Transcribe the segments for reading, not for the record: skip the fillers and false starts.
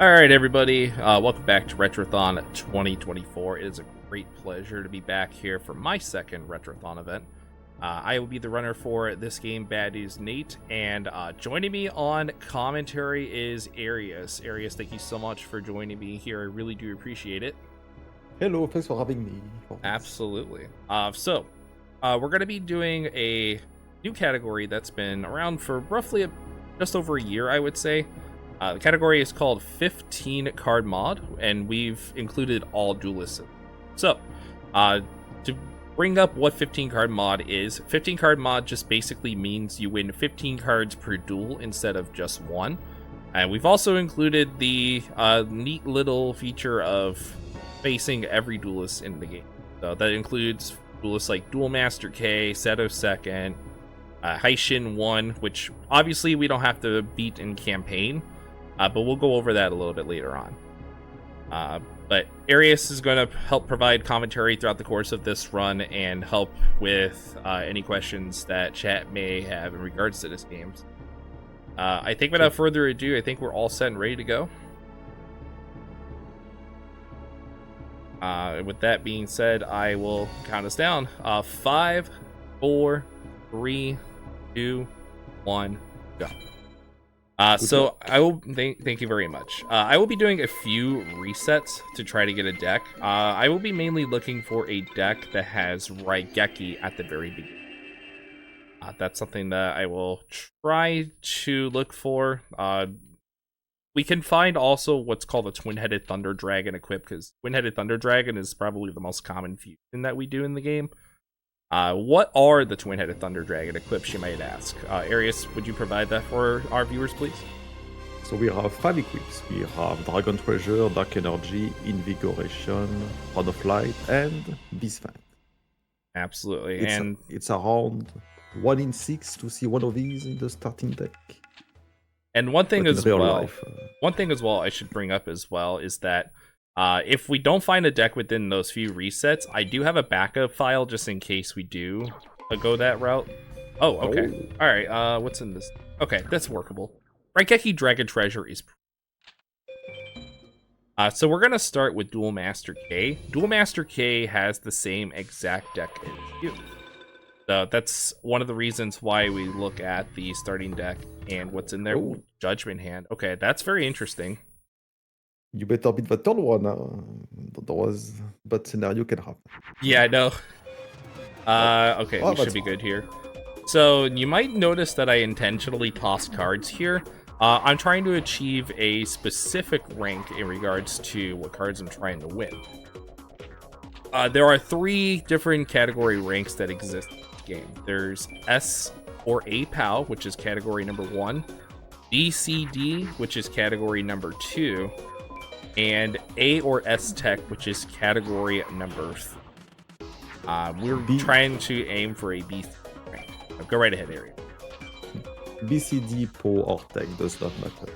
Alright everybody, welcome back to Retrothon 2024. It is a great pleasure to be back here for my second Retrothon event. I will be the runner for this game, BadNewsNate, and joining me on commentary is Arius. Arius, thank you so much for joining me here. I really do appreciate it. Hello, thanks for having me. Absolutely. So we're going to be doing a new category that's been around for roughly just over a year, I would say. The category is called 15 card mod, and we've included all duelists. So, to bring up what 15 card mod is, 15 card mod just basically means you win 15 cards per duel instead of just one. And we've also included the neat little feature of facing every duelist in the game. So that includes duelists like Duel Master K, Seto Second, Haishin 1, which obviously we don't have to beat in campaign. But we'll go over that a little bit later on. But Arius is going to help provide commentary throughout the course of this run and help with any questions that chat may have in regards to this game. I think without further ado, I think we're all set and ready to go. With that being said, I will count us down. 5, 4, 3, 2, 1, go. So I will thank you very much. I will be doing a few resets to try to get a deck. I will be mainly looking for a deck that has Raigeki at the very beginning. That's something that I will try to look for. We can find also what's called a twin-headed thunder dragon equip, because twin-headed thunder dragon is probably the most common fusion that we do in the game. What are the twin-headed thunder dragon equips, you might ask? Arius, would you provide that for our viewers, please? So we have 5 equips. We have Dragon Treasure, Dark Energy, Invigoration, Rod of Light, and Beast Fang. Absolutely. It's around 1 in 6 to see one of these in the starting deck. And one thing as well, I should bring up as well is that if we don't find a deck within those few resets, I do have a backup file just in case we do go that route. Oh, okay. All right. What's in this? Okay, that's workable. Raigeki Dragon Treasure is. So we're gonna start with Duel Master K. Duel Master K has the same exact deck as you. So that's one of the reasons why we look at the starting deck and what's in there. Ooh, Judgment Hand. Okay, that's very interesting. You better beat the third one. Otherwise, bad scenario can happen. Yeah, I know. Okay, we should be good here. So you might notice that I intentionally toss cards here. I'm trying to achieve a specific rank in regards to what cards I'm trying to win. There are 3 different category ranks that exist in this game. There's S or A POW, which is category number 1, BCD, which is category number 2, and A or S Tech, which is category number 3. We're trying to aim for a B rank. Go right ahead, Ariel. BCD, PO, or Tech does not matter.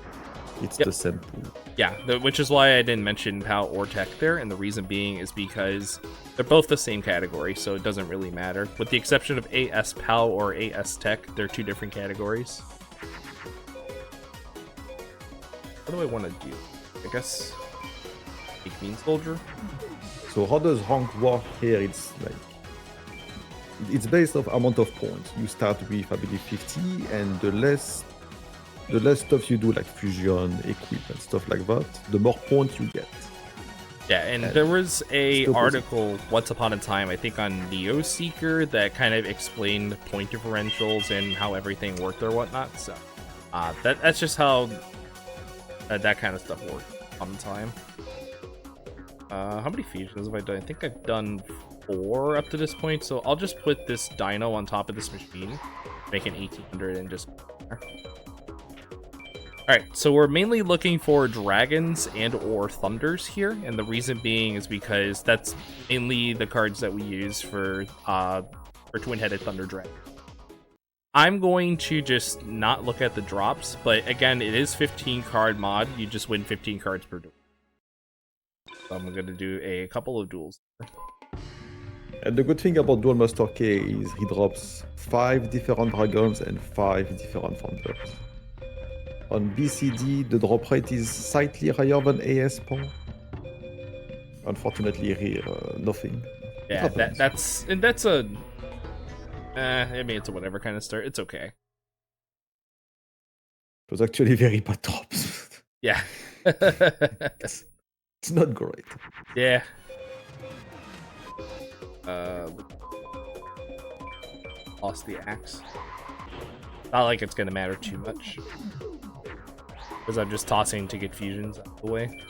It's the same pool. Yeah, which is why I didn't mention POW or Tech there, and the reason being is because they're both the same category, so it doesn't really matter. With the exception of AS POW or AS Tech, they're 2 different categories. What do I want to do? I guess take Mean Soldier. So how does rank work here? It's based off amount of points. You start with, I believe, 50, and the less stuff you do, like fusion, equip, and stuff like that, the more points you get. Yeah, and there was a article once upon a time, I think on Neo Seeker, that kind of explained point differentials and how everything worked or whatnot. So that's just how that kind of stuff works on the time. How many fusions have I done? I think I've done 4 up to this point, so I'll just put this dino on top of this machine, make an 1800, and just. Alright, so we're mainly looking for dragons and or thunders here, and the reason being is because that's mainly the cards that we use for twin-headed thunder dragon. I'm going to just not look at the drops, but again, it is 15 card mod. You just win 15 cards per duel. So I'm going to do a couple of duels. And the good thing about Duel Master K is he drops 5 different dragons and 5 different thunders. On BCD, the drop rate is slightly higher than AS POW. Unfortunately, here, nothing. Yeah, that's a. I mean, it's a whatever kind of start. It's okay. It was actually very bad drops. Yeah. It's not great. Yeah. Lost the axe. Not like it's gonna matter too much, because I'm just tossing to get fusions out of the way.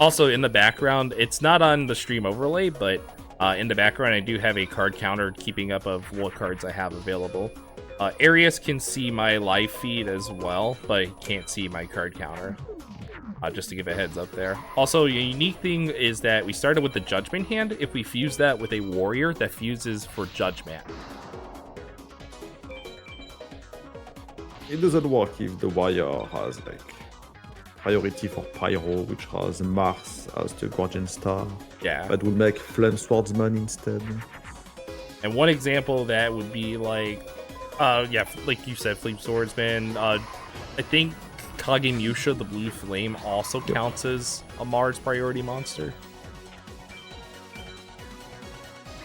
Also, in the background, it's not on the stream overlay, but in the background, I do have a card counter keeping up of what cards I have available. Arius can see my live feed as well, but he can't see my card counter. Just to give a heads up there. Also, a unique thing is that we started with the Judgment Hand. If we fuse that with a warrior, that fuses for Judgment. It doesn't work if the warrior has like priority for Pyro, which has Mars as the Guardian Star. Yeah. That would make Flame Swordsman instead. And one example that would be like, yeah, like you said, Flame Swordsman. I think Kagemusha, the Blue Flame, also counts as a Mars priority monster.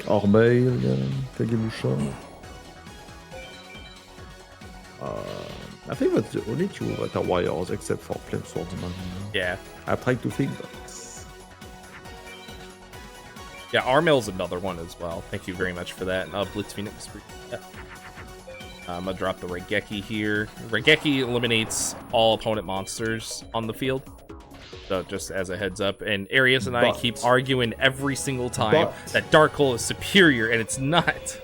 Armail, yeah, Kagemusha. I think that's the only 2 that are warriors except for Flame Swordsman. Yeah. I'm trying to think, but Yeah, Armail's another one as well. Thank you very much for that. Blitz Phoenix. Yeah. I'm gonna drop the Raigeki here. Raigeki eliminates all opponent monsters on the field. So just as a heads up, and Arius and I keep arguing every single time that Dark Hole is superior, and it's not.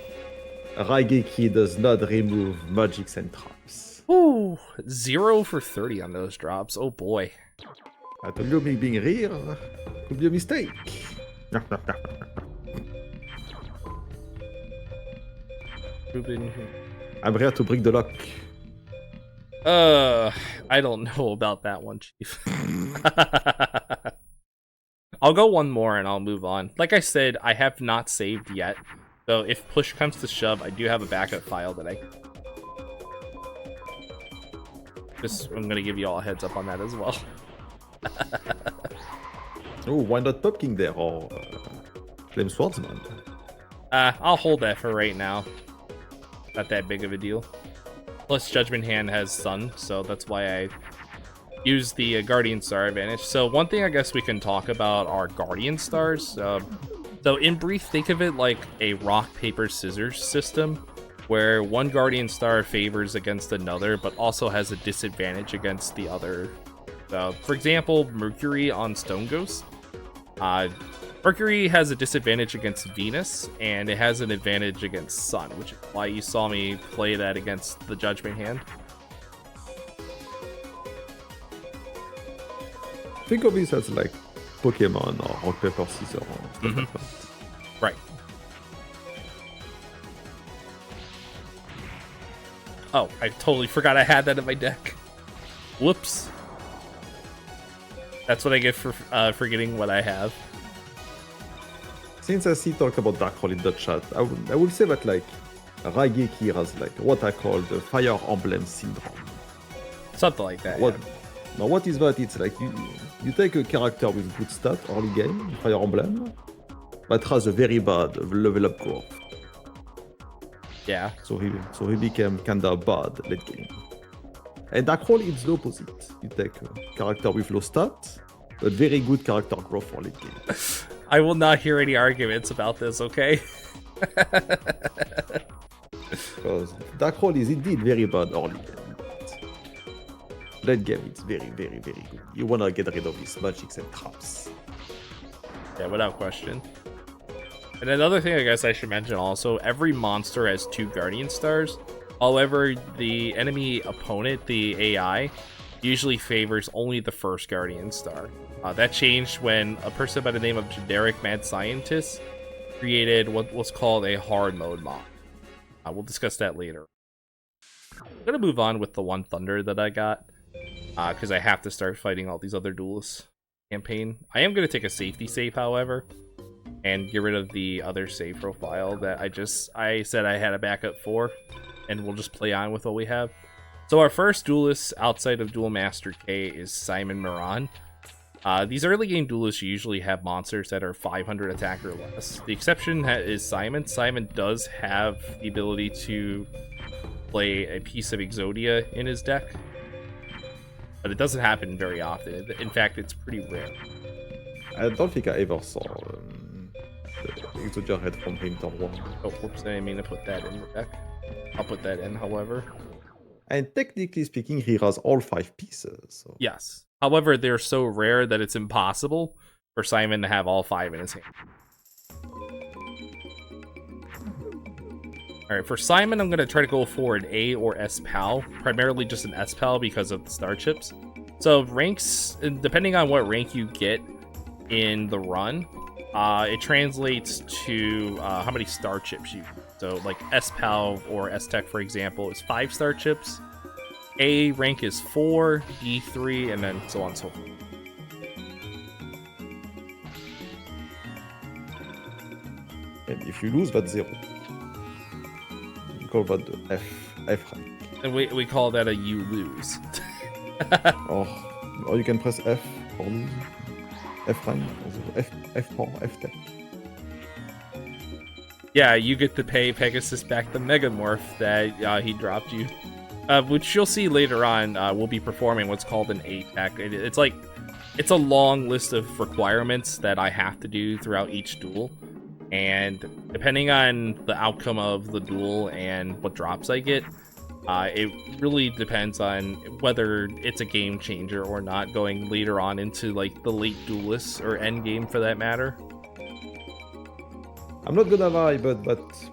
Raigeki does not remove magics and traps. Ooh, 0 for 30 on those drops. Oh boy. I told you me being rare could be a mistake. I'm rare to break the lock. I don't know about that one, Chief. I'll go one more and I'll move on. Like I said, I have not saved yet. So if push comes to shove, I do have a backup file that I'm gonna give you all a heads up on that as well. Oh, why not Pop King there or Flame Swordsman? I'll hold that for right now. Not that big of a deal. Plus, Judgment Hand has Sun, so that's why I use the Guardian Star advantage. So one thing I guess we can talk about are Guardian Stars. So in brief, think of it like a rock, paper, scissors system, where one Guardian Star favors against another, but also has a disadvantage against the other. So, for example, Mercury on Stone Ghost. Mercury has a disadvantage against Venus, and it has an advantage against Sun, which is why you saw me play that against the Judgment Hand. Think of this as like Pokemon or rock, paper, scissors. Right. Oh, I totally forgot I had that in my deck. Whoops. That's what I get for forgetting what I have. Since I see talk about Dark Hole in the chat, I will say that like Raigeki has like what I call the Fire Emblem syndrome. Something like that. What? Yeah. Now what is that? It's like you take a character with good stat early game, Fire Emblem, but has a very bad level up growth. Yeah. So he became kinda bad late game. And Dark Hole is the opposite. You take a character with low stat, but very good character growth for late game. I will not hear any arguments about this, okay? Because Dark Hole is indeed very bad early game. But late game, it's very, very, very good. You wanna get rid of these magics and traps. Yeah, without question. And another thing I guess I should mention also, every monster has 2 Guardian Stars. However, the enemy opponent, the AI, usually favors only the first Guardian Star. That changed when a person by the name of Generic Mad Scientist created what was called a hard mode mod. We'll discuss that later. I'm going to move on with the one Thunder that I got, because I have to start fighting all these other duelists campaign. I am going to take a safety save, however, and get rid of the other save profile that I said I had a backup for, and we'll just play on with what we have. So our first duelist outside of Duel Master K is Simon Moran. These early game duelists usually have monsters that are 500 attack or less. The exception is Simon. Simon does have the ability to play a piece of Exodia in his deck, but it doesn't happen very often. In fact, it's pretty rare. I don't think I ever saw Exodia Red from him turn 1. Oh, whoops, I didn't mean to put that in the deck. I'll put that in, however. And technically speaking, he has all 5 pieces. So. Yes. However, they're so rare that it's impossible for Simon to have all 5 in his hand. Alright, for Simon, I'm going to try to go for an A or S PAL. Primarily just an S PAL because of the star chips. So ranks, depending on what rank you get in the run, it translates to how many star chips you get. So like S PAL or S Tech, for example, is 5 star chips. A rank is 4, B 3, and then so on and so forth. And if you lose, that's 0. We call that the F rank. And we call that a you lose. or you can press F or lose. F rank, F or F Tech. Yeah, you get to pay Pegasus back the Megamorph that he dropped you. Which you'll see later on, we'll be performing what's called an A-Tech. It's a long list of requirements that I have to do throughout each duel. And depending on the outcome of the duel and what drops I get, it really depends on whether it's a game changer or not, going later on into like the late duelists or end game for that matter. I'm not gonna lie, but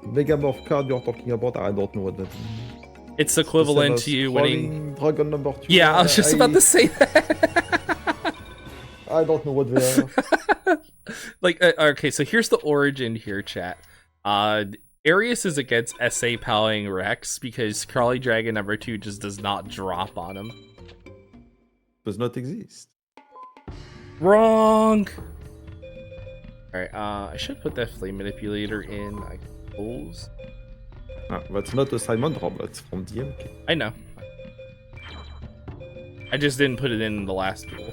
Megamorph card you're talking about, I don't know what that means. It's equivalent to you winning Dragon number 2. Yeah, I was just about to say that. I don't know what they are. Like, okay, so here's the origin here, chat. Arius is against SA Powering Rex because Crawly Dragon number 2 just does not drop on him. Does not exist. Wrong! Alright, I should put that Flame Manipulator in, I suppose. Ah, that's not a Simon drop, that's from DMK. I know. I just didn't put it in the last duel.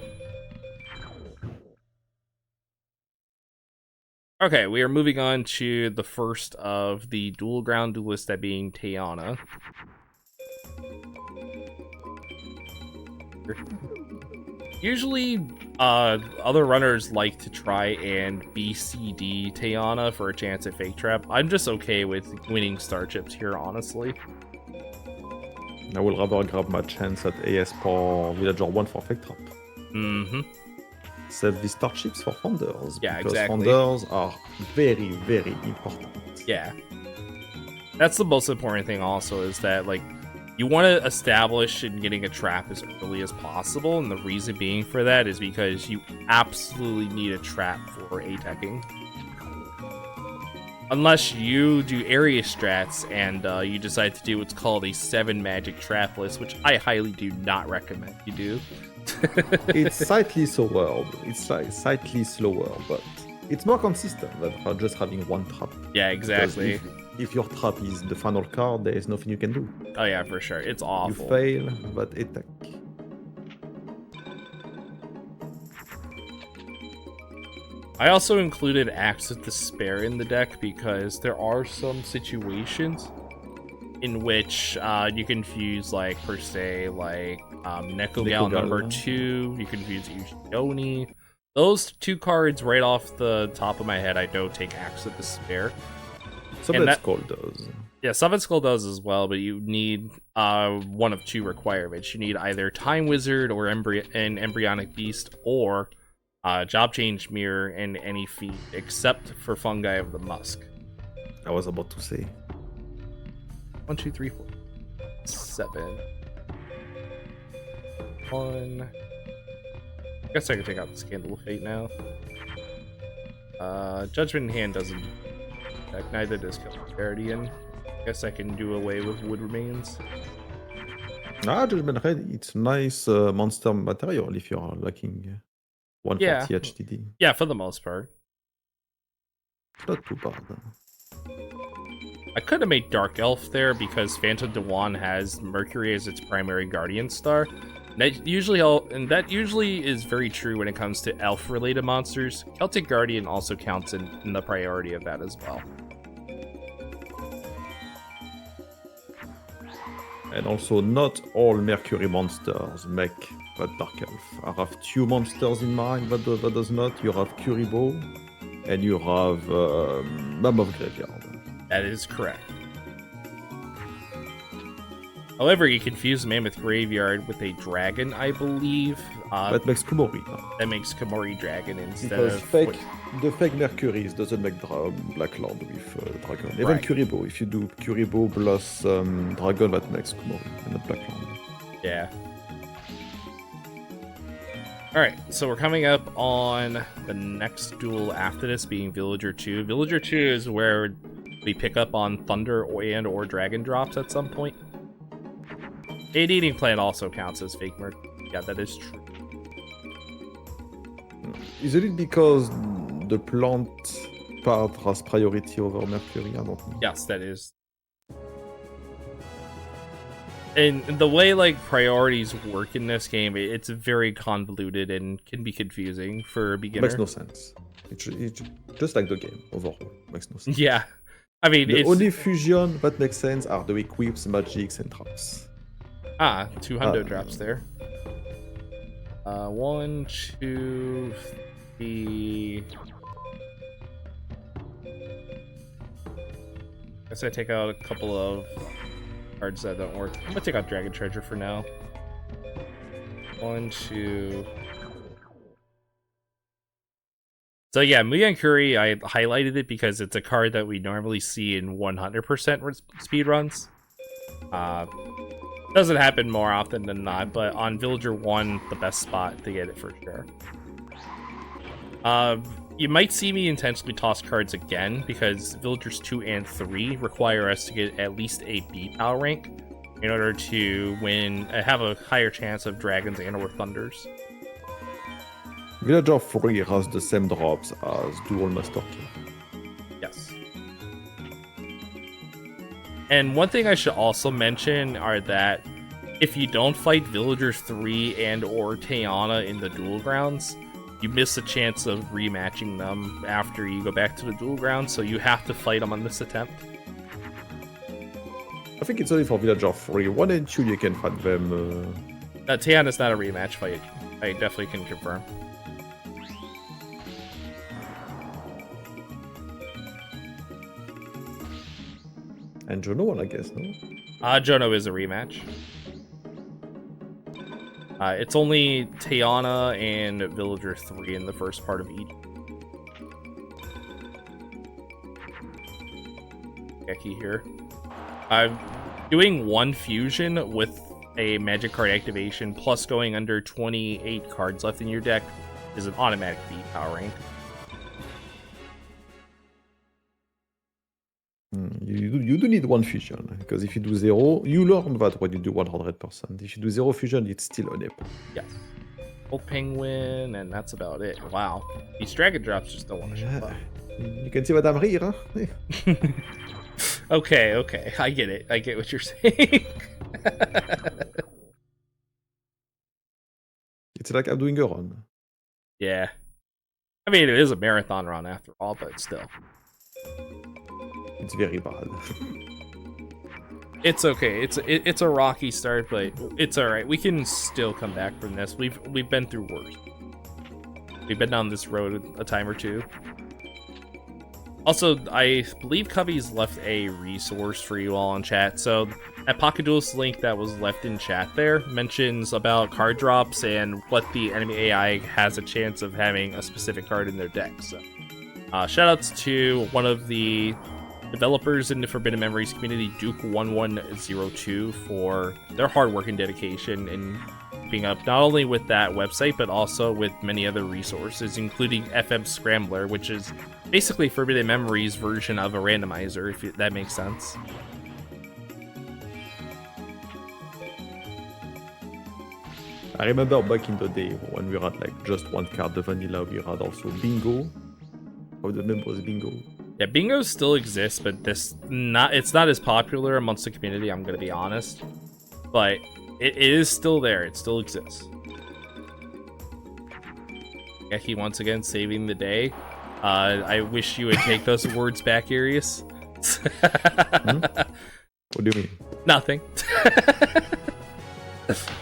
Okay, we are moving on to the first of the dual ground duelists, that being Tayana. Usually, other runners like to try and BCD Tayana for a chance at Fake Trap. I'm just okay with winning Starships here, honestly. I will rather grab my chance at AS for Villager 1 for Fake Trap. Mm-hmm. Save the Starships for Founders. Yeah, because exactly. Founders are very, very important. Yeah. That's the most important thing also, is that, like, you want to establish in getting a trap as early as possible, and the reason being for that is because you absolutely need a trap for A-teching. Unless you do area strats and you decide to do what's called a 7 magic trap list, which I highly do not recommend you do. It's slightly slower. It's like slightly slower, but it's more consistent than just having one trap. Yeah, exactly. If your trap is the final card, there is nothing you can do. Oh yeah, for sure. It's awful. You fail, but attack. I also included Axe of Despair in the deck because there are some situations in which you can fuse, like, per se, like Nekogal number 2, you can fuse Ushioni. Those 2 cards right off the top of my head, I don't take Axe of Despair. Summon Skull does. Yeah, Summon Skull does as well, but you need one of 2 requirements. You need either Time Wizard or an Embryonic Beast, or Job Change Mirror in any feat, except for Fungi of the Musk. I was about to say. 1, 2, 3, 4, 7. 1. I guess I can take out the Scandal of Fate now. Judgment in Hand doesn't. Neither does Guardian. I guess I can do away with Wood Remains. Judgment Red, it's nice monster material if you're lacking 140 HTD. Yeah, for the most part. Not too bad. I could have made Dark Elf there because Phantom Dewan has Mercury as its primary Guardian star. That usually is very true when it comes to elf-related monsters. Celtic Guardian also counts in the priority of that as well. And also, not all Mercury monsters make that Dark Elf. I have 2 monsters in mind that does not. You have Kuribo, and you have Mammoth Graveyard. That is correct. However, you confuse Mammoth Graveyard with a dragon, I believe. That makes Kumori. That makes Komori Dragon instead because of... the fake Mercury doesn't make Black Lord with Dragon. Even Right. Kuribo, if you do Kuribo plus Dragon, that makes Kumori and not Black Lord. Yeah. Alright, so we're coming up on the next duel after this, being Villager 2. Villager 2 is where we pick up on Thunder or Dragon drops at some point. Aid Eating Plant also counts as fake merc. Yeah, that is true. Isn't it because the plant part has priority over Mercury? I don't know. Yes, that is. And the way, like, priorities work in this game, it's very convoluted and can be confusing for a beginner. Makes no sense. It's just like the game overall. Makes no sense. Yeah. I mean, the only fusion that makes sense are the equips, magics, and traps. 2 hundo drops there. 1, 2, 3. Guess I take out a couple of cards that don't work. I'm gonna take out Dragon Treasure for now. 1, 2. So yeah, Mugen Curry, I highlighted it because it's a card that we normally see in 100% speedruns. Doesn't happen more often than not, but on Villager 1, the best spot to get it for sure. You might see me intentionally toss cards again, because Villagers 2 and 3 require us to get at least a B power rank in order to have a higher chance of Dragons and or Thunders. Villager 3 has the same drops as Dual Master Key. Yes. And one thing I should also mention are that if you don't fight Villagers 3 and or Tayana in the duel grounds, you miss a chance of rematching them after you go back to the duel grounds, so you have to fight them on this attempt. I think it's only for Villager 3. 1 and 2 you can fight them. Tayana's not a rematch fight. I definitely can confirm. And Jono one, I guess, no? Jono is a rematch. It's only Tayana and Villager 3 in the first part of each. Geki here. Doing one fusion with a magic card activation plus going under 28 cards left in your deck is an automatic B powering. You do need one fusion, because if you do 0, you learn that when you do 100%. If you do 0 fusion, it's still an AP. Yes. Old Penguin, and that's about it. Wow. These Dragon Drops just don't want to show up. You can see what I'm here, huh? Okay. I get it. I get what you're saying. It's like I'm doing a run. Yeah. I mean, it is a marathon run after all, but still. It's very bad. It's okay. It's a rocky start, but it's all right. We can still come back from this. We've been through worse. We've been down this road a time or two. Also, I believe Covey's left a resource for you all in chat. So that Pocket Duelist link that was left in chat there mentions about card drops and what the enemy AI has a chance of having a specific card in their deck. So shoutouts to one of the developers in the Forbidden Memories community, Duke1102, for their hard work and dedication in keeping up not only with that website, but also with many other resources, including FM Scrambler, which is basically Forbidden Memories version of a randomizer, if that makes sense. I remember back in the day when we had like just one card, the vanilla, we had also Bingo. How the members Bingo. Yeah, Bingo still exists, but it's not as popular amongst the community, I'm gonna be honest. But it is still there, it still exists. Geki once again saving the day. I wish you would take those words back, Arius. What do you mean? Nothing.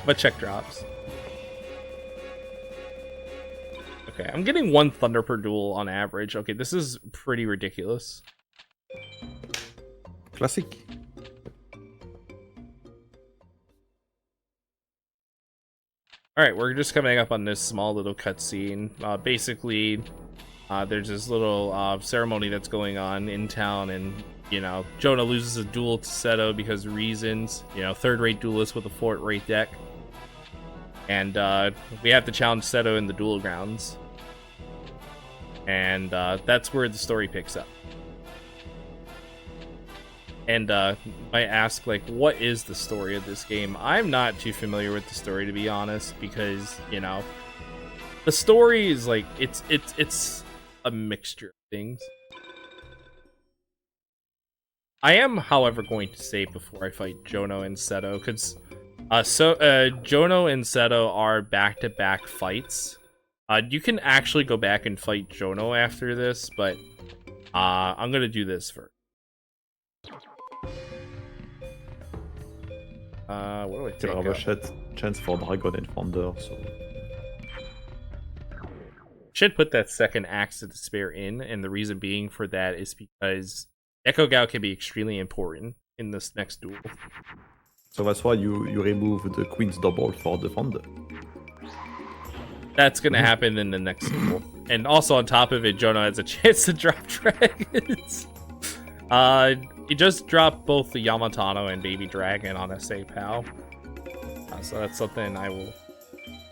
But check drops. Okay, I'm getting 1 Thunder per duel on average. Okay, this is pretty ridiculous. Classic. Alright, we're just coming up on this small little cutscene. Basically, there's this little ceremony that's going on in town, and, you know, Jonah loses a duel to Seto because of reasons. You know, third-rate duelist with a fourth-rate deck. And we have to challenge Seto in the duel grounds. And that's where the story picks up. And might ask, like, what is the story of this game? I'm not too familiar with the story, to be honest, because, you know, the story is like it's a mixture of things. I am, however, going to say before I fight Jono and Seto, because Jono and Seto are back-to-back fights. You can actually go back and fight Jono after this, but I'm gonna do this first. What do I take? Still have a chance for Dragon and Thunder, so should put that second Axe to Despair in, and the reason being for that is because Echo Gao can be extremely important in this next duel. So that's why you remove the Queen's Double for the Thunder. That's gonna happen in the next duel. And also on top of it, Jono has a chance to drop dragons. He just dropped both the Yamatano and Baby Dragon on SA POW. So that's something I will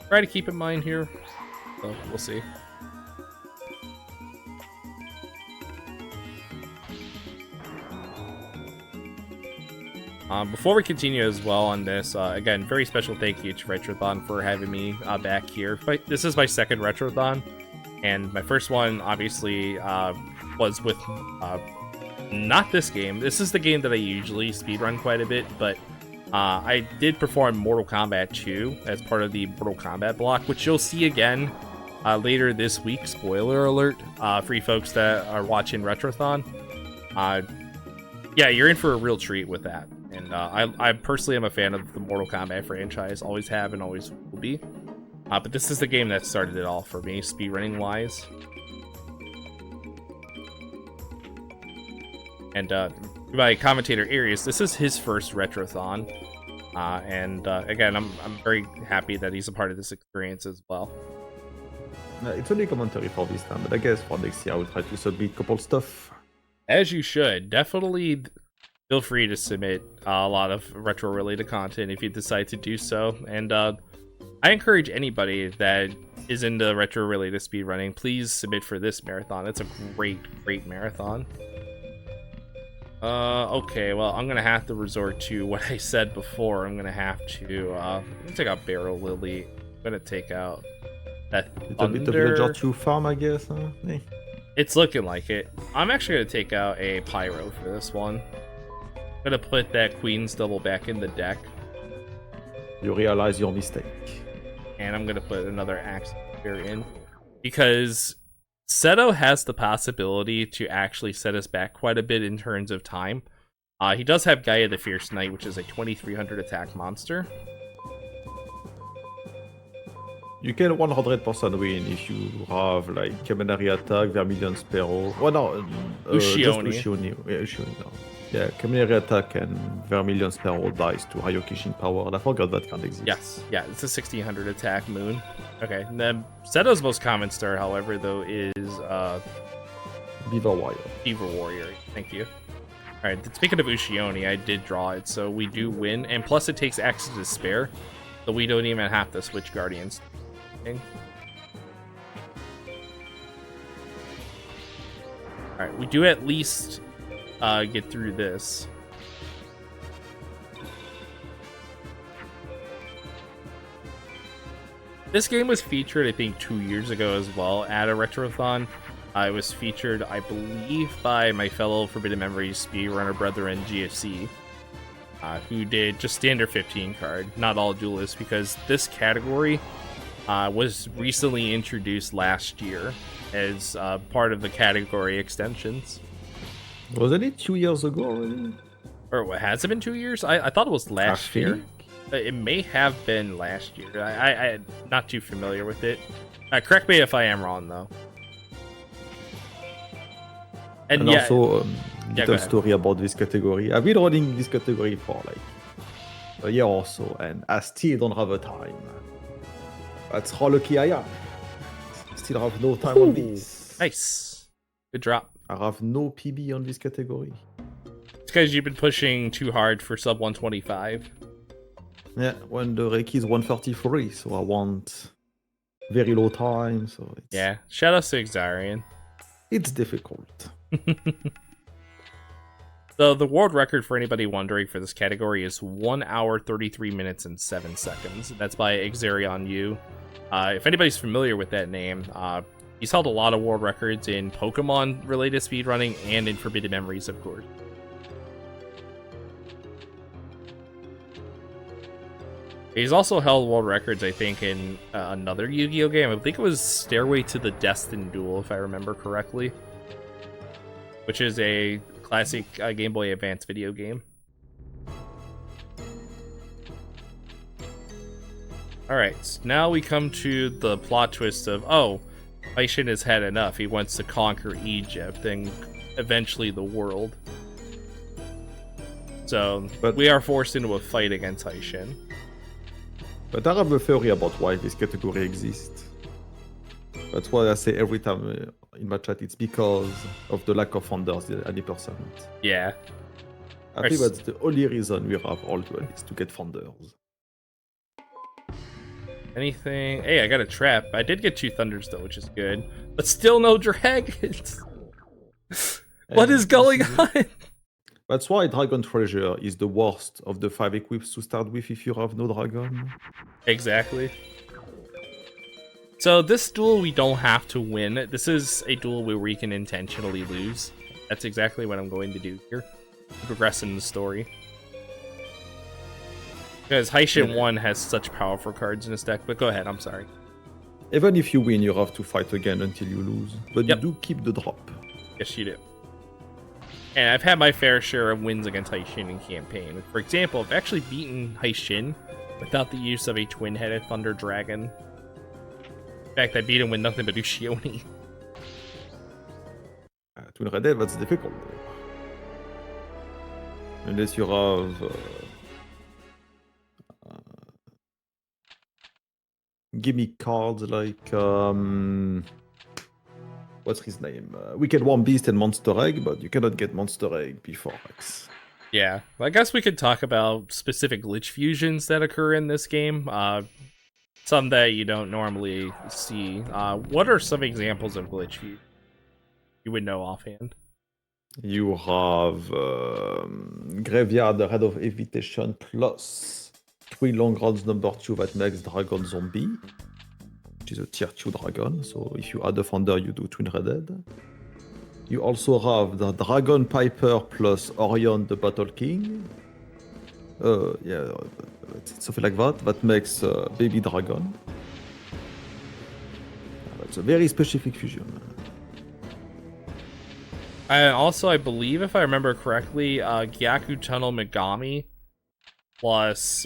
try to keep in mind here. So we'll see. Before we continue as well on this, again, very special thank you to Retrothon for having me back here. This is my second Retrothon, and my first one obviously was with not this game. This is the game that I usually speedrun quite a bit, but I did perform Mortal Kombat 2 as part of the Mortal Kombat block, which you'll see again later this week. Spoiler alert for you folks that are watching Retrothon. Yeah, you're in for a real treat with that. And I personally am a fan of the Mortal Kombat franchise. Always have and always will be. But this is the game that started it all for me, speedrunning wise. And my commentator Arius, this is his first Retrothon. Again, I'm very happy that he's a part of this experience as well. It's only commentary for this time, but I guess for next year I will try to submit a couple stuff. As you should. Definitely feel free to submit a lot of retro-related content if you decide to do so. And I encourage anybody that is into retro-related speedrunning, please submit for this marathon. It's a great, great marathon. Okay, well, I'm going to have to resort to what I said before. I'm going to have to take out Barrel Lily. I'm going to take out that Thunder. It's a bit of Villager 2 farm, I guess, huh? Hey. It's looking like it. I'm actually going to take out a Pyro for this one. I'm going to put that Queen's Double back in the deck. You realize your mistake. And I'm going to put another Axe here in. Because Seto has the possibility to actually set us back quite a bit in terms of time. He does have Gaia the Fierce Knight, which is a 2300 attack monster. You can 100% win if you have like Caminari Attack, Vermilion Sparrow. Well, no, Ushioni. Just Ushioni. Yeah, Ushioni, no. Yeah, Caminari Attack and Vermilion Sparrow dies to Hayokishin Power. I forgot that can't exist. Yes, yeah, it's a 1600 attack moon. Okay, and then Seto's most common star, however, though, is Beaver Warrior. Beaver Warrior. Thank you. Alright, speaking of Ushioni, I did draw it, so we do win. And plus it takes Axe to Despair, so we don't even have to switch Guardians. Alright, we do at least get through this. This game was featured, I think, 2 years ago as well at a Retrothon. It was featured, I believe, by my fellow Forbidden Memories speedrunner brethren, GFC, who did just standard 15 card, not all duelists, because this category was recently introduced last year as part of the category extensions. Wasn't it 2 years ago already? Or what, has it been 2 years? I thought it was last year. It may have been last year. I'm not too familiar with it. Correct me if I am wrong, though. And yeah, also, little story about this category. I've been running this category for like a year or so, and I still don't have a time. That's how lucky I am. Still have no time on this. Nice. Good drop. I have no PB on this category. It's because you've been pushing too hard for sub 125. Yeah, when the Reiki is 133, so I want very low time. So it's, yeah, shout out to Xarian. It's difficult. So the world record for anybody wondering for this category is 1 hour 33 minutes and 7 seconds. That's by Xarion Yu. If anybody's familiar with that name, he's held a lot of world records in Pokemon related speedrunning and in Forbidden Memories, of course. He's also held world records, I think, in another Yu-Gi-Oh game. I think it was Stairway to the Destined Duel, if I remember correctly. Which is a classic Game Boy Advance video game. Alright, so now we come to the plot twist of, oh, Haishin has had enough. He wants to conquer Egypt and eventually the world. So But- we are forced into a fight against Haishin. But I have a theory about why this category exists. That's why I say every time in my chat, it's because of the lack of founders at the percent. Yeah. I think that's the only reason we have all duel is to get founders. Anything? Hey, I got a trap. I did get 2 thunders though, which is good. But still no dragons. What is going on? That's why Dragon Treasure is the worst of the 5 equips to start with if you have no dragon. Exactly. So this duel we don't have to win. This is a duel where we can intentionally lose. That's exactly what I'm going to do here. Progress in the story. Because Haishin 1 has such powerful cards in his deck, but go ahead, I'm sorry. Even if you win, you have to fight again until you lose. But you do keep the drop. Yes, you do. And I've had my fair share of wins against Haishin in campaign. For example, I've actually beaten Haishin without the use of a twin-headed Thunder Dragon. In fact, I beat him with nothing but Ushioni. Twin Red Dead, that's difficult. Unless you have... gimmick cards like... what's his name? Wicked One Beast and Monster Egg, but you cannot get Monster Egg before X. Yeah, well, I guess we could talk about specific glitch fusions that occur in this game. Some that you don't normally see. What are some examples of glitch fusion you would know offhand? You have Graveyard, Red of Evitation plus 3 long rounds number 2 that makes Dragon Zombie, which is a tier 2 dragon. So if you add a Founder, you do Twin Red Dead. You also have the Dragon Piper plus Orion the Battle King. Yeah, something like that. That makes Baby Dragon. That's a very specific fusion. And also, I believe, if I remember correctly, Gyaku Tunnel Megami plus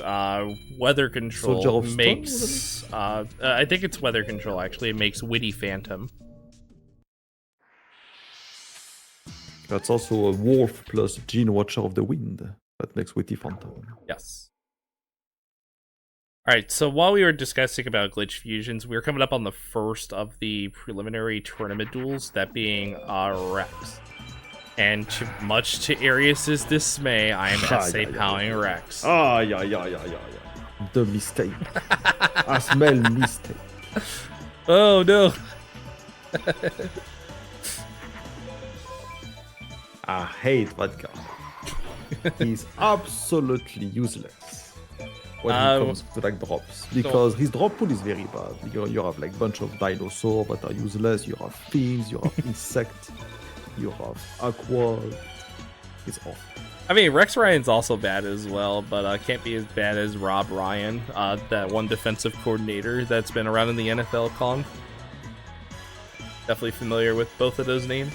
Weather Control Soldier of makes... I think it's Weather Control, actually. It makes Witty Phantom. That's also a Wolf plus Gene Watcher of the Wind. That makes Witty Phantom. Yes. Alright, so while we were discussing about glitch fusions, we were coming up on the first of the preliminary tournament duels, that being Rex. And much to Arius's dismay, I am SA-powing Rex. Yeah. The mistake. I smell mistake. Oh no! I hate that guy. He's absolutely useless when he comes to like drops, because his drop pool is very bad. You have like bunch of dinosaurs that are useless. You have fiends. You have insects. You have aqua. It's awful. I mean, Rex Ryan's also bad as well, but can't be as bad as Rob Ryan, that one defensive coordinator that's been around in the NFL con. Definitely familiar with both of those names.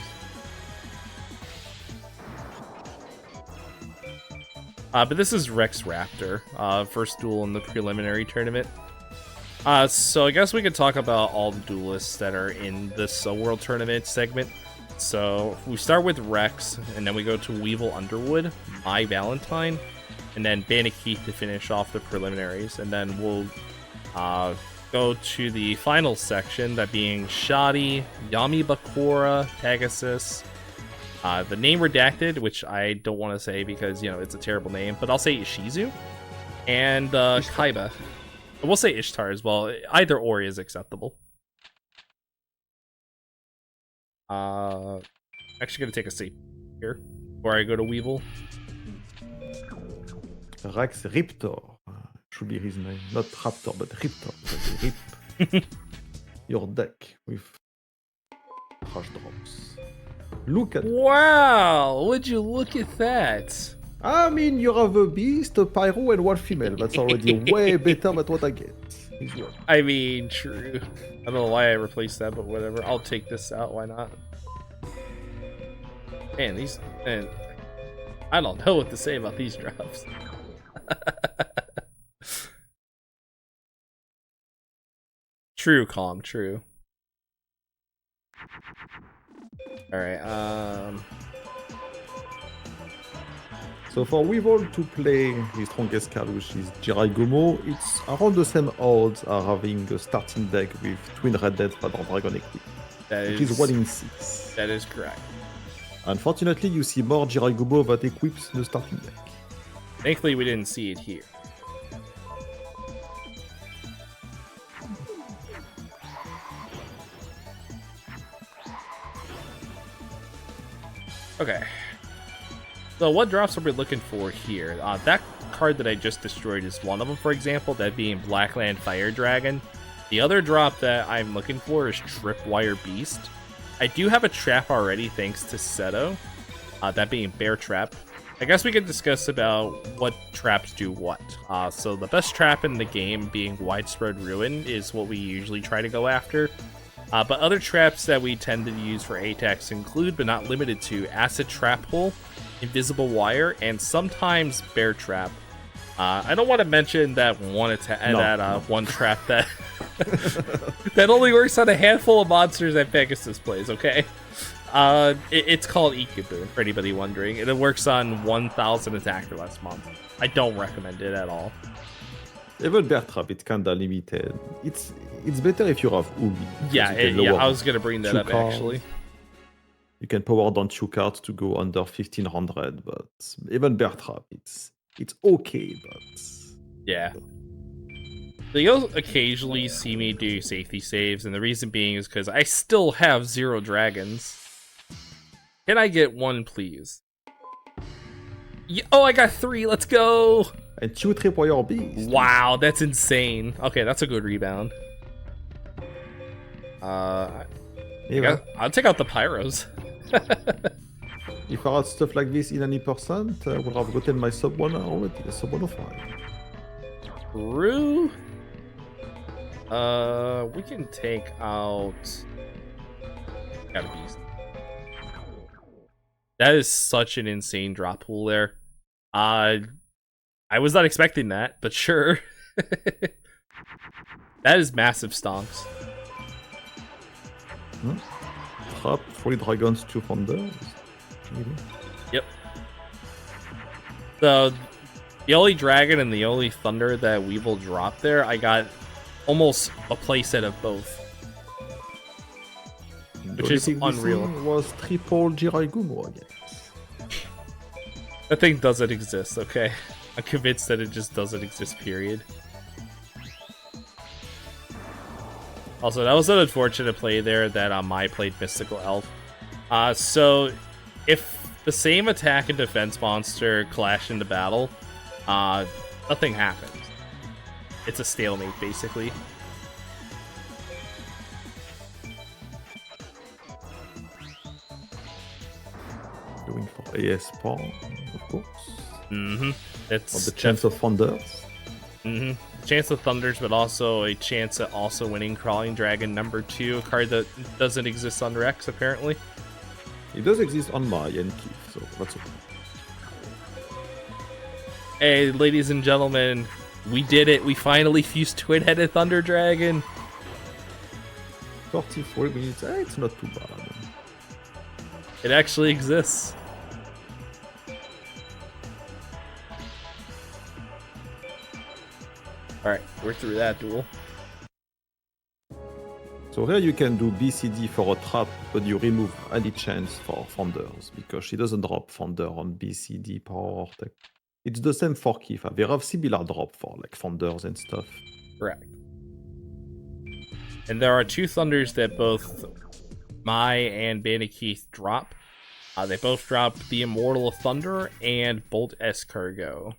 But this is Rex Raptor, first duel in the preliminary tournament. So I guess we could talk about all the duelists that are in this World Tournament segment. So we start with Rex, and then we go to Weevil Underwood, My Valentine, and then Bandicoot to finish off the preliminaries. And then we'll go to the final section, that being Shoddy, Yami Bakura, Pegasus, the name redacted, which I don't want to say because, you know, it's a terrible name, but I'll say Ishizu, and Kaiba. We'll say Ishtar as well. Either or is acceptable. Actually gonna take a seat here before I go to Weevil. Rex Riptor should be his name, not Raptor, but Riptor. Rip your deck with trash drops. Look at. Wow! Would you look at that? I mean, you have a beast, a pyro, and 1 female. That's already way better than what I get. I mean, true. I don't know why I replaced that, but whatever. I'll take this out. Why not? Man, these... Man, I don't know what to say about these drops. True, Calm, true. All right. So for Weevil to play his strongest card, which is Jiraigomo, it's around the same odds are having a starting deck with Twin Red Dead Radar Dragon equipped, which is 1 in 6. That is correct. Unfortunately, you see more Jiraigomo that equips the starting deck. Thankfully, we didn't see it here. Okay. So what drops are we looking for here? That card that I just destroyed is one of them, for example, that being Blackland Fire Dragon. The other drop that I'm looking for is Tripwire Beast. I do have a trap already thanks to Seto, that being Bear Trap. I guess we could discuss about what traps do what. So the best trap in the game being Widespread Ruin is what we usually try to go after. But other traps that we tend to use for ATACs include, but not limited to, Acid Trap Hole, Invisible Wire, and sometimes Bear Trap. I don't want to mention that one one trap that that only works on a handful of monsters that Pegasus plays, okay? It's called Ikaboon, for anybody wondering. It works on 1,000 attack or less month. I don't recommend it at all. Even Bear Trap, it's kinda limited. It's better if you have Oogie. Yeah, I was gonna bring that up cards. actually. You can power down 2 cards to go under 1,500, but even Bear Trap, it's okay, but yeah. So you'll occasionally see me do safety saves, and the reason being is because I still have 0 dragons. Can I get 1, please? Oh, I got 3. Let's go. And 2 Tripwire Beast. Wow, that's insane. Okay, that's a good rebound. I'll take out the pyros. If I had stuff like this in any percent, I would have gotten my sub 1 already, a sub 105. True. We can take out. Got a beast. That is such an insane drop pool there. I was not expecting that, but sure. That is massive stonks. Trap, 3 dragons, 2 thunders. Yep. So the only dragon and the only thunder that Weevil dropped there, I got almost a playset of both. Which is unreal. Was triple Jiraigomo, I guess. That thing doesn't exist, okay? I'm convinced that it just doesn't exist, period. Also, that was an unfortunate play there that Mai played Mystical Elf. So, if the same attack and defense monster clash into battle, nothing happens. It's a stalemate, basically. Going for AS spawn, of course. Mm-hmm. It's on the chance of thunders. Mm-hmm. Chance of thunders, but also a chance at also winning Crawling Dragon #2, a card that doesn't exist on Rex, apparently. It does exist on Mai and Keith, so that's okay. Hey, ladies and gentlemen, we did it. We finally fused Twin-Headed Thunder Dragon. 44 minutes, it's not too bad. It actually exists. Alright, we're through that duel. So here you can do BCD for a trap, but you remove any chance for thunders, because she doesn't drop thunder on BCD power tech. It's the same for Kifa. They have similar drop for like thunders and stuff. Correct. And there are 2 thunders that both Mai and Keith drop. They both drop the Immortal of Thunder and Bolt Escargot,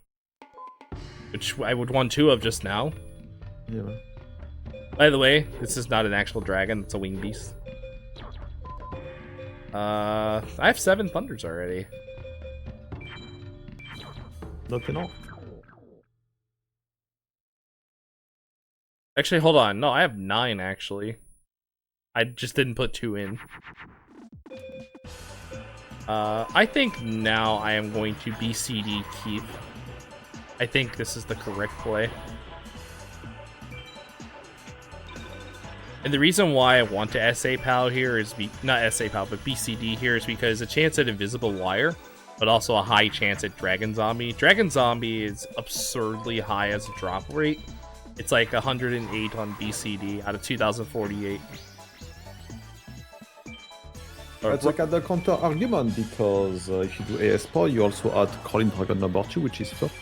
which I would want 2 of just now. Yeah. By the way, this is not an actual dragon, it's a winged beast. I have 7 thunders already. Not enough. Actually, hold on. No, I have 9 actually. I just didn't put 2 in. I think now I am going to BCD Keith. I think this is the correct play. And the reason why I want to SA PAL here is not SA PAL, but BCD here is because a chance at Invisible Wire, but also a high chance at Dragon Zombie. Dragon Zombie is absurdly high as a drop rate. It's like 108 on BCD out of 2048. That's like the counter argument because if you do ASPA, you also add Crawling Dragon number 2, which is 30.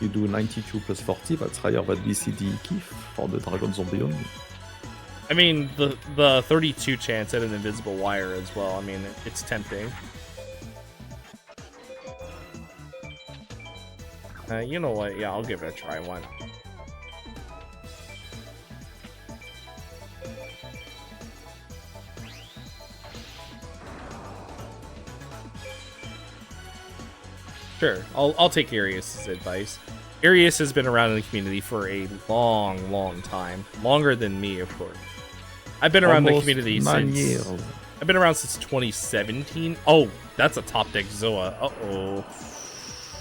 You do 92 plus 40, that's higher than BCD Keef for the Dragon Zombie only. I mean, the 32 chance at an Invisible Wire as well. I mean, it's tempting. You know what? Yeah, I'll give it a try. Why not? Sure, I'll take Arius' advice. Arius has been around in the community for a long time. Longer than me, of course. I've been around the community since... I've been around since 2017. Oh, that's a top deck Zoa. Uh-oh.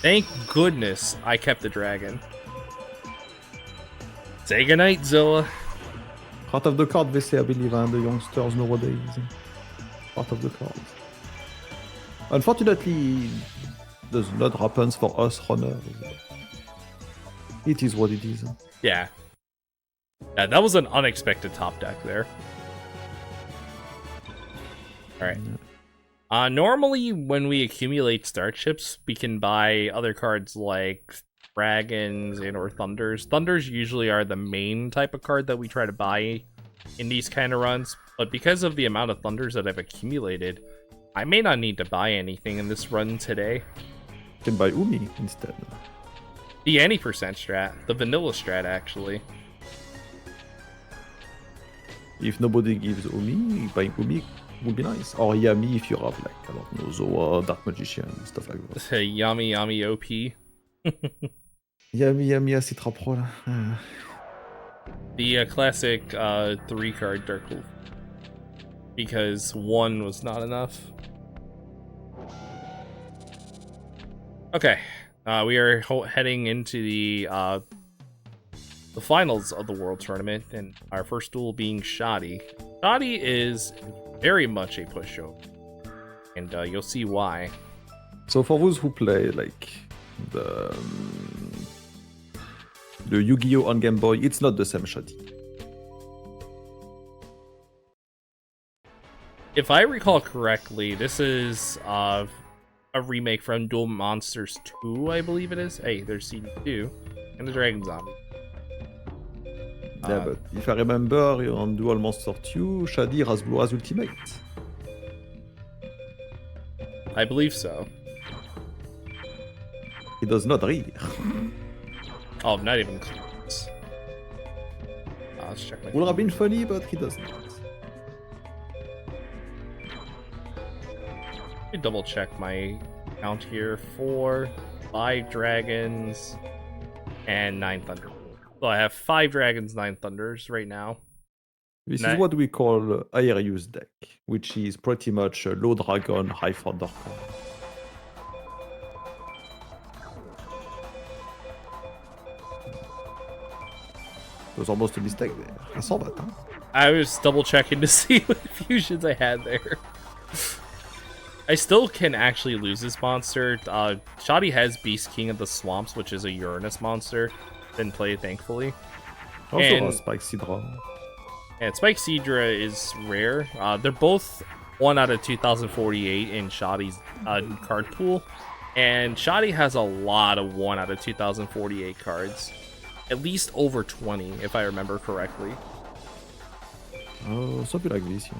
Thank goodness I kept the dragon. Say goodnight, Zoa. Part of the card, they say, I believe, and the youngsters nowadays. Part of the card. Unfortunately, does not happen for us runners. It is what it is. Yeah. Yeah, that was an unexpected top deck there. Alright. Normally, when we accumulate starships, we can buy other cards like dragons and or thunders. Thunders usually are the main type of card that we try to buy in these kind of runs, but because of the amount of thunders that I've accumulated, I may not need to buy anything in this run today. You can buy Umi instead. The any percent strat, the vanilla strat actually. If nobody gives Umi, buying Umi would be nice. Or Yami if you have like, I don't know, Zoa, Dark Magician, stuff like that. Yami OP. Yami Citra Pro là. The classic 3-card Dark Wolf. Because 1 was not enough. Okay, we are heading into the finals of the World Tournament, and our first duel being Shoddy. Shoddy is very much a pushover, and you'll see why. So for those who play like the Yu-Gi-Oh on Game Boy, it's not the same Shoddy. If I recall correctly, this is a remake from Duel Monsters 2, I believe it is. Hey, there's CD2 and the Dragon Zombie. Yeah, but if I remember, on Duel Monsters 2, Shadi has Blue as Ultimate. I believe so. He does not read. Oh, not even close. Let's check my... Would have been funny, but he does not. Let me double check my count here. 4, 5 dragons, and 9 thunder. So I have 5 dragons, 9 thunders right now. This is what we call higher use deck, which is pretty much a low dragon, high thunder card. It was almost a mistake there. I saw that, huh? I was double checking to see what fusions I had there. I still can actually lose this monster. Shoddy has Beast King of the Swamps, which is a Uranus monster. Didn't play it, thankfully. Also Spike Sidra. And Spike Sidra is rare. They're both 1 out of 2048 in Shoddy's card pool. And Shoddy has a lot of 1 out of 2048 cards. At least over 20, if I remember correctly. Oh, something like this, yeah.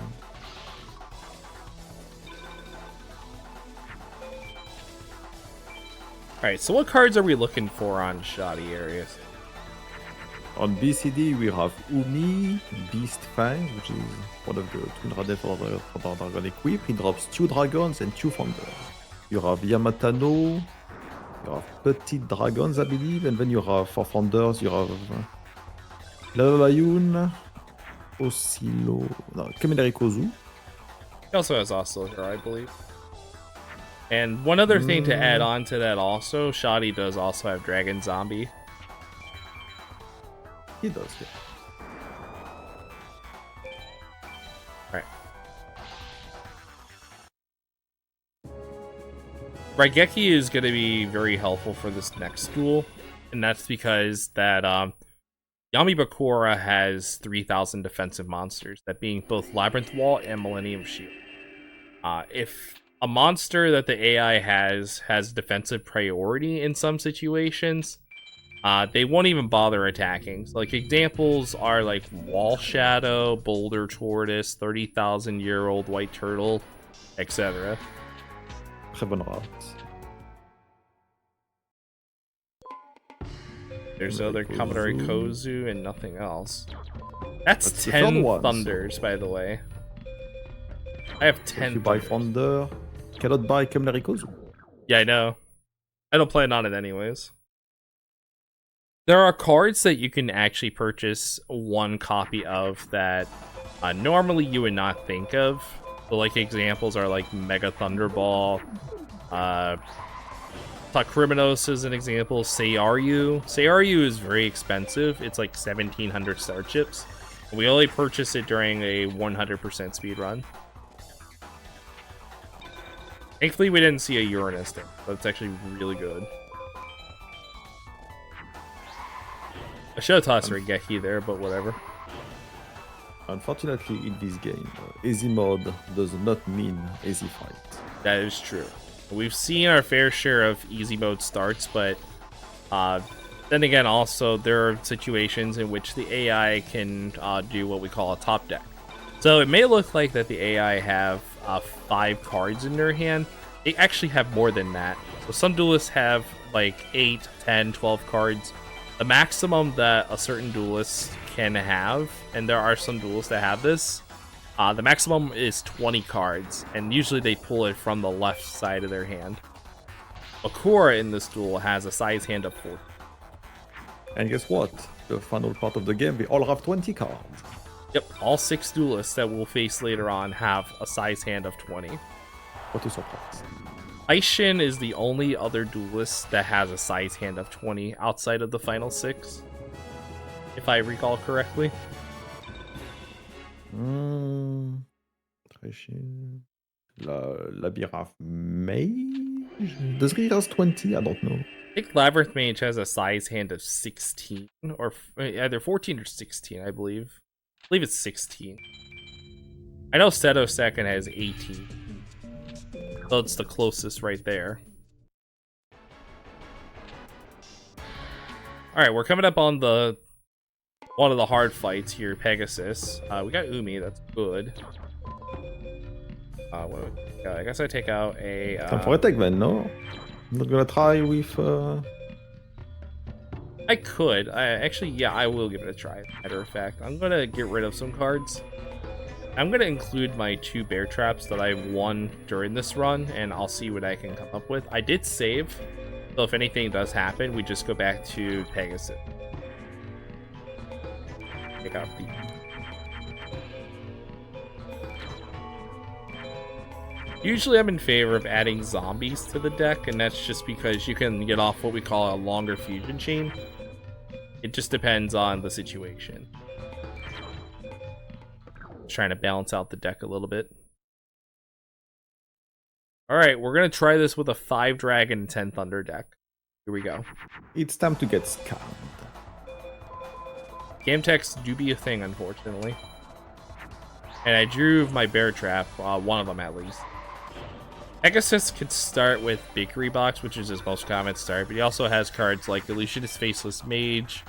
Alright, so what cards are we looking for on Shoddy areas? On BCD, we have Umi, Beast Fang, which is one of the twin Raden for the Dragon equip. He drops 2 dragons and 2 thunder. You have Yamatano, you have Petit Dragons, I believe, and then you have, for thunders, you have Lalayun, Oscillo, no, Kaminari Kozu. He also has Oscillator, I believe. And one other thing to add on to that also, Shoddy does also have Dragon Zombie. He does, yeah. Raigeki is going to be very helpful for this next duel, and that's because that Yamibakura has 3,000 defensive monsters, that being both Labyrinth Wall and Millennium Shield. If a monster that the AI has defensive priority in some situations, they won't even bother attacking. So, like, examples are like Wall Shadow, Boulder Tortoise, 30,000-year-old White Turtle, etc. There's other Commodore Kozu and nothing else. That's 10 Thunders, by the way. I have 10. If you buy Thunder, cannot buy Commodore Kozu. Yeah, I know. I don't plan on it anyways. There are cards that you can actually purchase one copy of that normally you would not think of. So, like, examples are like Mega Thunderball, Takrimenos is an example, Seiryu. Seiryu is very expensive. It's like 1,700 star chips. We only purchase it during a 100% speed run. Thankfully, we didn't see a Uranus thing, but it's actually really good. I should have tossed Raigeki there, but whatever. Unfortunately, in this game, easy mode does not mean easy fight. That is true. We've seen our fair share of easy mode starts, but then again, also, there are situations in which the AI can do what we call a top deck. So it may look like that the AI have 5 cards in their hand. They actually have more than that. So some duelists have like 8, 10, 12 cards. The maximum that a certain duelist can have, and there are some duelists that have this, the maximum is 20 cards, and usually they pull it from the left side of their hand. Akura in this duel has a size hand of 4. And guess what? The final part of the game, we all have 20 cards. Yep, all 6 duelists that we'll face later on have a size hand of 20. What a surprise. Aishin is the only other duelist that has a size hand of 20 outside of the final 6, if I recall correctly. Labyrinth Mage? Does he has 20? I don't know. I think Labyrinth Mage has a size hand of 16, or either 14 or 16, I believe. I believe it's 16. I know Seto second has 18. So it's the closest right there. Alright, we're coming up on one of the hard fights here, Pegasus. We got Umi, that's good. I guess I take out a... Time for a tech then, no? I'm not gonna try with... I could. I will give it a try, matter of fact. I'm gonna get rid of some cards. I'm going to include my 2 bear traps that I've won during this run, and I'll see what I can come up with. I did save, so if anything does happen, we just go back to Pegasus. Take out the... Usually I'm in favor of adding zombies to the deck, and that's just because you can get off what we call a longer fusion chain. It just depends on the situation. Trying to balance out the deck a little bit. Alright, we're going to try this with a 5 Dragon and 10 Thunder deck. Here we go. It's time to get scammed. Game techs do be a thing, unfortunately. And I drew my bear trap, one of them at least. Pegasus could start with Bakery Box, which is his most common start, but he also has cards like Illusionist Faceless Mage,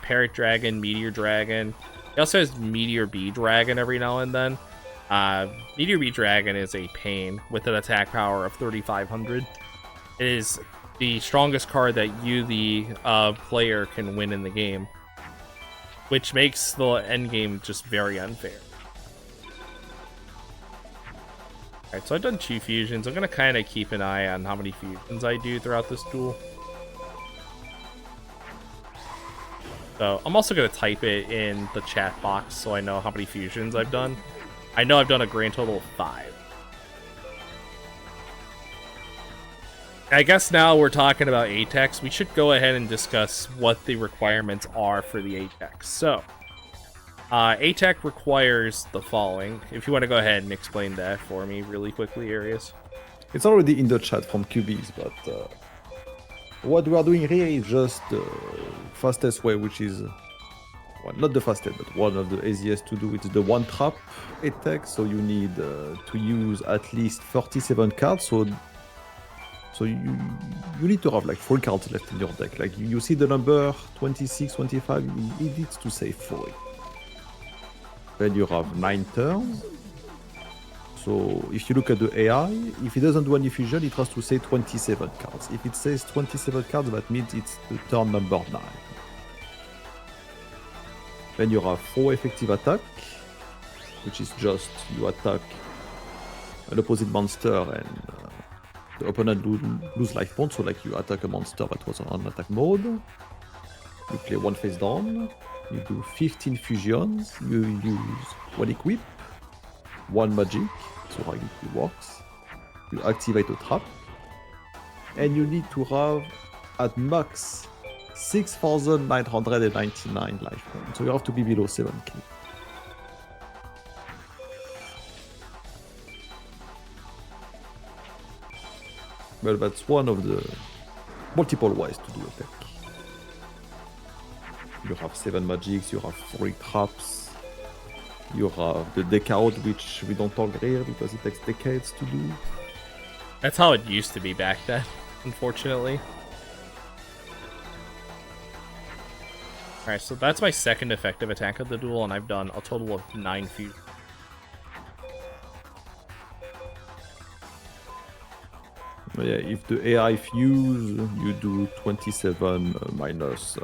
Parrot Dragon, Meteor Dragon. He also has Meteor Bee Dragon every now and then. Meteor Bee Dragon is a pain with an attack power of 3,500. It is the strongest card that you, the player, can win in the game, which makes the end game just very unfair. Alright, so I've done 2 fusions. I'm going to kind of keep an eye on how many fusions I do throughout this duel. So I'm also going to type it in the chat box so I know how many fusions I've done. I know I've done a grand total of 5. I guess now we're talking about ATEX. We should go ahead and discuss what the requirements are for the ATEX. So, ATEX requires the following. If you want to go ahead and explain that for me really quickly, Arius. It's already in the chat from QBs, but what we are doing here is just the fastest way, which is well, not the fastest, but one of the easiest to do. It's the one trap attack, so you need to use at least 37 cards. So you need to have like 4 cards left in your deck. Like you see the number 26, 25, it needs to say 4. Then you have 9 turns. So if you look at the AI, if it doesn't do any fusion, it has to say 27 cards. If it says 27 cards, that means it's the turn number 9. Then you have 4 effective attack, which is just you attack an opposite monster and the opponent lose life points. So like you attack a monster that was on attack mode. You play 1 face down. You do 15 fusions. You use 1 equip, 1 magic. So how it works. You activate a trap. And you need to have at max 6,999 life points. So you have to be below 7k. Well, that's one of the multiple ways to do attack. You have 7 magics, you have 3 traps. You have the deck out, which we don't talk here because it takes decades to do. That's how it used to be back then, unfortunately. Alright, so that's my second effective attack of the duel, and I've done a total of 9 fusions. Yeah, if the AI fuse, you do 27 minus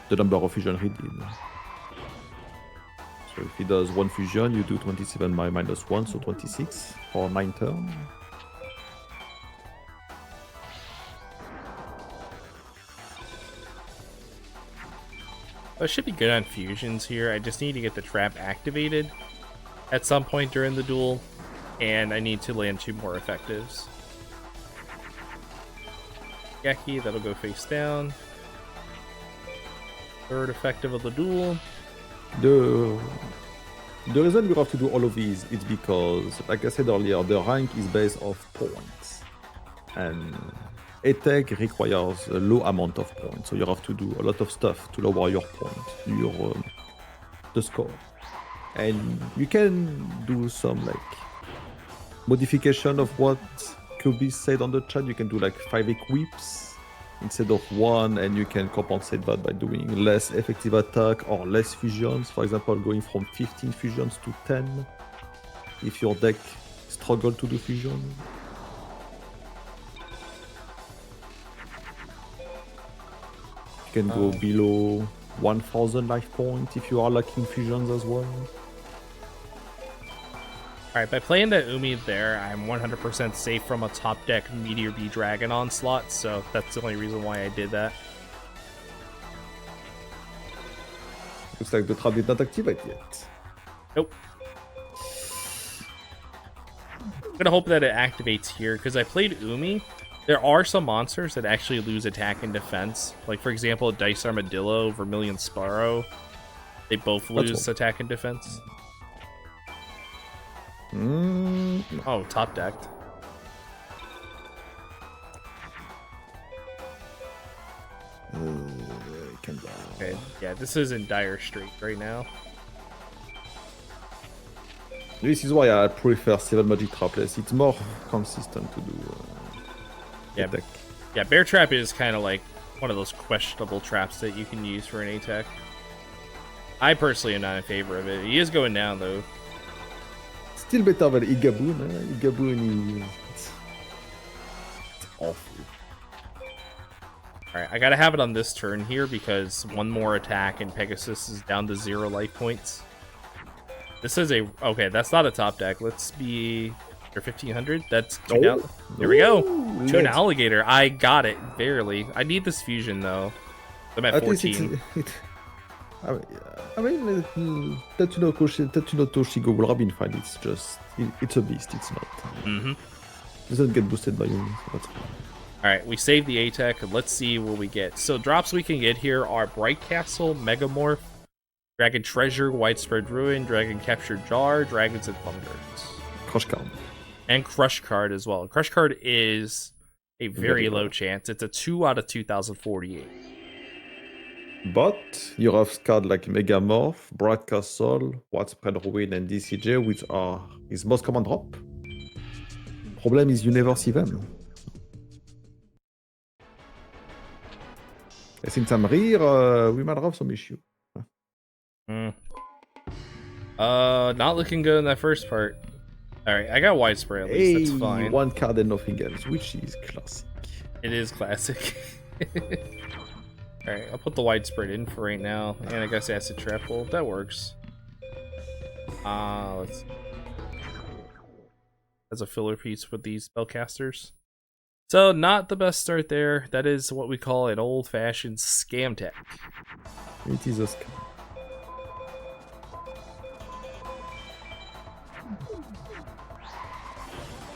the number of fusion he did. So if he does 1 fusion, you do 27 minus 1, so 26 for 9 turns. I should be good on fusions here. I just need to get the trap activated at some point during the duel, and I need to land 2 more effectives. Geki, that'll go face down. Third effective of the duel. The reason we have to do all of these is because, like I said earlier, the rank is based off points. And attack requires a low amount of points, so you have to do a lot of stuff to lower your point, the score. And you can do some like modification of what Kobe said on the chat. You can do like 5 equips instead of 1, and you can compensate that by doing less effective attack or less fusions. For example, going from 15 fusions to 10 if your deck struggles to do fusion. You can go below 1,000 life points if you are lacking fusions as well. Alright, by playing the Umi there, I'm 100% safe from a top deck Meteor B Dragon onslaught, so that's the only reason why I did that. Looks like the trap did not activate yet. Nope. I'm gonna hope that it activates here, because I played Umi. There are some monsters that actually lose attack and defense. Like, for example, Dice Armadillo, Vermilion Sparrow. They both lose attack and defense. Oh, top decked. Okay, yeah, this is in dire strait right now. This is why I prefer 7 magic trapless. It's more consistent to do deck. Yeah, Bear Trap is kind of like one of those questionable traps that you can use for an A-Tech. I personally am not in favor of it. He is going down, though. Still better than Igaboon. Igaboon is... It's awful. Alright, I gotta have it on this turn here because 1 more attack and Pegasus is down to 0 life points. This is a... Okay, that's not a top deck. Let's be... Or 1500? That's... There we go! To an alligator. I got it, barely. I need this fusion, though. I'm at 14. I mean, Tetsuno Toshigo will have been fine. It's just... It's a beast, it's not. It doesn't get boosted by you, so that's fine. Alright, we saved the A-Tech. Let's see what we get. So drops we can get here are Bright Castle, Megamorph, Dragon Treasure, Widespread Ruin, Dragon Captured Jar, Dragons and Thunders. Crush card. And Crush Card as well. Crush Card is a very low chance. It's a 2 out of 2048. But you have cards like Megamorph, Broadcast Soul, Widespread Ruin, and DCJ, which are his most common drop. Problem is you never see them. And since I'm rare, we might have some issue. Not looking good in that first part. Alright, I got Widespread at least, that's fine. One card and nothing else, which is classic. It is classic. Alright, I'll put the Widespread in for right now. And I guess Acid Trap, well, that works. Let's see. As a filler piece with these spellcasters. So, not the best start there. That is what we call an old-fashioned scam tech. It is a scam.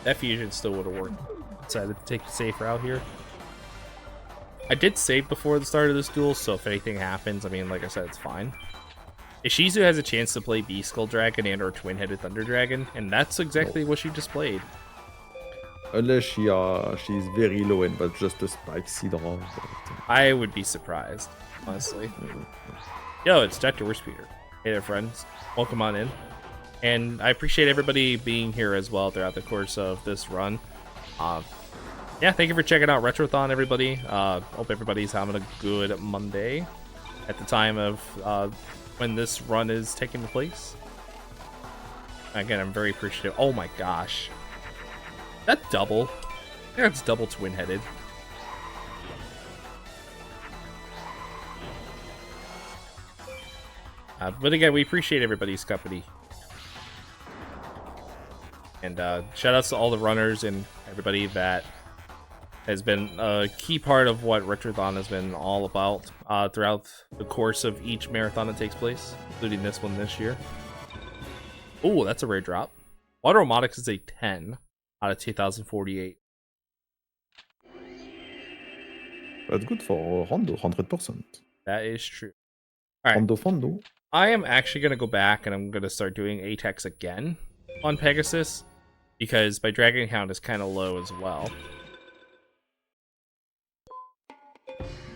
That fusion still would have worked. Decided to take the safe route here. I did save before the start of this duel, so if anything happens, I mean, like I said, it's fine. Ishizu has a chance to play Beast Skull Dragon and or Twin-Headed Thunder Dragon, and that's exactly what she just played. Unless she's very low end, but just a spicy draw. I would be surprised, honestly. Yo, it's Dr. Wirspeeder. Hey there, friends. Welcome on in. And I appreciate everybody being here as well throughout the course of this run. Yeah, thank you for checking out Retrothon, everybody. Hope everybody's having a good Monday at the time of when this run is taking place. Again, I'm very appreciative. Oh my gosh. That double? Yeah, it's double twin-headed. But again, we appreciate everybody's company. And shout outs to all the runners and everybody that has been a key part of what Retrothon has been all about throughout the course of each marathon that takes place, including this one this year. Oh, that's a rare drop. Water Robotics is a 10 out of 2048. That's good for Rondo, 100%. That is true. All right. Rondo Fondo. I am actually going to go back and I'm going to start doing ATEX again on Pegasus because my dragon count is kind of low as well.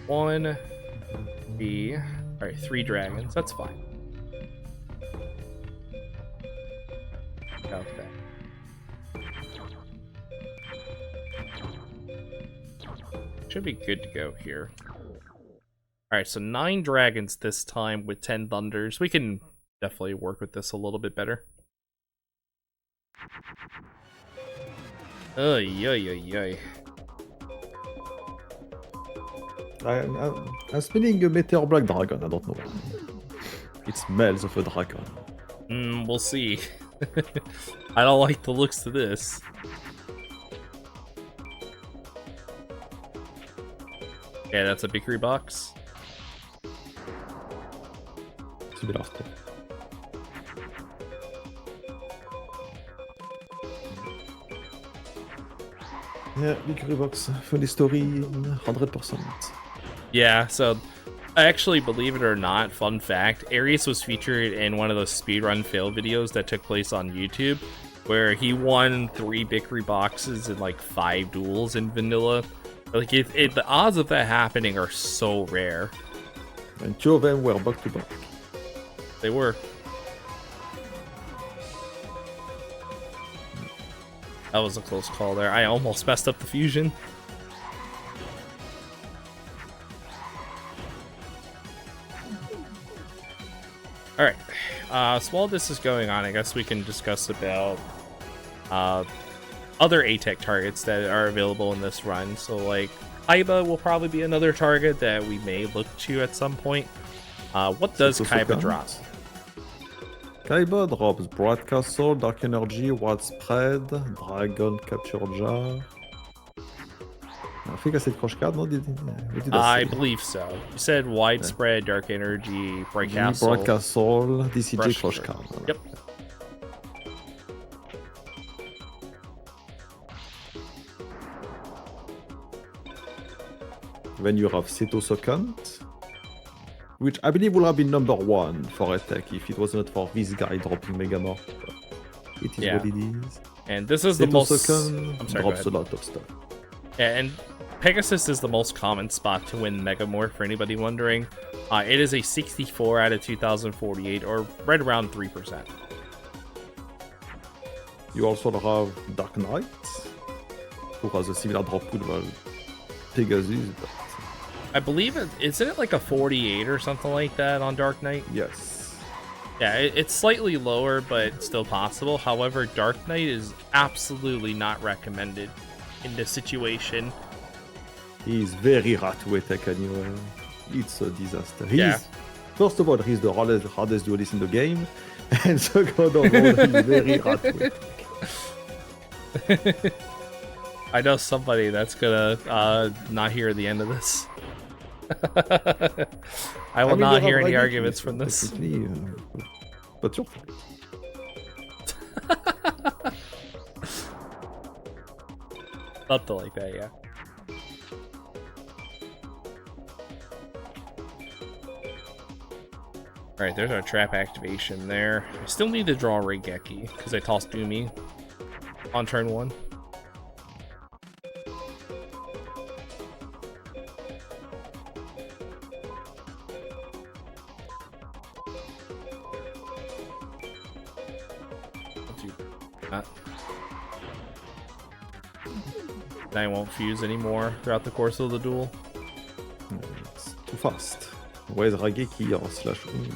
1, 3, all right, 3 dragons. That's fine. Okay. Should be good to go here. Alright, so 9 dragons this time with 10 thunders. We can definitely work with this a little bit better. Ay. I'm spinning a Meteor Black Dragon, I don't know. It smells of a dragon. We'll see. I don't like the looks of this. Okay, that's a Bickery box. Yeah, Bickery box, funny story, 100%. Yeah, so actually, believe it or not, fun fact, Aries was featured in one of those speedrun fail videos that took place on YouTube, where he won 3 Bickery boxes in like 5 duels in vanilla. Like, the odds of that happening are so rare. And 2 of them were back to back. They were. That was a close call there. I almost messed up the fusion. Alright. So while this is going on, I guess we can discuss about other ATEC targets that are available in this run. So, like, Kaiba will probably be another target that we may look to at some point. What does Kaiba drop? Kaiba drops Broadcast Soul, Dark Energy, Widespread, Dragon Capture Jar. I think I said Crush Card, no? Did I believe so. You said Widespread, Dark Energy, Broadcast Soul. Broadcast Soul, DCJ, Crush Card. Yep. Then you have Seto Second, which I believe would have been number 1 for attack if it was not for this guy dropping Megamorph. It is what it is. And this is the most... I'm sorry, drops a lot of stuff. Yeah, and Pegasus is the most common spot to win Megamorph, for anybody wondering. It is a 64 out of 2048, or right around 3%. You also have Dark Knight, who has a similar drop pool to Pegasus, but... I believe isn't it like a 48 or something like that on Dark Knight? Yes. Yeah, it's slightly lower, but still possible. However, Dark Knight is absolutely not recommended in this situation. He's very rat-weight, anyway. It's a disaster. Yeah. First of all, he's the hardest duelist in the game, and second of all, he's very rat-weight. I know somebody that's gonna not hear the end of this. I will not hear any arguments from this. But your fault. Something like that, yeah. Alright, there's our trap activation there. I still need to draw Raigeki, because I tossed Doomy on turn 1. I won't fuse anymore throughout the course of the duel. It's too fast. Where's Raigeki or slash Umi?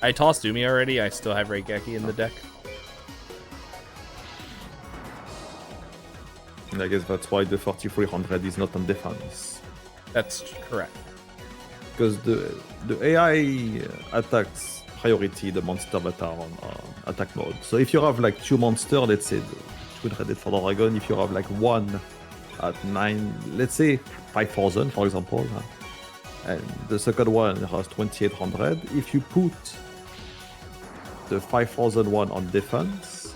I tossed Umi already. I still have Raigeki in the deck. And I guess that's why the 4300 is not on defense. That's correct. Because the AI attacks priority the monster that are on attack mode. So if you have like 2 monsters, let's say the Twin-Headed for the Dragon, if you have like 1 at 9, let's say 5000 for example, and the second one has 2800, if you put the 5001 on defense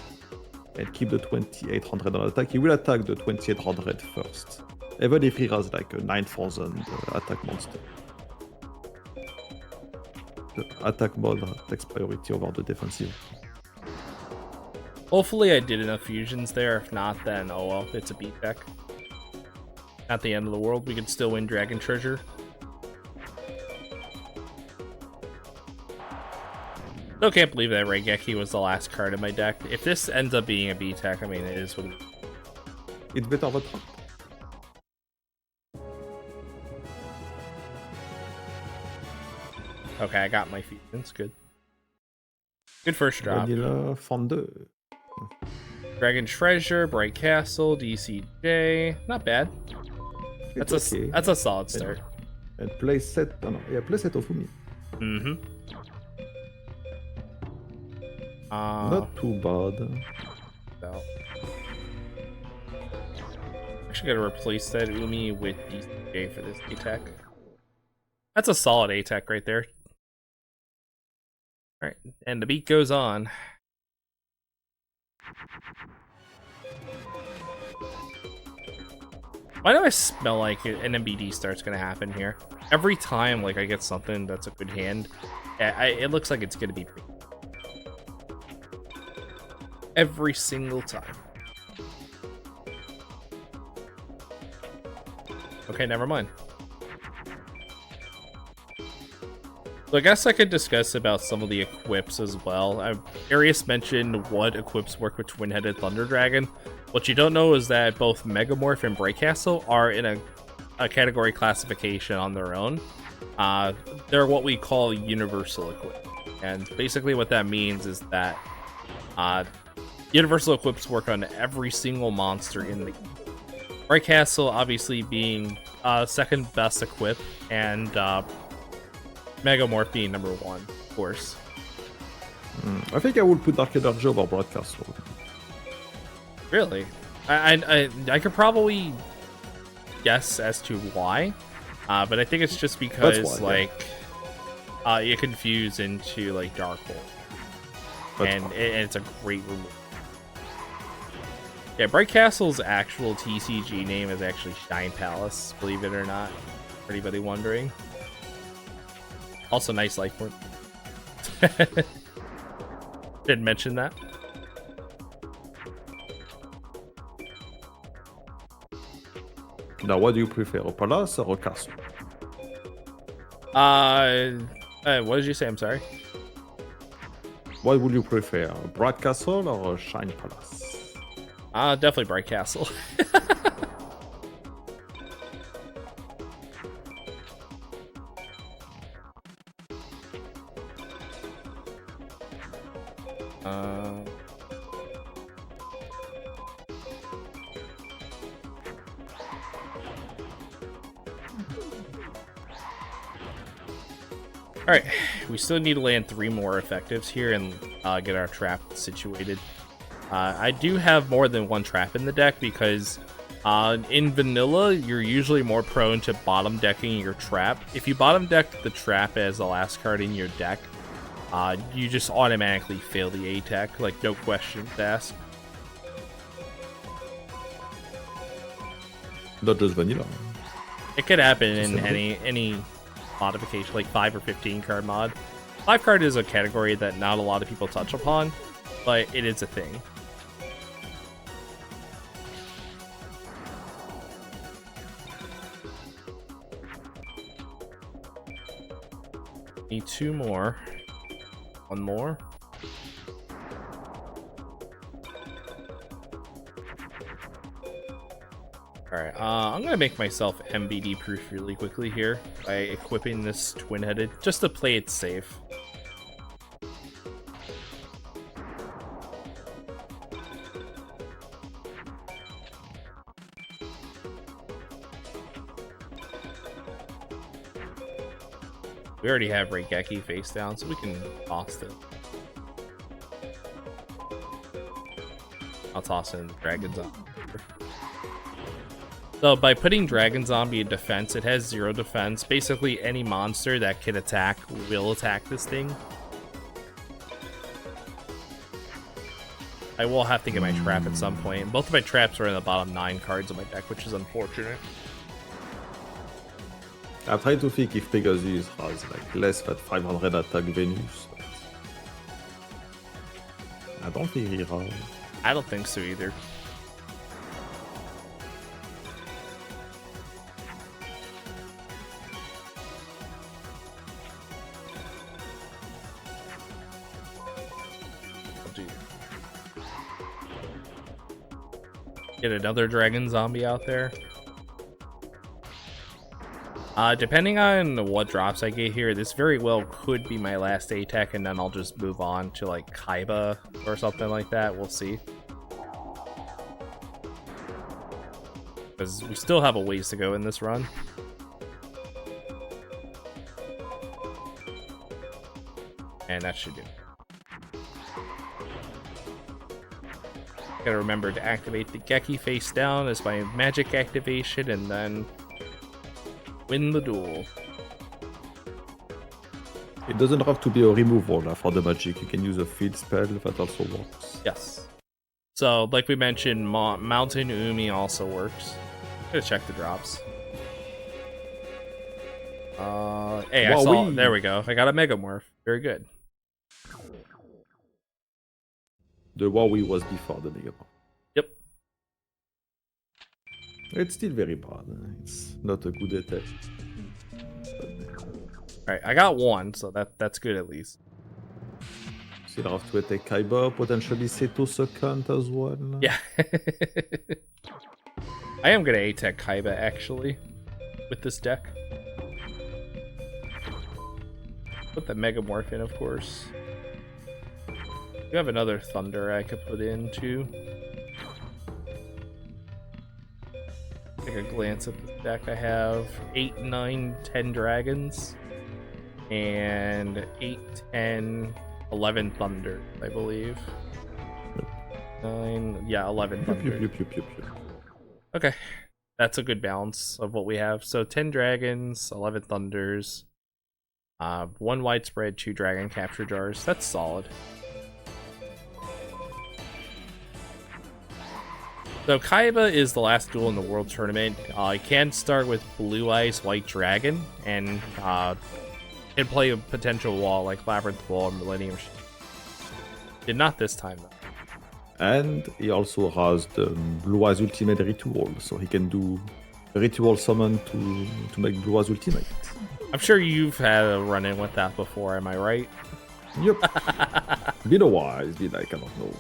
and keep the 2800 on attack, he will attack the 2800 first, even if he has like a 9000 attack monster. The attack mode takes priority over the defensive. Hopefully I did enough fusions there. If not, then oh well, it's a beat deck. Not the end of the world. We can still win Dragon Treasure. Still can't believe that Raigeki was the last card in my deck. If this ends up being a beat deck, I mean, it is what it is. It's better than trap. Okay, I got my fusions. Good. Good first drop. Vanilla Fondue. Dragon Treasure, Bright Castle, DCJ. Not bad. That's okay. That's a solid start. And play set. Oh no, yeah, play set of Umi. Mm-hmm. Not too bad. So. Actually, gotta replace that Umi with DCJ for this attack. That's a solid attack right there. All right, and the beat goes on. Why do I smell like an MBD start's gonna happen here? Every time, like I get something that's a good hand, it looks like it's gonna be every single time. Okay, never mind. So I guess I could discuss about some of the equips as well. Arius mentioned what equips work with Twin-Headed Thunder Dragon. What you don't know is that both Megamorph and Bright Castle are in a category classification on their own. They're what we call universal equip. And basically what that means is that universal equips work on every single monster in the game. Bright Castle obviously being second best equip, and Megamorph being number 1, of course. I think I would put Dark Energy over Bright Castle. Really? I could probably guess as to why, but I think it's just because why, like you confuse into like Darkhold, and it's a great remove. Yeah, Bright Castle's actual TCG name is actually Shine Palace, believe it or not, for anybody wondering. Also, nice life point. Didn't mention that. Now, what do you prefer, a palace or a castle? What did you say? I'm sorry. What would you prefer, a bright castle or a shiny palace? Definitely Bright Castle. Alright, we still need to land 3 more effectives here and get our trap situated. I do have more than 1 trap in the deck because in vanilla, you're usually more prone to bottom decking your trap. If you bottom deck the trap as the last card in your deck, you just automatically fail the attack, like no questions asked. Not just vanilla. It could happen in any modification, like 5 or 15 card mod. 5 card is a category that not a lot of people touch upon, but it is a thing. Need 2 more. 1 more. Alright, I'm gonna make myself MBD proof really quickly here by equipping this twin-headed, just to play it safe. We already have Raigeki face down, so we can toss it. I'll toss in Dragon Zombie. So by putting Dragon Zombie in defense, it has 0 defense. Basically, any monster that can attack will attack this thing. I will have to get my trap at some point. Both of my traps are in the bottom 9 cards of my deck, which is unfortunate. I try to think if Pegasus has like less than 500 attack Venus. I don't think he has. I don't think so either. Get another Dragon Zombie out there. Depending on what drops I get here, this very well could be my last attack, and then I'll just move on to like Kaiba or something like that. We'll see. Because we still have a ways to go in this run. And that should do. Gotta remember to activate the Geki face down as my magic activation, and then win the duel. It doesn't have to be a removal for the magic. You can use a field spell that also works. Yes. So, like we mentioned, Mountain Umi also works. I'm gonna check the drops. Hey, I saw. There we go. I got a Megamorph. Very good. The Huawei was before the Mega Man. Yep. It's still very bad. It's not a good attack. Alright, I got 1, so that's good at least. Still have to attack Kaiba, potentially Seto second as well. Yeah. I am gonna attack Kaiba actually with this deck. Put the Megamorph in, of course. We have another Thunder I could put in too. Take a glance at the deck. I have 8, 9, 10 dragons, and 8, 10, 11 Thunder, I believe. 9, yeah, 11 Thunder. Okay, that's a good balance of what we have. So 10 dragons, 11 Thunders, 1 widespread, 2 dragon capture jars. That's solid. So Kaiba is the last duel in the World Tournament. You can start with Blue Eyes White Dragon and can play a potential wall like Labyrinth Wall or Millennium Shield. Did not this time though. And he also has the Blue Eyes Ultimate Ritual, so he can do ritual summon to make Blua's ultimate. I'm sure you've had a run-in with that before, am I right? Yep. Been a while. It's been like, I don't know,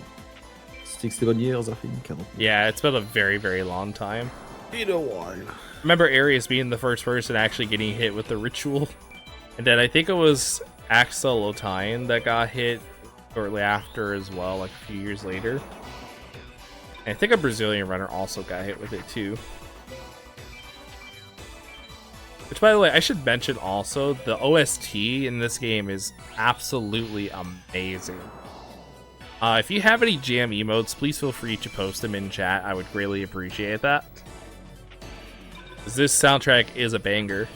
6-7 years, I think. I don't know. Yeah, it's been a very, very long time. Been a while. Remember Arius being the first person actually getting hit with the ritual? And then I think it was Axel Otine that got hit shortly after as well, like a few years later. And I think a Brazilian runner also got hit with it too. Which, by the way, I should mention also, the OST in this game is absolutely amazing. If you have any jam emotes, please feel free to post them in chat. I would greatly appreciate that. This soundtrack is a banger.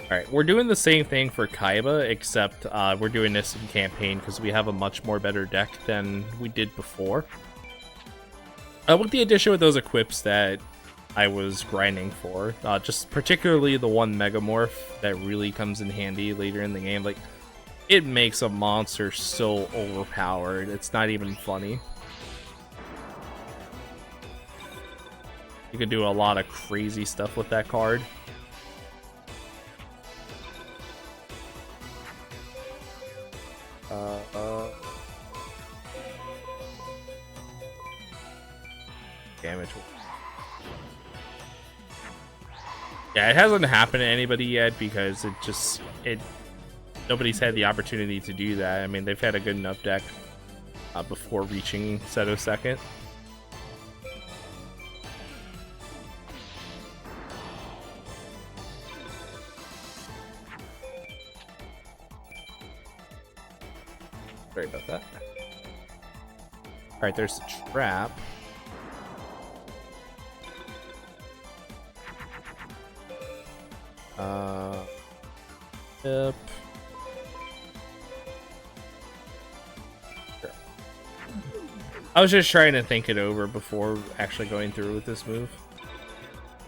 Alright, we're doing the same thing for Kaiba, except we're doing this in campaign because we have a much more better deck than we did before. With the addition of those equips that I was grinding for, just particularly the one Megamorph that really comes in handy later in the game. Like, it makes a monster so overpowered, it's not even funny. You can do a lot of crazy stuff with that card. Damage. Yeah, it hasn't happened to anybody yet because nobody's had the opportunity to do that. I mean, they've had a good enough deck before reaching Seto second. Sorry about that. Alright, there's a trap. Yep. Sure. I was just trying to think it over before actually going through with this move.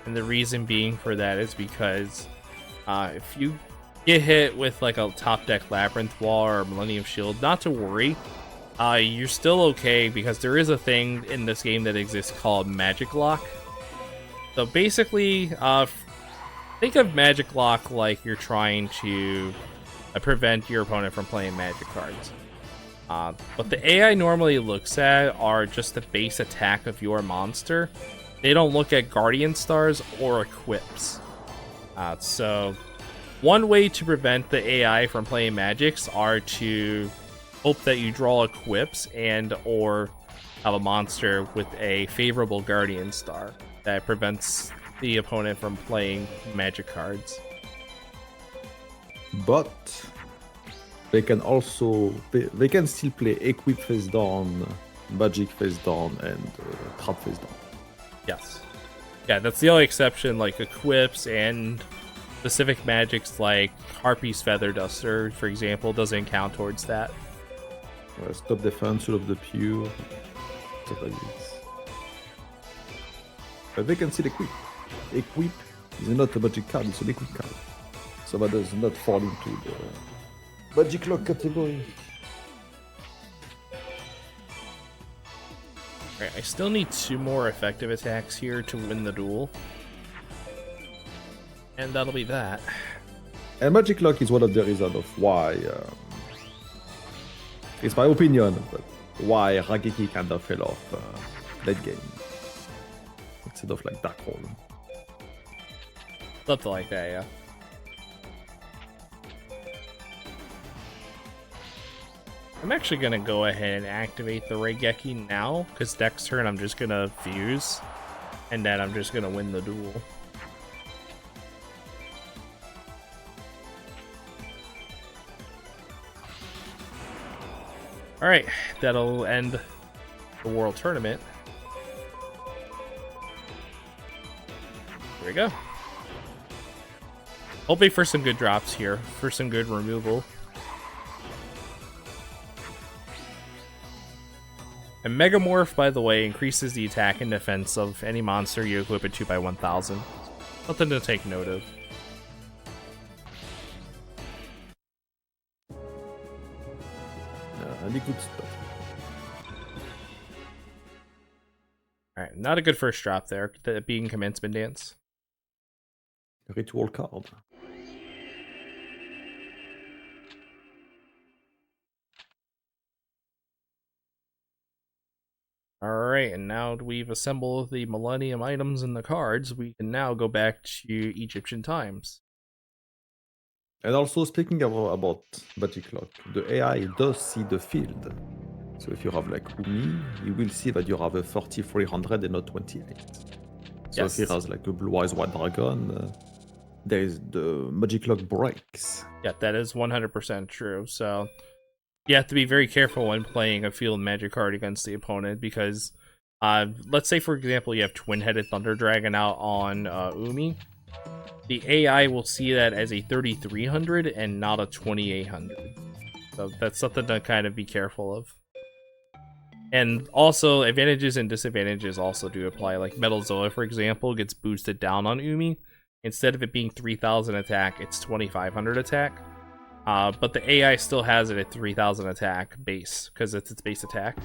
And the reason being for that is because if you get hit with like a top deck Labyrinth Wall or Millennium Shield, not to worry. You're still okay because there is a thing in this game that exists called Magic Lock. So basically, think of Magic Lock like you're trying to prevent your opponent from playing magic cards. What the AI normally looks at are just the base attack of your monster. They don't look at Guardian Stars or equips. So one way to prevent the AI from playing magics are to hope that you draw equips and or have a monster with a favorable Guardian Star that prevents the opponent from playing magic cards. But they can also they can still play equip face down, magic face down, and trap face down. Yes. Yeah, that's the only exception. Like equips and specific magics like Harpy's Feather Duster, for example, doesn't count towards that. Stop defense, Soul of the Pure, stuff like this. But they can still equip. Equip is not a magic card, it's an equip card. So that does not fall into the magic lock category. Alright, I still need 2 more effective attacks here to win the duel. And that'll be that. And magic lock is one of the reasons of why, it's my opinion, but why Rageki kind of fell off late game. Instead of like Dark Hole. Something like that, yeah. I'm actually gonna go ahead and activate the Raigeki now, because next turn I'm just gonna fuse, and then I'm just gonna win the duel. Alright, that'll end the World Tournament. Here we go. Hoping for some good drops here, for some good removal. And Megamorph, by the way, increases the attack and defense of any monster you equip it to by 1,000. Something to take note of. Any good stuff. Alright, not a good first drop there, that being commencement dance. Ritual card. Alright, and now that we've assembled the Millennium items and the cards, we can now go back to Egyptian times. And also speaking about Magic Lock, the AI does see the field. So if you have like Umi, you will see that you have a 4300 and not 28. So Yes. if he has like a Blue Eyes White Dragon, there is the Magic Lock breaks. Yeah, that is 100% true. So you have to be very careful when playing a field magic card against the opponent because, let's say for example you have Twin-Headed Thunder Dragon out on Umi. The AI will see that as a 3300 and not a 2800. So that's something to kind of be careful of. And also, advantages and disadvantages also do apply. Like Metal Zoa, for example, gets boosted down on Umi. Instead of it being 3000 attack, it's 2500 attack. But the AI still has it at 3000 attack base, because it's its base attack.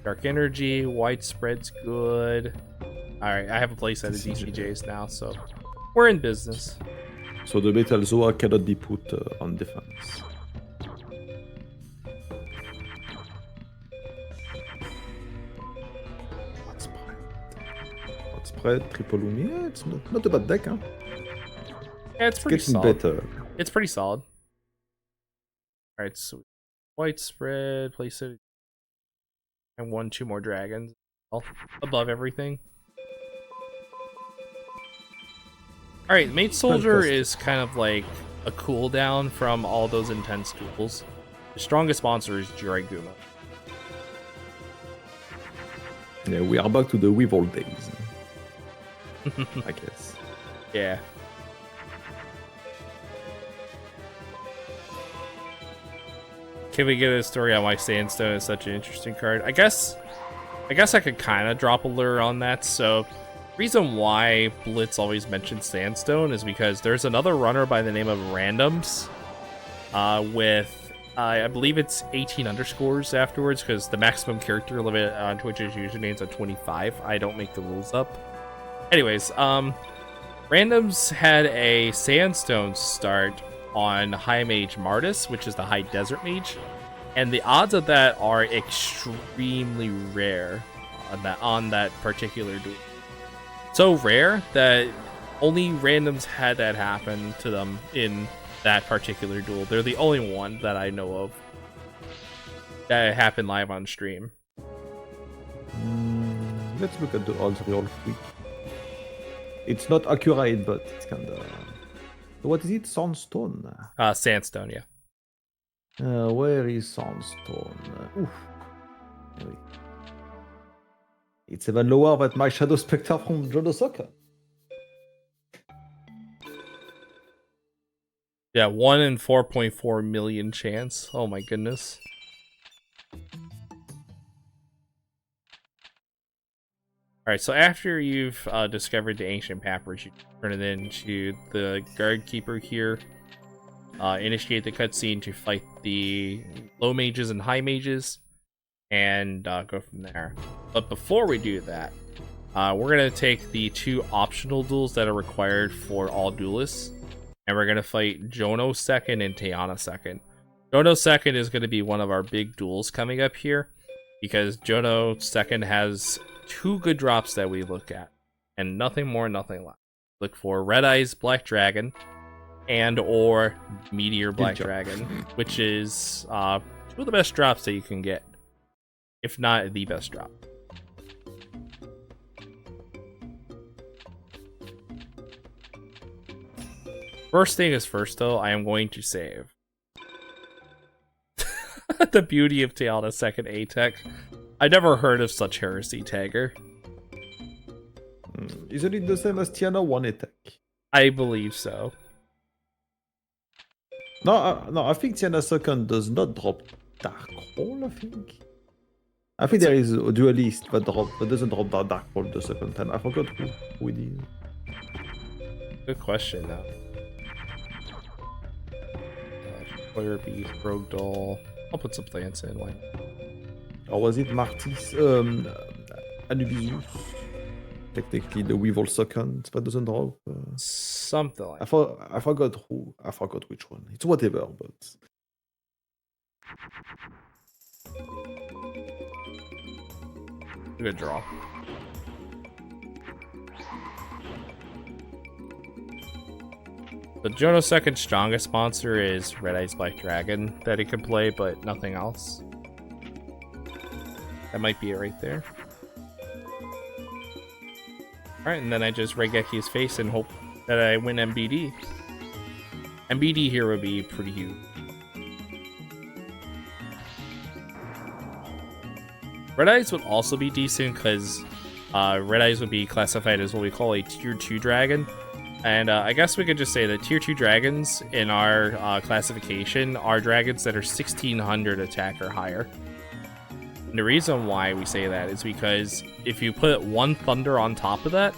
Dark Energy, Widespread's good. Alright, I have a playset of DCJs now, so we're in business. So the Metal Zoa cannot be put on defense. Spread, triple Umi, yeah, it's not a bad deck, huh? Yeah, it's pretty getting solid. better. It's pretty solid. Alright, so Widespread, playset, and 1-2 more dragons. Above everything. Alright, Mate Soldier is kind of like a cooldown from all those intense duels. The strongest monster is Jiraiya. Yeah, we are back to the Weevil days. I guess. Yeah. Can we get a story on why Sandstone is such an interesting card? I guess I could kind of drop a lure on that. So, reason why Blitz always mentions Sandstone is because there's another runner by the name of Randoms, with I believe it's 18 underscores afterwards because the maximum character limit on Twitch's username is at 25. I don't make the rules up. Anyways, Randoms had a Sandstone start on High Mage Martis, which is the High Desert Mage, and the odds of that are extremely rare on that particular duel. So rare that only Randoms had that happen to them in that particular duel. They're the only one that I know of that happened live on stream. Let's look at the odds real quick. It's not accurate, but it's kind of... What is it? Sandstone? Sandstone, yeah. Where is Sandstone? Oof. Wait. It's even lower than my Shadow Spectre from Jodo Soccer. Yeah, 1 in 4.4 million chance. Oh my goodness. Alright, so after you've discovered the ancient papyrus, you turn it into the guard keeper here. Initiate the cutscene to fight the low mages and high mages, and go from there. But before we do that, we're going to take the 2 optional duels that are required for all duelists, and we're going to fight Jono second and Tayana second. Jono second is going to be one of our big duels coming up here, because Jono second has 2 good drops that we look at, and nothing more, nothing less. Look for Red Eyes Black Dragon and or Meteor Black Dragon, which is 2 of the best drops that you can get, if not the best drop. First thing is first, though, I am going to save. The beauty of Tiana's second A-Tech. I never heard of such heresy, Tagger. Isn't it the same as Tiana 1 attack? I believe so. No, I think Tiana second does not drop Dark Hole, I think there is a duelist that doesn't drop that Dark Hole the second time. I forgot who it is. Good question, though. Fire Beast, Rogue Doll. I'll put some plants in. Why? Or was it Martis? Anubisus? Technically, the Weevil Second, that doesn't drop. Something like I forgot who. I forgot which one. It's whatever, but. Good draw. The Jono's second strongest monster is Red Eyes Black Dragon that he can play, but nothing else. That might be it right there. Alright, and then I just Regeki his face and hope that I win MBD. MBD here would be pretty huge. Red Eyes would also be decent because Red Eyes would be classified as what we call a tier 2 dragon. And I guess we could just say that tier 2 dragons in our classification are dragons that are 1600 attack or higher. And the reason why we say that is because if you put one thunder on top of that,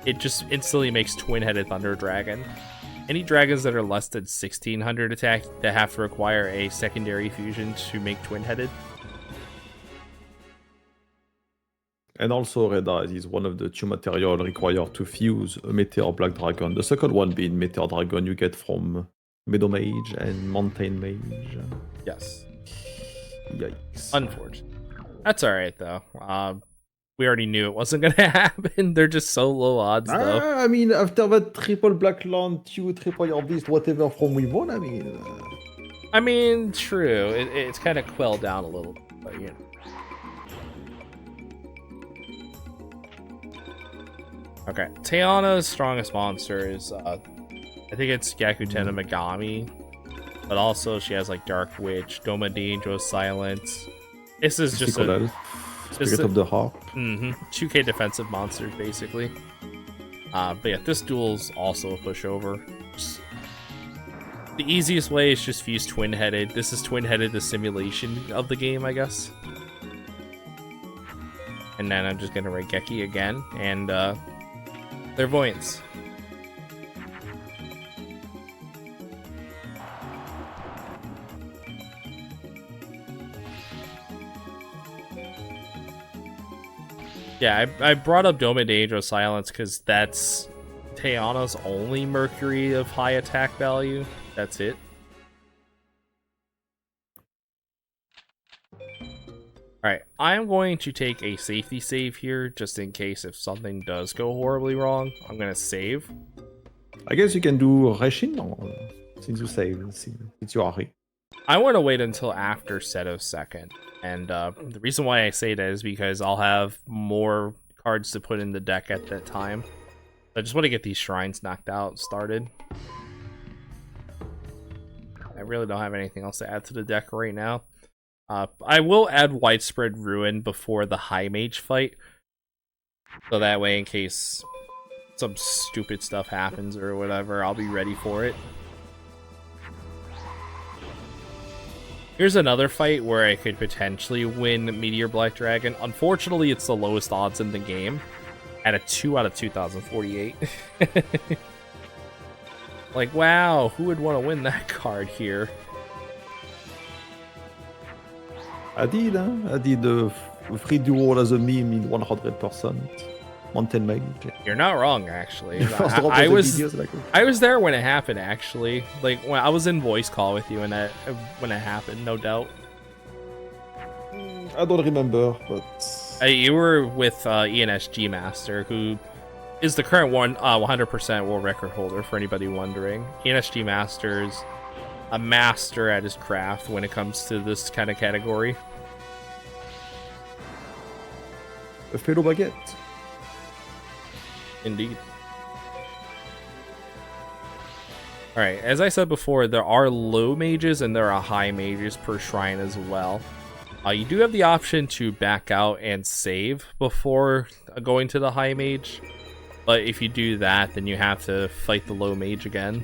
it just instantly makes twin-headed thunder dragon. Any dragons that are less than 1600 attack that have to require a secondary fusion to make twin-headed. And also, Red Eyes is one of the two materials required to fuse a Meteor Black Dragon. The second one being Meteor Dragon you get from Meadow Mage and Mountain Mage. Yes. Yikes. Unfortunate. That's alright, though. We already knew it wasn't going to happen. They're just so low odds, though. I mean, after that triple Black Land, two triple Beast, whatever from Weevil, I mean, true. It's kind of quelled down a little, but you know. Okay, Teana's strongest monster is, I think it's Gyakuten Megami, but also she has like Dark Witch, Doma Dangerous Silence. This is just a Spirit of the Harp. 2k defensive monsters basically. But yeah, this duel's also a pushover. The easiest way is just fuse twin-headed. This is twin-headed, the simulation of the game, I guess. And then I'm just gonna Regeki again and Clairvoyance. Yeah, I brought up Doma Dangerous Silence because that's Teana's only Mercury of high attack value. That's it. Alright, I'm going to take a safety save here, just in case if something does go horribly wrong. I'm going to save. I guess you can do Reshin since you save, since you are here. I want to wait until after Seto's second. And the reason why I say that is because I'll have more cards to put in the deck at that time. I just want to get these shrines knocked out, started. I really don't have anything else to add to the deck right now. I will add Widespread Ruin before the High Mage fight. So that way, in case some stupid stuff happens or whatever, I'll be ready for it. Here's another fight where I could potentially win Meteor Black Dragon. Unfortunately, it's the lowest odds in the game at a 2 out of 2048. Like, wow, who would want to win that card here? I did the free duel as a meme in 100%. Mountain Mage. You're not wrong, actually. I was there when it happened, actually. Like when I was in voice call with you when it happened, no doubt. I don't remember, but you were with ENSG Master, who is the current 100% world record holder. For anybody wondering, ENSG Master's a master at his craft when it comes to this kind of category. A fellow baguette. Indeed. Alright, as I said before, there are low mages and there are high mages per shrine as well. You do have the option to back out and save before going to the high mage, but if you do that, then you have to fight the low mage again.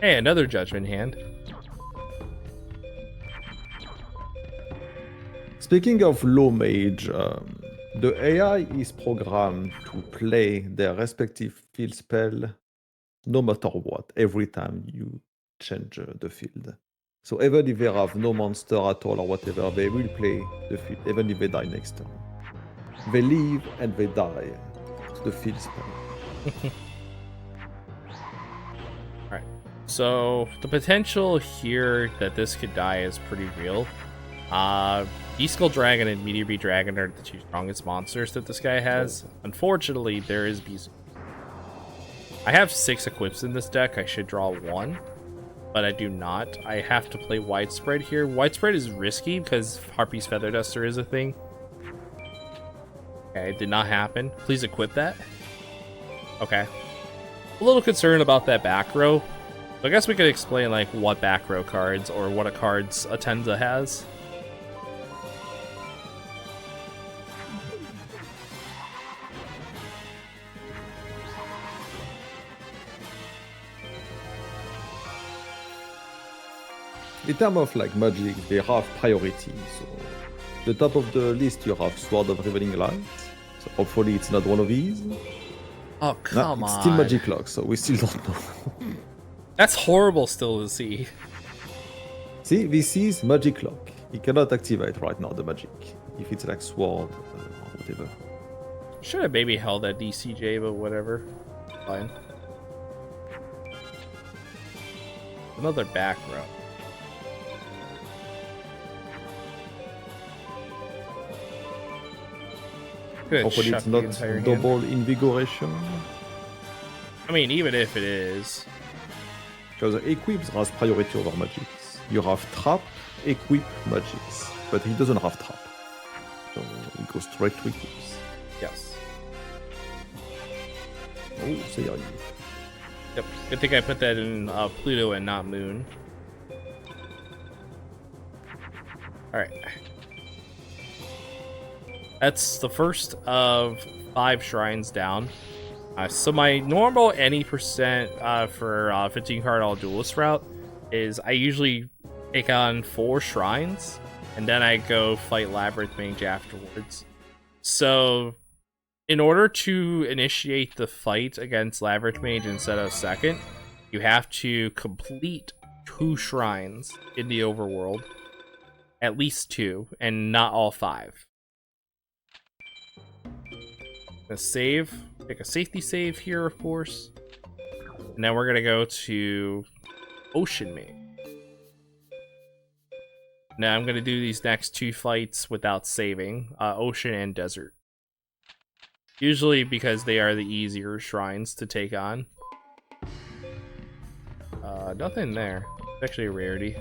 Hey, another judgment hand. Speaking of low mage, The AI is programmed to play their respective field spell no matter what, every time you change the field. So even if they have no monster at all or whatever, they will play the field, even if they die next turn. They live and they die to the field spell. Alright. So the potential here that this could die is pretty real. Beast Skull Dragon and Meteor Beat Dragon are the two strongest monsters that this guy has. Unfortunately, there is Beast. I have 6 equips in this deck. I should draw 1, but I do not. I have to play Widespread here. Widespread is risky because Harpy's Feather Duster is a thing. Okay, it did not happen. Please equip that. Okay. A little concerned about that back row. So I guess we could explain like what back row cards or what a card's Atenza has. In terms of like magic, they have priority. So the top of the list you have Sword of Revealing Light. So hopefully it's not one of these. Oh, come It's on. still Magic Lock, so we still don't know. That's horrible still to see. See, this is Magic Lock. He cannot activate right now the magic. If it's like Sword or whatever. Should have maybe held that DCJ, but whatever. Fine. Another back row. Good. Hopefully it's not double invigoration. I mean, even if it is. Because Equips has priority over magics. You have Trap, Equip, magics. But he doesn't have Trap. So he goes straight to Equips. Yes. Oh, say are you. Yep. Good thing I put that in Pluto and not Moon. Alright. That's the first of 5 shrines down. So my normal any percent for 15 card all duelist route is I usually take on 4 shrines and then I go fight Labyrinth Mage afterwards. So in order to initiate the fight against Labyrinth Mage instead of second, you have to complete 2 shrines in the overworld. At least 2, and not all 5. Gonna save, take a safety save here, of course. And then we're gonna go to Ocean Maid. Now I'm gonna do these next 2 fights without saving, Ocean and Desert. Usually because they are the easier shrines to take on. Nothing there. It's actually a rarity.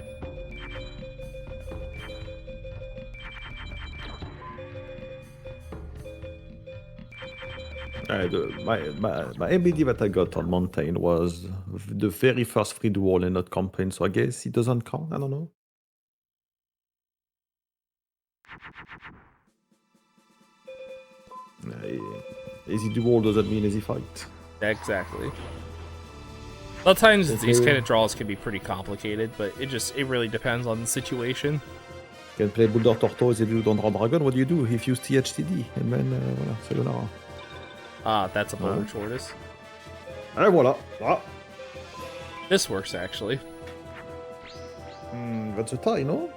My MBD that I got on Mountain was the very first free duel and not campaign, so I guess it doesn't count. I don't know. Easy duel doesn't mean easy fight. Exactly. Sometimes these kind of draws can be pretty complicated, but it really depends on the situation. You can play Boulder Tortoise and you don't draw Dragon. What do you do? If you use THTD, and then voilà, sayonara. That's a Boulder Tortoise. Et voilà. Ah. This works actually. That's a tie, no?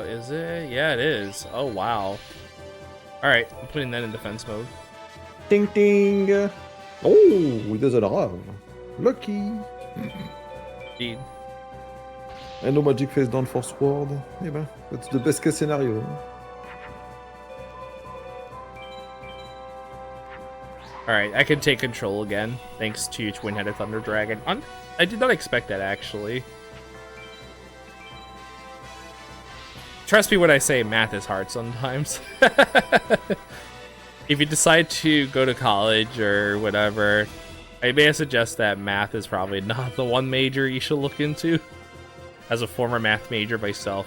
Is it? Yeah, it is. Oh wow. All right, I'm putting that in defense mode. Ding ding. Oh, he doesn't have. Lucky. Indeed. And no magic face down for Sword. Eh ben, that's the best case scenario. Alright, I can take control again, thanks to Twin-Headed Thunder Dragon. I did not expect that, actually. Trust me when I say math is hard sometimes. If you decide to go to college or whatever, I may suggest that math is probably not the one major you should look into. As a former math major myself.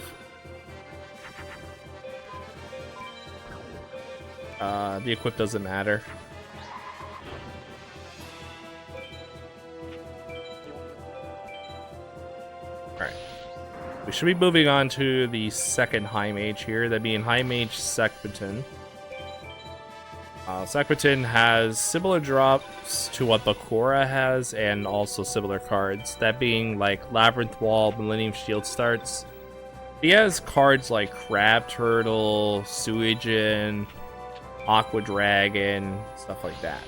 The equip doesn't matter. Alright. we should be moving on to the second High Mage here, that being High Mage Sekbaton. Sekbaton has similar drops to what Bakura has, and also similar cards, that being like Labyrinth Wall, Millennium Shield starts. He has cards like Crab Turtle, Suijin, Aqua Dragon, stuff like that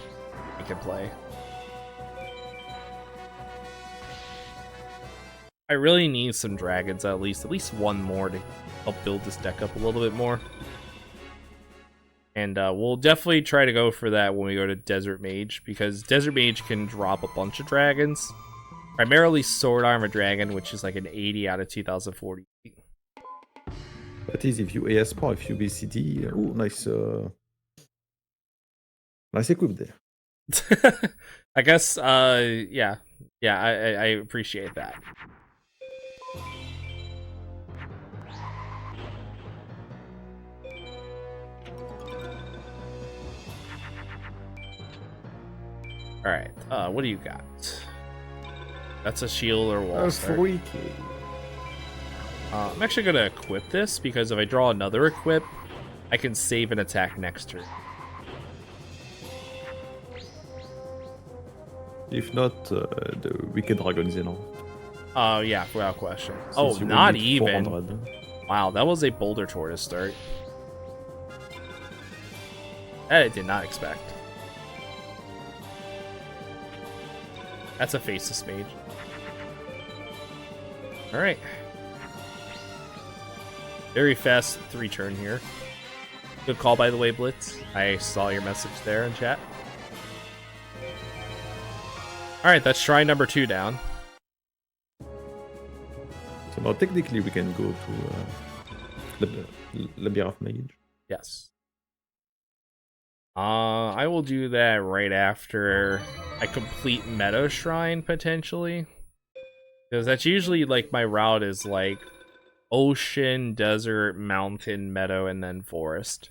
he can play. I really need some dragons, at least one more to help build this deck up a little bit more. And we'll definitely try to go for that when we go to Desert Mage, because Desert Mage can drop a bunch of dragons. Primarily Sword Armor Dragon, which is like an 80 out of 2040. That is if you AS Pro, if you BCD. Oh, nice. Nice equip there. I guess, yeah. Yeah, I appreciate that. Alright, what do you got? That's a shield or wall start. Freaky. I'm actually going to equip this, because if I draw another equip, I can save an attack next turn. If not, the Wicked Dragons, you know. Yeah, without question. Since Oh, you not will need even. 400. Wow, that was a Boulder Tortoise start. That I did not expect. That's a Faceless Mage. Alright. Very fast 3-turn here. Good call, by the way, Blitz. I saw your message there in chat. Alright, that's shrine number 2 down. So now technically we can go to Labyrinth Mage. Yes. I will do that right after I complete Meadow Shrine, potentially. Because that's usually, like, my route is, like, ocean, desert, mountain, meadow, and then forest.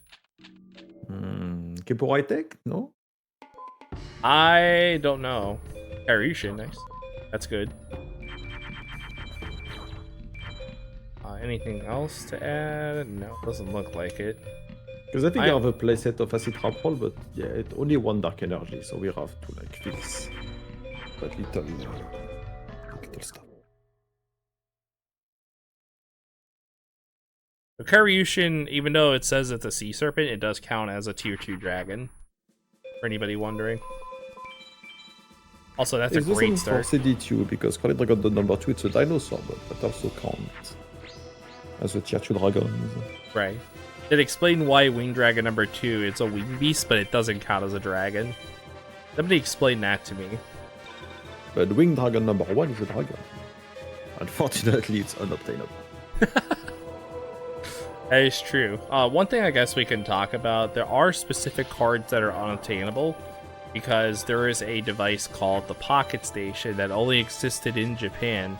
Kepo Tech? No? I don't know. Karyushin, nice. That's good. Anything else to add? No, doesn't look like it. Because I think I have a playset of Acid Trap Roll, but yeah, it's only one Dark Energy, so we have to like fix that little stuff. The Karyushin, even though it says it's a Sea Serpent, it does count as a tier 2 dragon. For anybody wondering. Also, that's a great start. For CD2, because Scarlet Dragon the number 2, it's a dinosaur, but that also counts as a tier 2 dragon. Right. It explained why Wing Dragon number 2 it's a wing beast, but it doesn't count as a dragon. Somebody explain that to me. But Wing Dragon number 1 is a dragon. Unfortunately, it's unobtainable. That is true. One thing I guess we can talk about, there are specific cards that are unobtainable, because there is a device called the Pocket Station that only existed in Japan.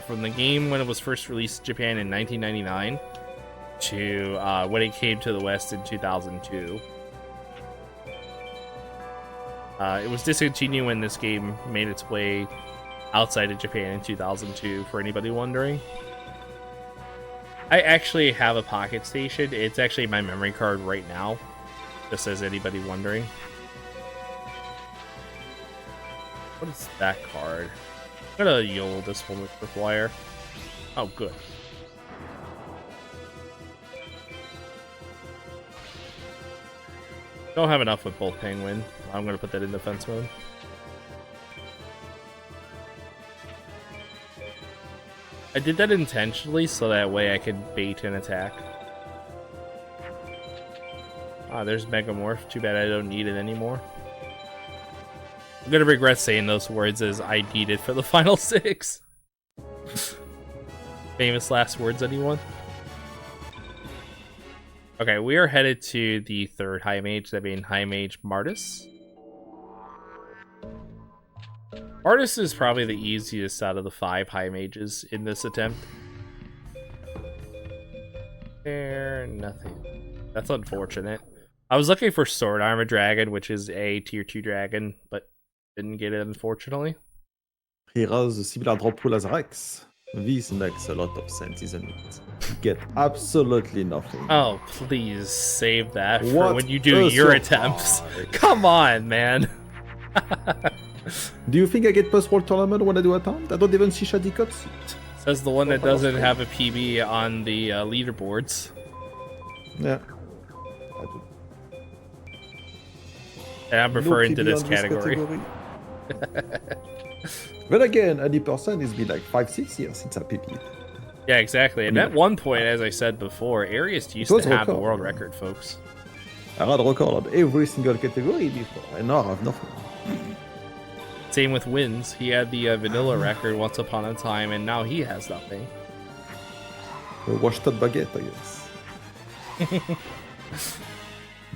From the game when it was first released in Japan in 1999 to when it came to the West in 2002. It was discontinued when this game made its way outside of Japan in 2002, for anybody wondering. I actually have a Pocket Station. It's actually my memory card right now, just as anybody wondering. What is that card? I'm gonna YOLO this one with Wire. Oh, good. Don't have enough with both Penguin. I'm gonna put that in defense mode. I did that intentionally so that way I can bait an attack. Ah, there's Megamorph. Too bad I don't need it anymore. I'm gonna regret saying those words as I need it for the final 6. Famous last words, anyone? Okay, we are headed to the third High Mage, that being High Mage Martis. Martis is probably the easiest out of the 5 High Mages in this attempt. Nothing. That's unfortunate. I was looking for Sword Armor Dragon, which is a tier 2 dragon, but didn't get it, unfortunately. He has a similar drop pool as Rex. This makes a lot of sense, isn't it? You get absolutely nothing. Oh, please save that for What when you do a your surprise. attempts. Come on, man. Do you think I get post-world tournament when I do attempt? I don't even see shady cuts. Says the one that doesn't have a PB on the leaderboards. Yeah. I do. And I'm referring to PB this on category. But again, 80% it's been like 5-6 years since I PB'd. Yeah, exactly. And at one point, as I said before, Arius used to have the world record, folks. I had a record of every single category before, and now I have nothing. Same with wins. He had the vanilla record once upon a time, and now he has nothing. Washed up Baguette, I guess.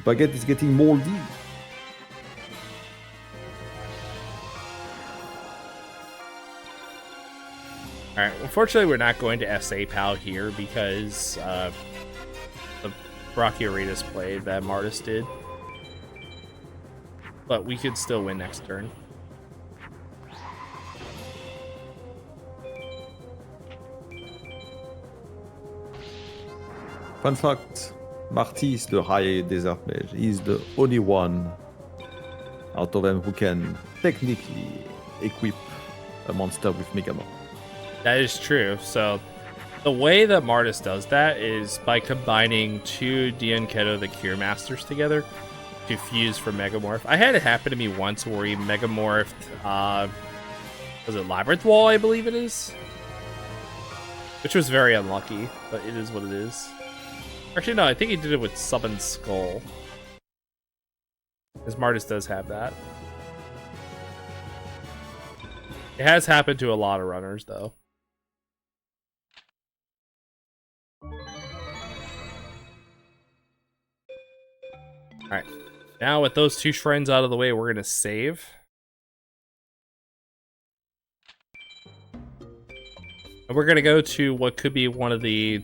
Baguette is getting moldy. Alright, unfortunately we're not going to SA PAL here because the Brachiosaurus play that Martis did. But we could still win next turn. Fun fact, Marty is the high desert mage. He's the only one out of them who can technically equip a monster with Megamon. That is true. So the way that Martis does that is by combining two Dianketo the Cure Masters together to fuse for Megamorph. I had it happen to me once where he Megamorphed, was it Labyrinth Wall, I believe it is? Which was very unlucky, but it is what it is. Actually, no, I think he did it with Summon Skull. Because Martis does have that. It has happened to a lot of runners, though. Alright. Now, with those two shrines out of the way, we're going to save. And we're going to go to what could be one of the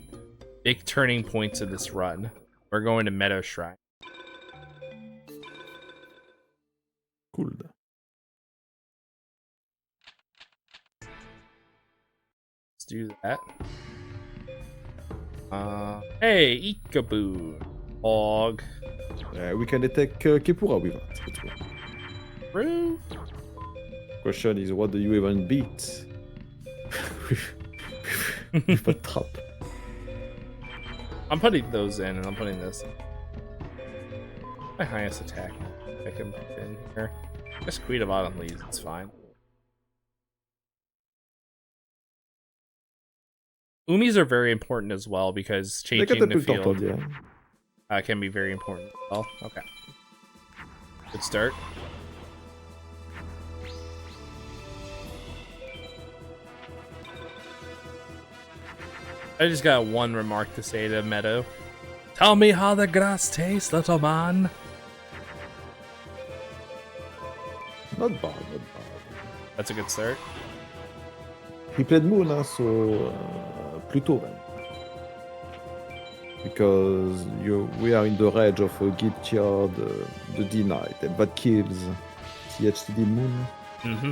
big turning points of this run. We're going to Meadow Shrine. Cool. Let's do that. Hey, Ikaboo. Og. We can attack Kepura with that. Let's go. True. Question is, what do you even beat? With a trap. I'm putting those in, and I'm putting this in. My highest attack I can put in here. Just Queen of Autumn Leaves, it's fine. Umis are very important as well because changing the field can be very important as well. Okay. Good start. I just got one remark to say to Meadow. Tell me how the grass tastes, little man. Not bad, not bad. That's a good start. He played Moon, so Pluto then. Because we are in the rage of Giltyard, the D-Knight, and that kills THTD Moon. Mm-hmm.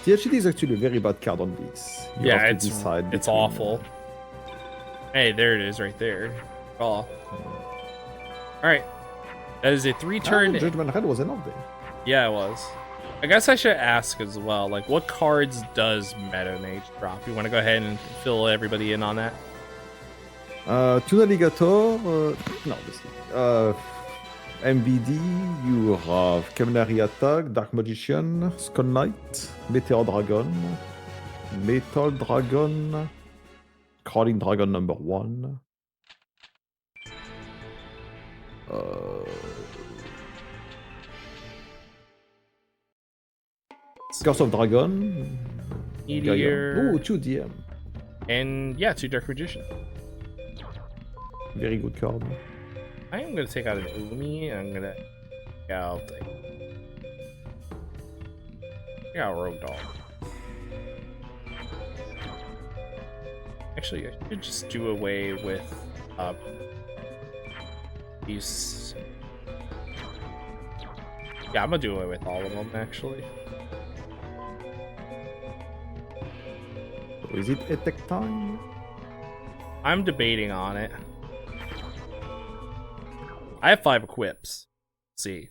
THTD is actually a very bad card on this. You Yeah, have to decide it's between, awful. Hey, there it is right there. Oh. Alright. That is a 3-turn... Judgment Red was enough there. Yeah, it was. I guess I should ask as well, like, what cards does BadNewsNate drop? You want to go ahead and fill everybody in on that? Tune Alligator, no, this MBD, you have Cavalry Attack, Dark Magician, Skull Knight, Meteor Dragon, Metal Dragon, Crawling Dragon number 1. Curse of Dragon. Meteor. Oh, 2 DM. And yeah, 2 Dark Magician. Very good card. I am going to take out an Umi, and I'm going to... Yeah, I'll take... Yeah, Rogue Dog. Actually, I should just do away with these... Yeah, I'm going to do away with all of them, actually. So is it attack time? I'm debating on it. I have 5 equips. Let's see.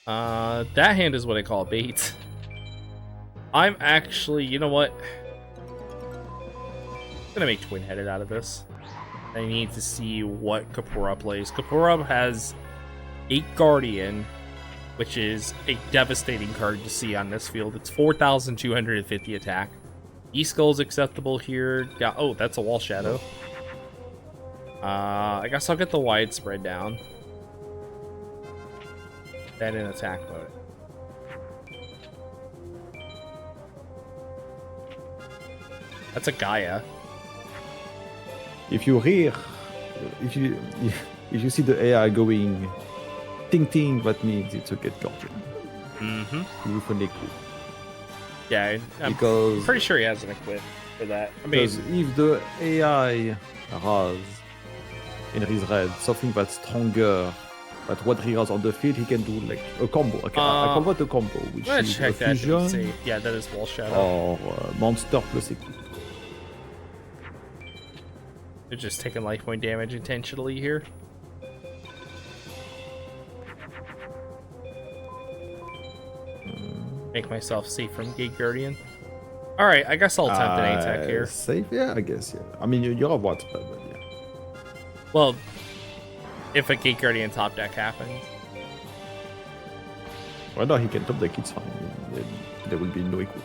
That hand is what I call bait. I'm actually, you know what? I'm gonna make twin-headed out of this. I need to see what Kapura plays. Kapura has 8 Guardian, which is a devastating card to see on this field. It's 4,250 attack. E-Skull's acceptable here. Yeah, oh, that's a Wall Shadow. I guess I'll get the widespread down. Then in attack mode. That's a Gaia. If you hear, if you see the AI going ting ting, that means it's a get Guardian. Mm-hmm. With an equip. Yeah, I'm because pretty sure he has an equip for that. I mean, because if the AI has in his red something that's stronger than what he has on the field, he can do like a combo. I call that a combo, which is a fusion. Yeah, that is Wall Shadow. Or monster plus equip. They're just taking life point damage intentionally here. Make myself safe from Gate Guardian. Alright, I guess I'll attempt an attack here. Safe? Yeah, I guess, yeah. I mean, you have what spell, but yeah. Well, if a Gate Guardian top deck happens. Well, no, he can top deck, it's fine. There will be no equip.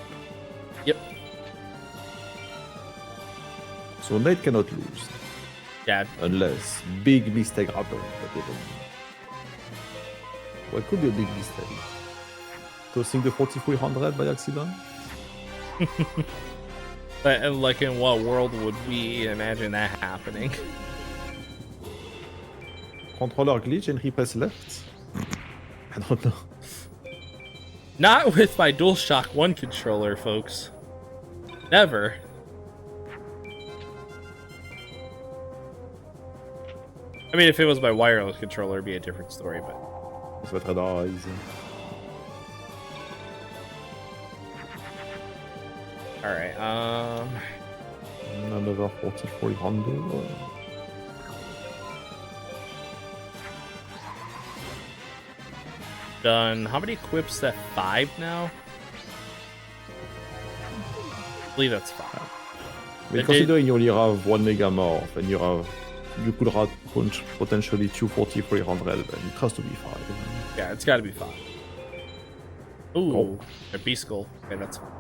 Yep. So Nate cannot lose. Yeah. Unless big mistake happens. What could be a big mistake? Tossing the 4300 by accident? And like, in what world would we imagine that happening? Controller glitch and he press left? I don't know. Not with my DualShock 1 controller, folks. Never. I mean, if it was my wireless controller, it'd be a different story, but... Ça va être easy. Alright, Another 4400. Done. How many equips? That 5 now? I believe that's 5. I mean, considering you only have 1 Megamorph and you could have potentially 2 4300, and it has to be 5. Yeah, it's gotta be 5. Ooh, Oh. a Beast Skull. Okay, that's fine.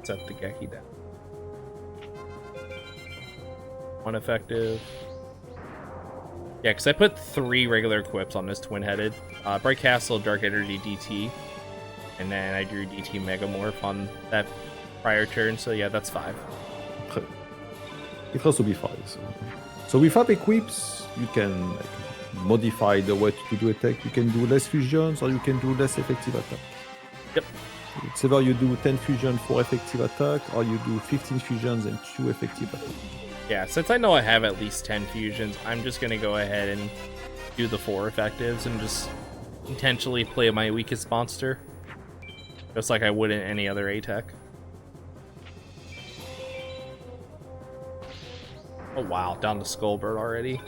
Set the Geki down. 1 effective. Yeah, because I put 3 regular equips on this twin-headed. Bright Castle, Dark Energy, DT. And then I drew DT Megamorph on that prior turn, so yeah, that's 5. It has to be 5. So with 5 equips, you can like, modify the way to do attack. You can do less fusions or you can do less effective attack. Yep. It's either you do 10 fusions for effective attack or you do 15 fusions and 2 effective attack. Yeah, since I know I have at least 10 fusions, I'm just going to go ahead and do the 4 effectives and just intentionally play my weakest monster. Just like I would in any other A-Tech. Oh wow, down to Skullbird already.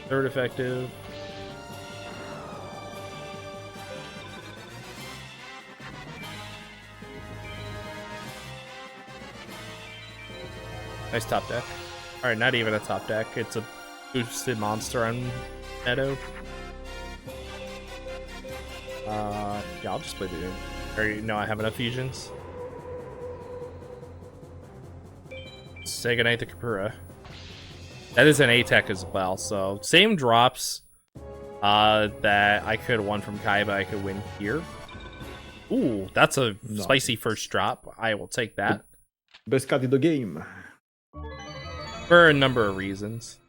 Third effective. Nice top deck. Alright, not even a top deck. It's a boosted monster on Meadow. Yeah, I'll just play the Doom. Or, no, I have enough fusions. Say goodnight to Kapura. That is an A-Tech as well, so same drops that I could have won from Kaiba, I could win here. Ooh, that's a spicy first drop. I will take that. Best card in the game. for a number of reasons.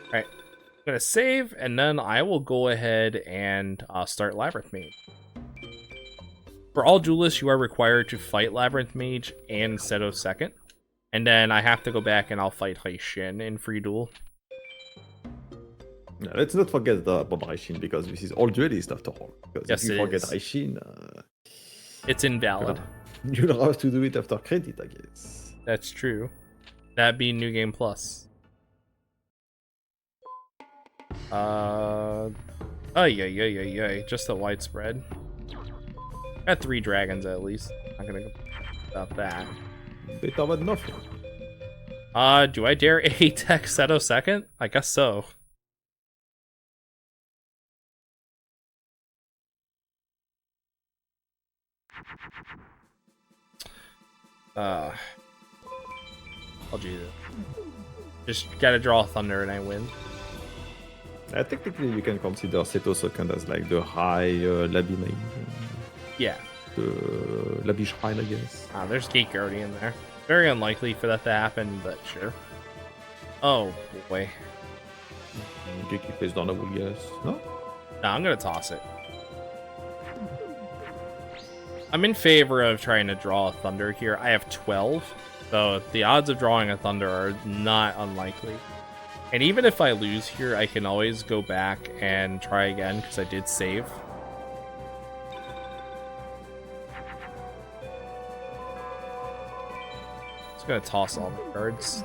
Alright, I'm gonna save, and then I will go ahead and start Labyrinth Mage. For all duelists, you are required to fight Labyrinth Mage and Seto second. And then I have to go back and I'll fight Haishin in free duel. Yeah, let's not forget about Haishin, because this is all duelist after all. Because Yes, if you it forget is. Haishin, It's invalid. you'll have to do it after credit, I guess. That's true. That being New Game Plus. Yeah. Just a widespread. Got 3 dragons at least. Not gonna go about that. Better than nothing. Do I dare A-Tech Seto second? I guess so. I'll do that. Just gotta draw a Thunder and I win. Technically, you can consider Seto second as like the high Labi main. Yeah. The Labi Shrine, I guess. There's Gate Guardian there. Very unlikely for that to happen, but sure. Oh, boy. Gatekeeper is done, I would guess. No? No, I'm gonna toss it. I'm in favor of trying to draw a Thunder here. I have 12, so the odds of drawing a Thunder are not unlikely. And even if I lose here, I can always go back and try again, because I did save. Just gonna toss all the cards.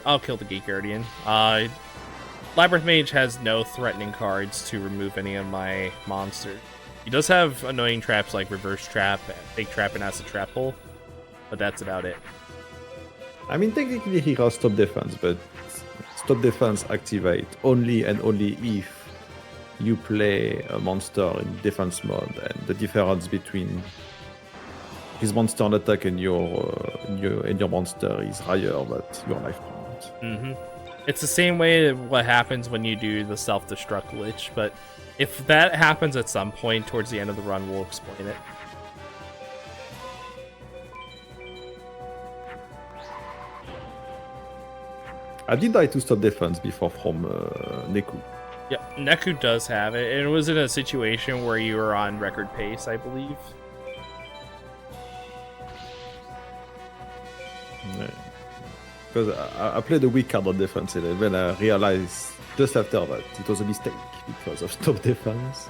I'll kill the Gate Guardian. Labyrinth Mage has no threatening cards to remove any of my monsters. He does have annoying traps like Reverse Trap, Fake Trap, and Acid Trap Hole, but that's about it. I mean, technically he has Stop Defense, but Stop Defense activate only and only if you play a monster in defense mode, and the difference between his monster on attack and your monster is higher, but your life count. It's the same way what happens when you do the self-destruct glitch, but if that happens at some point towards the end of the run, we'll explain it. I did die to Stop Defense before from Neku. Yeah, Neku does have it, and it was in a situation where you were on record pace, I believe. Because I played a weak card on defense, and then I realized just after that it was a mistake because of Stop Defense.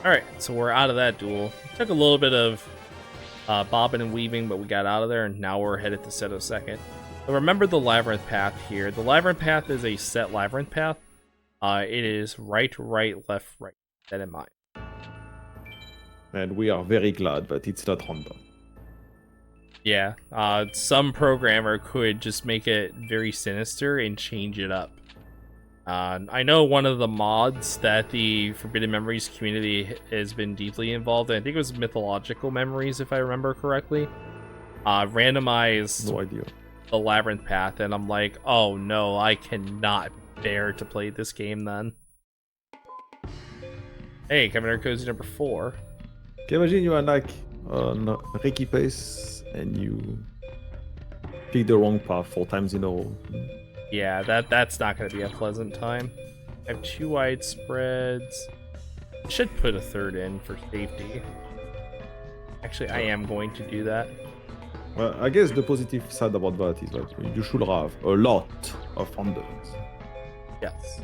Alright, so we're out of that duel. Took a little bit of bobbing and weaving, but we got out of there, and now we're headed to Seto second. So remember the Labyrinth Path here. The Labyrinth Path is a set Labyrinth Path. It is right, left, right. Keep that in mind. And we are very glad that it's not random. Yeah, some programmer could just make it very sinister and change it up. I know one of the mods that the Forbidden Memories community has been deeply involved in, I think it was Mythological Memories, if I remember correctly, randomized No idea. the Labyrinth Path, and I'm like, oh no, I cannot bear to play this game then. Hey, Commander Cozy number 4. Can you imagine you are like on Reiki pace and you pick the wrong path 4 times in a row? Yeah, that's not going to be a pleasant time. I have 2 wide spreads. Should put a 3rd in for safety. Actually, I am going to do that. Well, I guess the positive side about that is that you should have a lot of thunders Yes.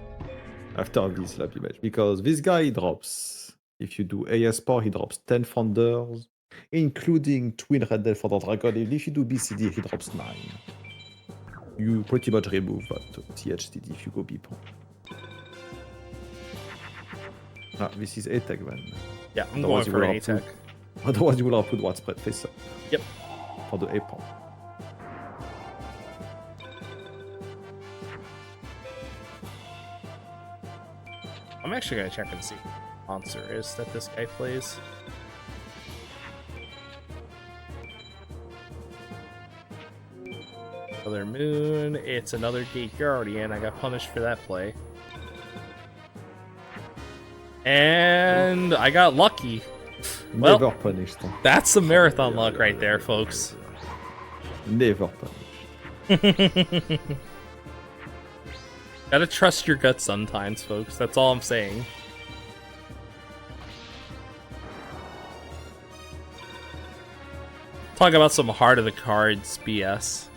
after this lap image, because this guy drops, if you do AS Power, he drops 10 thunders, including Twin Red Death for the Dragon. And if you do BCD, he drops 9. You pretty much remove that THTD if you go B pump. This is A-Tech then. Yeah, I'm going for an A-Tech. Otherwise, you will have put widespread face up. Yep. For the A pump. I'm actually going to check and see what monster is that this guy plays. Another moon. It's another Gate Guardian. I got punished for that play. And I got lucky. Well, Never punished. that's some marathon luck right there, folks. Never punished. Gotta trust your gut sometimes, folks. That's all I'm saying. Talk about some heart of the cards BS.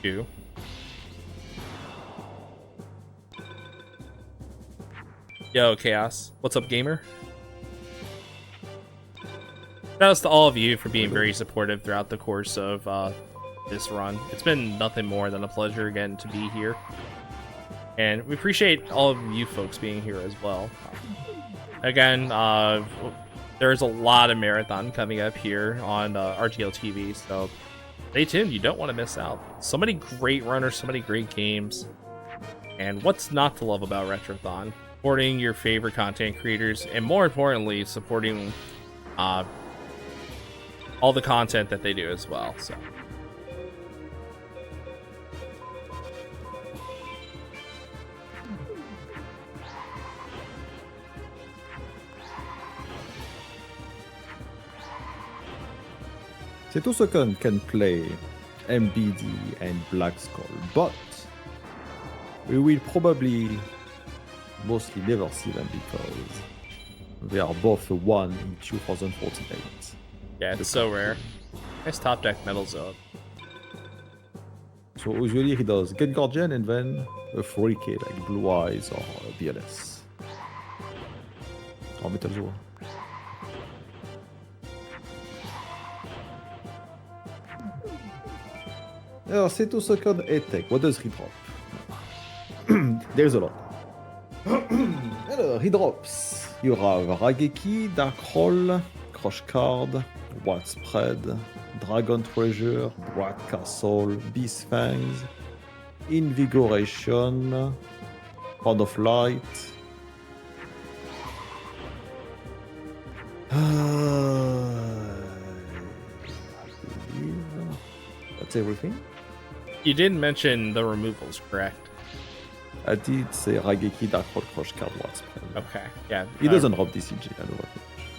Two. Yo, Chaos. What's up, gamer? Shoutouts to all of you for being very supportive throughout the course of this run. It's been nothing more than a pleasure again to be here. And we appreciate all of you folks being here as well. Again, there's a lot of marathon coming up here on RGLTV, so stay tuned. You don't want to miss out. So many great runners, so many great games. And what's not to love about Retrothon? Supporting your favorite content creators, and more importantly, supporting all the content that they do as well. So. Seto can play MBD and Black Skull, but we will probably mostly never see them because they are both one in 2048. Yeah, it's so rare. Nice top deck Metal Zone. So usually he does Get Guardian and then a 3K like Blue Eyes or BLS. Or Metal Zone. Alors, Seto second attack. What does he drop? There's a lot. Alors, he drops. You have Rageki, Darkroll, Crush Card, Widespread, Dragon Treasure, Bright Castle, Beast Fangs, Invigoration, Pound of Light. That's everything. You didn't mention the removals, correct? I did say Rageki, Darkroll, Crush Card, Widespread. Okay, yeah. He doesn't drop DCG, I know that.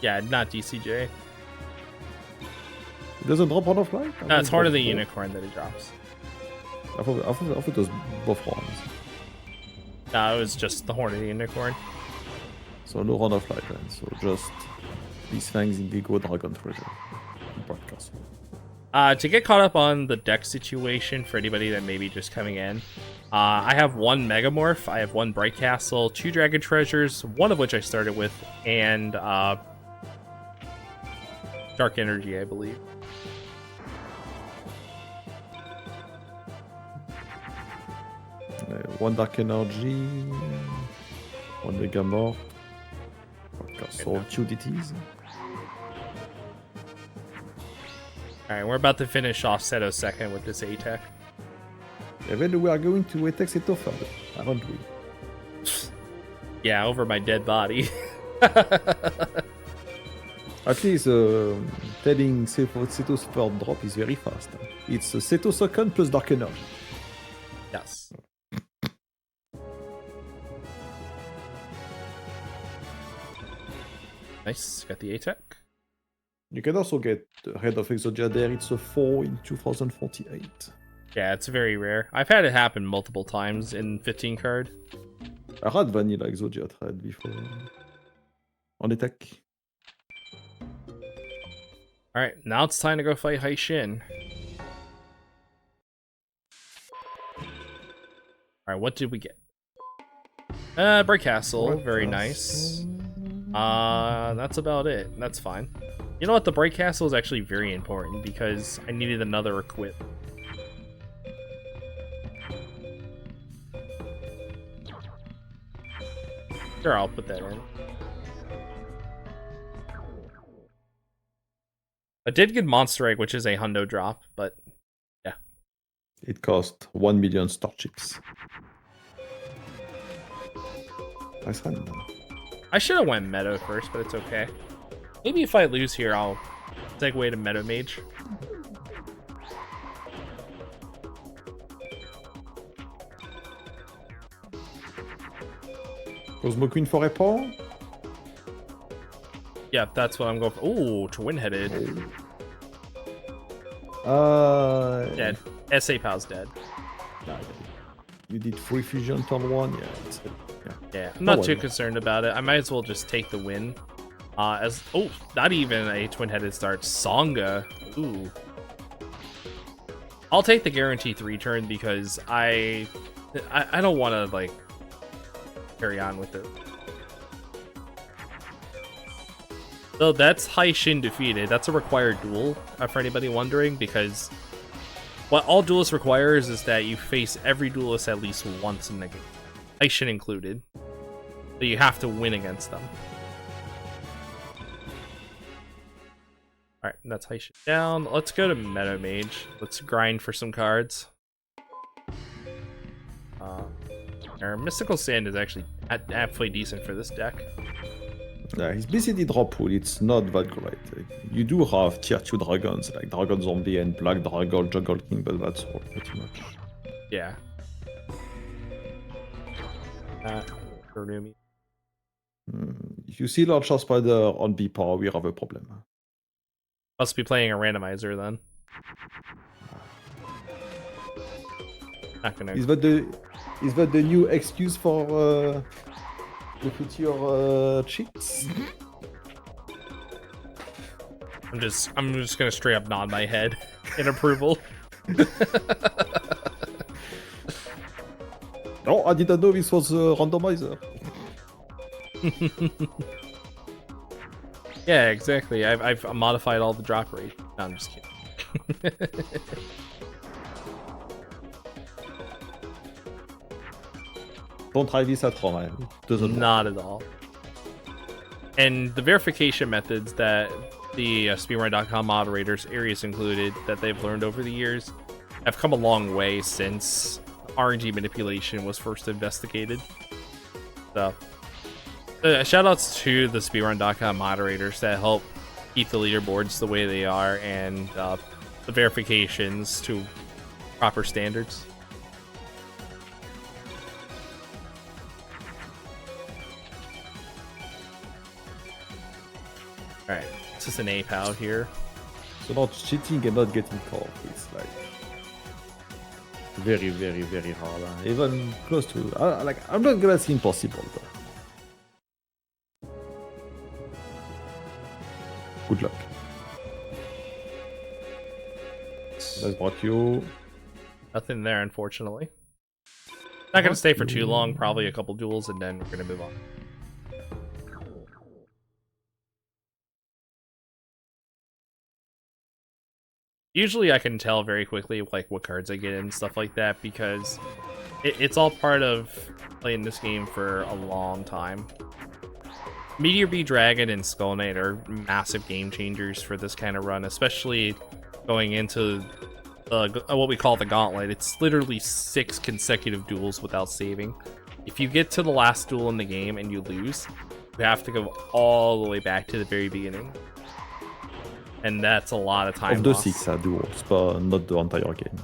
Yeah, not DCJ. He doesn't drop Horn of Light? No, it's Horn of the Unicorn that he drops. I thought it was both horns. No, it was just the Horn of the Unicorn. So no Horn of Light then, so just Beast Fangs, Indigo, Dragon Treasure, and Bright Castle. To get caught up on the deck situation for anybody that may be just coming in, I have one Megamorph, I have one Bright Castle, 2 Dragon Treasures, one of which I started with, and Dark Energy, I believe. One Dark Energy, one Megamorph, Bright Castle, 2 DTs. Alright, we're about to finish off Seto second with this A-Tech. And then we are going to attack Seto third, aren't we? Yeah, over my dead body. At least telling Seto's third drop is very fast. It's Seto second plus Dark Energy. Yes. Nice, got the A-Tech. You can also get Head of Exodia there, it's a 4 in 2048. Yeah, it's very rare. I've had it happen multiple times in 15 card. I had Vanilla Exodia trade before. On attack. Alright, now it's time to go fight Haishin. Alright, what did we get? Bright Castle, very nice. That's about it. That's fine. You know what? The Bright Castle is actually very important because I needed another equip. Sure, I'll put that in. I did get Monster Egg, which is a hundo drop, but yeah. It cost 1 million star chips. Nice run. I should have went Meadow first, but it's okay. Maybe if I lose here, I'll segue to Meadow Mage. Cosmo Queen for a pawn? Yeah, that's what I'm going for. Ooh, twin-headed. Dead. SA Pal's dead. Nah, you did 3 fusion turn 1, yeah. Yeah, I'm not too concerned about it. I might as well just take the win. Not even a twin-headed start. Songa. Ooh. I'll take the guarantee 3 turn because I don't want to like carry on with it. So that's Hai Shin defeated. That's a required duel, for anybody wondering, because what all duelists requires is that you face every duelist at least once in the game, Hai Shin included. So you have to win against them. Alright, that's Hai Shin down. Let's go to Meadow Mage. Let's grind for some cards. Our Mystical Sand is actually halfway decent for this deck. Yeah, his BCD drop pool, it's not that great. You do have tier 2 dragons, like Dragon Zombie and Black Dragon, Jungle King, but that's all pretty much. Yeah. If you see Lord Shaw Spider on B power, we have a problem. Must be playing a randomizer then. Not gonna... Is that the new excuse for the future cheats? I'm just gonna straight up nod my head in approval. No, I didn't know this was a randomizer. Yeah, exactly. I've modified all the drop rate. No, I'm just kidding. Don't try this at home, man. Doesn't Not at all. And the verification methods that the speedrun.com moderators, Arius included, that they've learned over the years have come a long way since RNG manipulation was first investigated. So, shout outs to the speedrun.com moderators that help keep the leaderboards the way they are and the verifications to proper standards. Alright, it's just an ape out here. So not cheating and not getting caught. It's like very, very, very hard. Even close to I'm not gonna say impossible though. Good luck. Let's block you. Nothing there, unfortunately. Not gonna stay for too long, probably a couple duels, and then we're gonna move on. Usually I can tell very quickly like what cards I get and stuff like that because it's all part of playing this game for a long time. Meteor B Dragon and Skull Knight are massive game changers for this kind of run, especially going into what we call the Gauntlet. It's literally 6 consecutive duels without saving. If you get to the last duel in the game and you lose, you have to go all the way back to the very beginning. And that's a lot of time of the lost. 6 duels, but not the entire game.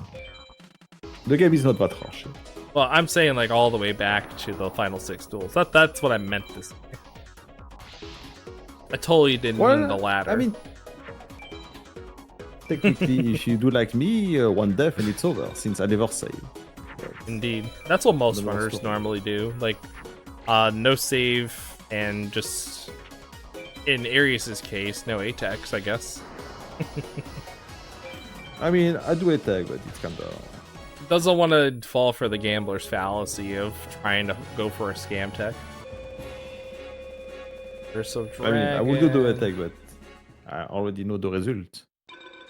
The game is not that harsh. Well, I'm saying like all the way back to the final 6 duels. That's what I meant to say. I totally didn't mean the latter. I mean, technically, if you do like me, one death and it's over, since I never save. Indeed. That's what most runners normally do. Like, no save and just... In Arius's case, no Atex, I guess. I mean, I do attack, but it's kind of... Doesn't want to fall for the gambler's fallacy of trying to go for a scam tech. There's a dragon. I mean, I will do the attack, but I already know the result.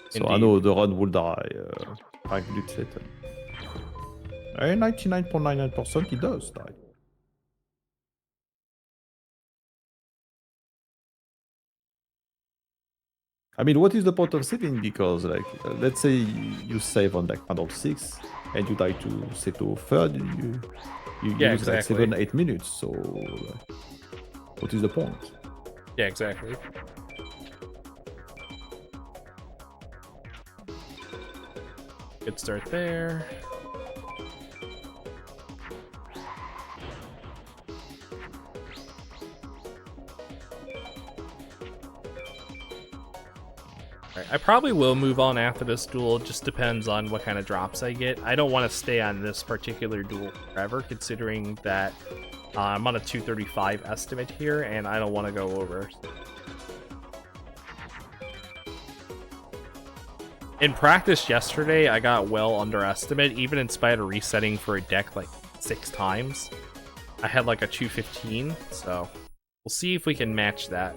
So Indeed. I know the run will die 5 minutes later. And 99.99% it does die. I mean, what is the point of saving? Because, like, let's say you save on like panel 6 and you die to Seto 3rd, you Yeah, use exactly. like 7-8 minutes. So What is the point? Yeah, exactly. Good start there. Alright, I probably will move on after this duel. It just depends on what kind of drops I get. I don't want to stay on this particular duel forever, considering that I'm on a 235 estimate here, and I don't want to go over. In practice yesterday, I got well underestimate, even in spite of resetting for a deck like 6 times. I had like a 215, so we'll see if we can match that.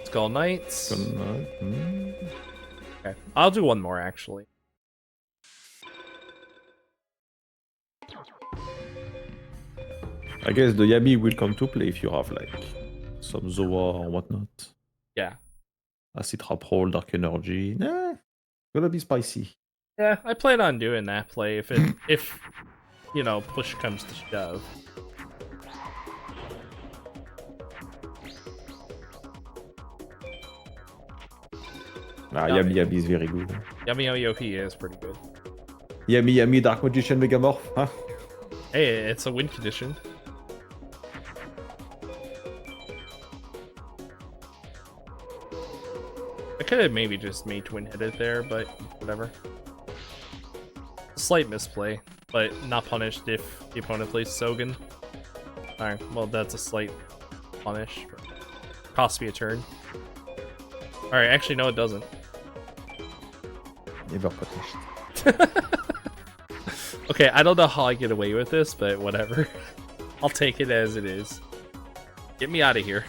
Skull Knights. Okay, I'll do one more actually. I guess the Yami will come to play if you have like some Zoa or whatnot. Yeah. Acid Trap Roll, Dark Energy. Gonna be spicy. Yeah, I plan on doing that play if you know, push comes to shove. Yami is very good. Yummy OP is pretty good. Yami Dark Magician Megamorph, huh? Hey, it's a win condition. I could have maybe just made twin-headed there, but whatever. Slight misplay, but not punished if the opponent plays Sogan. Alright, well that's a slight punish. Cost me a turn. Alright, actually no it doesn't. Never punished. Okay, I don't know how I get away with this, but whatever. I'll take it as it is. Get me out of here.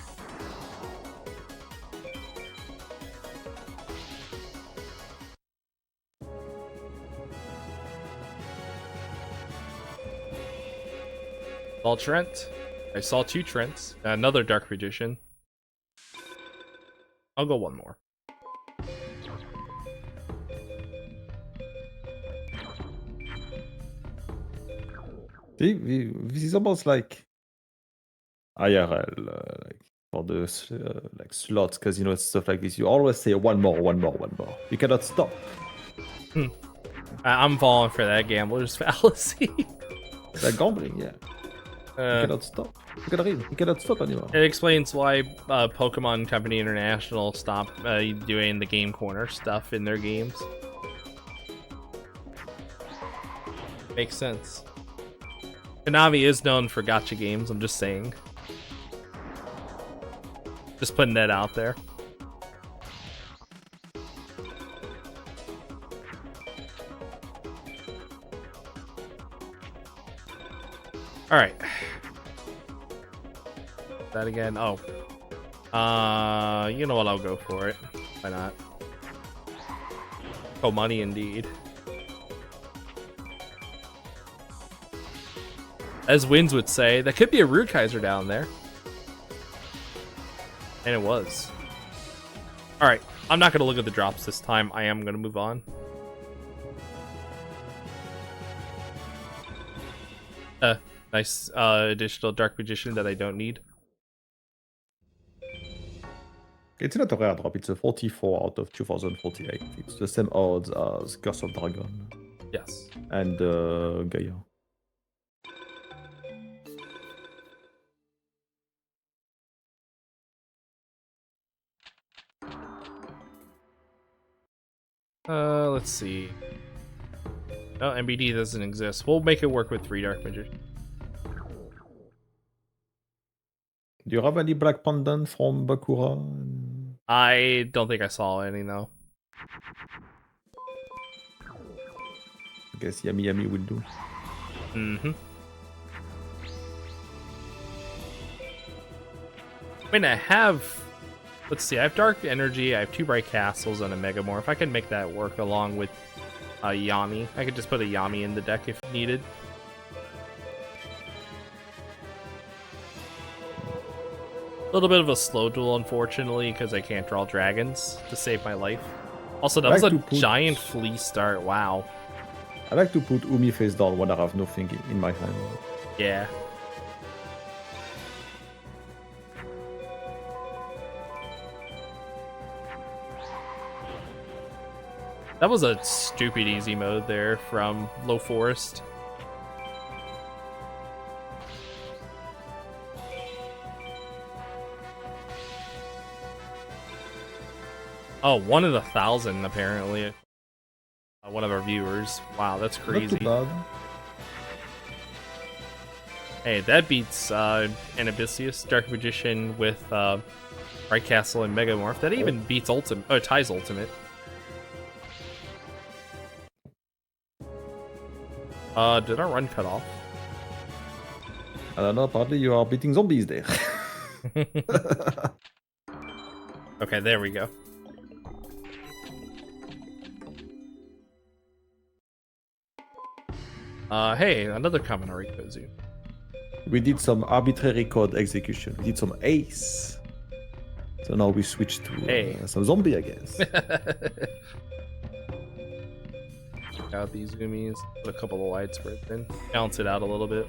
Saw Trent. I saw 2 Trents. Another Dark Magician. I'll go one more. See, this is almost like IRL, like for the like slots, casino and stuff like this. You always say one more. You cannot stop. I'm falling for that gambler's fallacy. Like gambling, yeah. You cannot stop. You cannot stop anymore. It explains why Pokemon Company International stopped doing the Game Corner stuff in their games. Makes sense. Konami is known for gacha games, I'm just saying. Just putting that out there. Alright. That again. Oh. You know what? I'll go for it. Why not? Oh, money indeed. As Wins would say, that could be a Rudekaiser down there. And it was. Alright, I'm not going to look at the drops this time. I am going to move on. Nice additional Dark Magician that I don't need. It's not a rare drop, it's a 44 out of 2048. It's the same odds as Curse of Dragon. Yes. And Gaia. Let's see. Oh, MBD doesn't exist. We'll make it work with 3 Dark Magicians. Do you have any Black Pendant from Bakura? I don't think I saw any, though. I guess Yami will do. Mm-hmm. I mean, I have... Let's see, I have Dark Energy, I have 2 Bright Castles, and a Megamorph. I can make that work along with Yami. I could just put a Yami in the deck if needed. A little bit of a slow duel, unfortunately, because I can't draw dragons to save my life. Also, that was a giant flea start. Wow. I like to put Umi face down when I have nothing in my hand. Yeah. That was a stupid easy mode there from Low Forest. Oh, 1 in 1,000 apparently. One of our viewers. Wow, that's crazy. Not too bad. Hey, that beats Anabisius, Dark Magician with Bright Castle and Megamorph. That even beats Ty's Ultimate. Did our run cut off? I don't know, apparently you are beating zombies there. Okay, there we go. Hey, another Kaminari Kozu. We did some arbitrary code execution. We did some ace. So now we switch to some zombie, I guess. Check out these zoomies. Put a couple of widespreads in. Balance it out a little bit.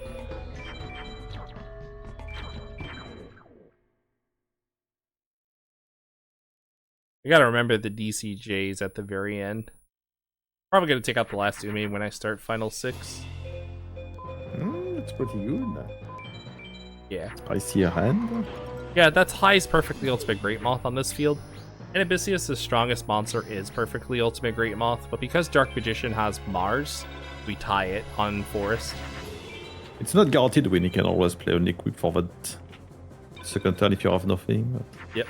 You gotta remember the DCJs at the very end. Probably gonna take out the last zoomie when I start Final 6. It's pretty good. Yeah. I see a hand. Yeah, that's High's Perfectly Ultimate Great Moth on this field. And Abysseus' strongest monster is Perfectly Ultimate Great Moth, but because Dark Magician has Mars, we tie it on Forest. It's not guaranteed win, you can always play only quick forward second turn if you have nothing. But... Yep.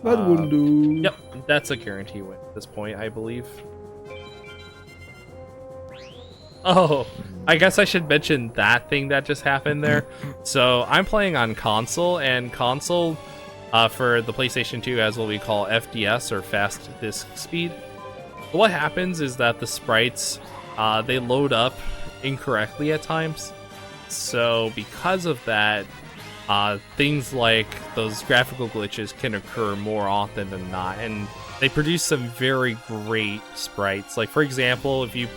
That will do. Yep, that's a guarantee win at this point, I believe. Oh, I guess I should mention that thing that just happened there. So I'm playing on console, and console for the PlayStation 2 has what we call FDS, or fast disk speed. But what happens is that the sprites, they load up incorrectly at times. So because of that, things like those graphical glitches can occur more often than not, and they produce some very great sprites. Like, for example, if you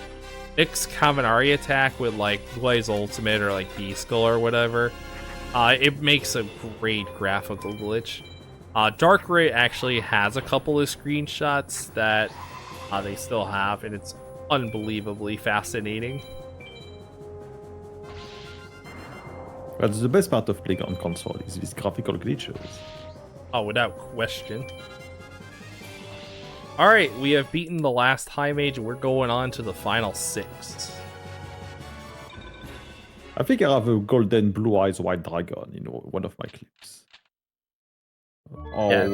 mix Kaminari attack with like Blaze Ultimate or like B-Skull or whatever, it makes a great graphical glitch. Dark Ray actually has a couple of screenshots that they still have, and it's unbelievably fascinating. That's the best part of playing on console, is these graphical glitches. Oh, without question. Alright, we have beaten the last High Mage, and we're going on to the final 6. I think I have a golden blue eyes white dragon in one of my clips. Oh, yeah.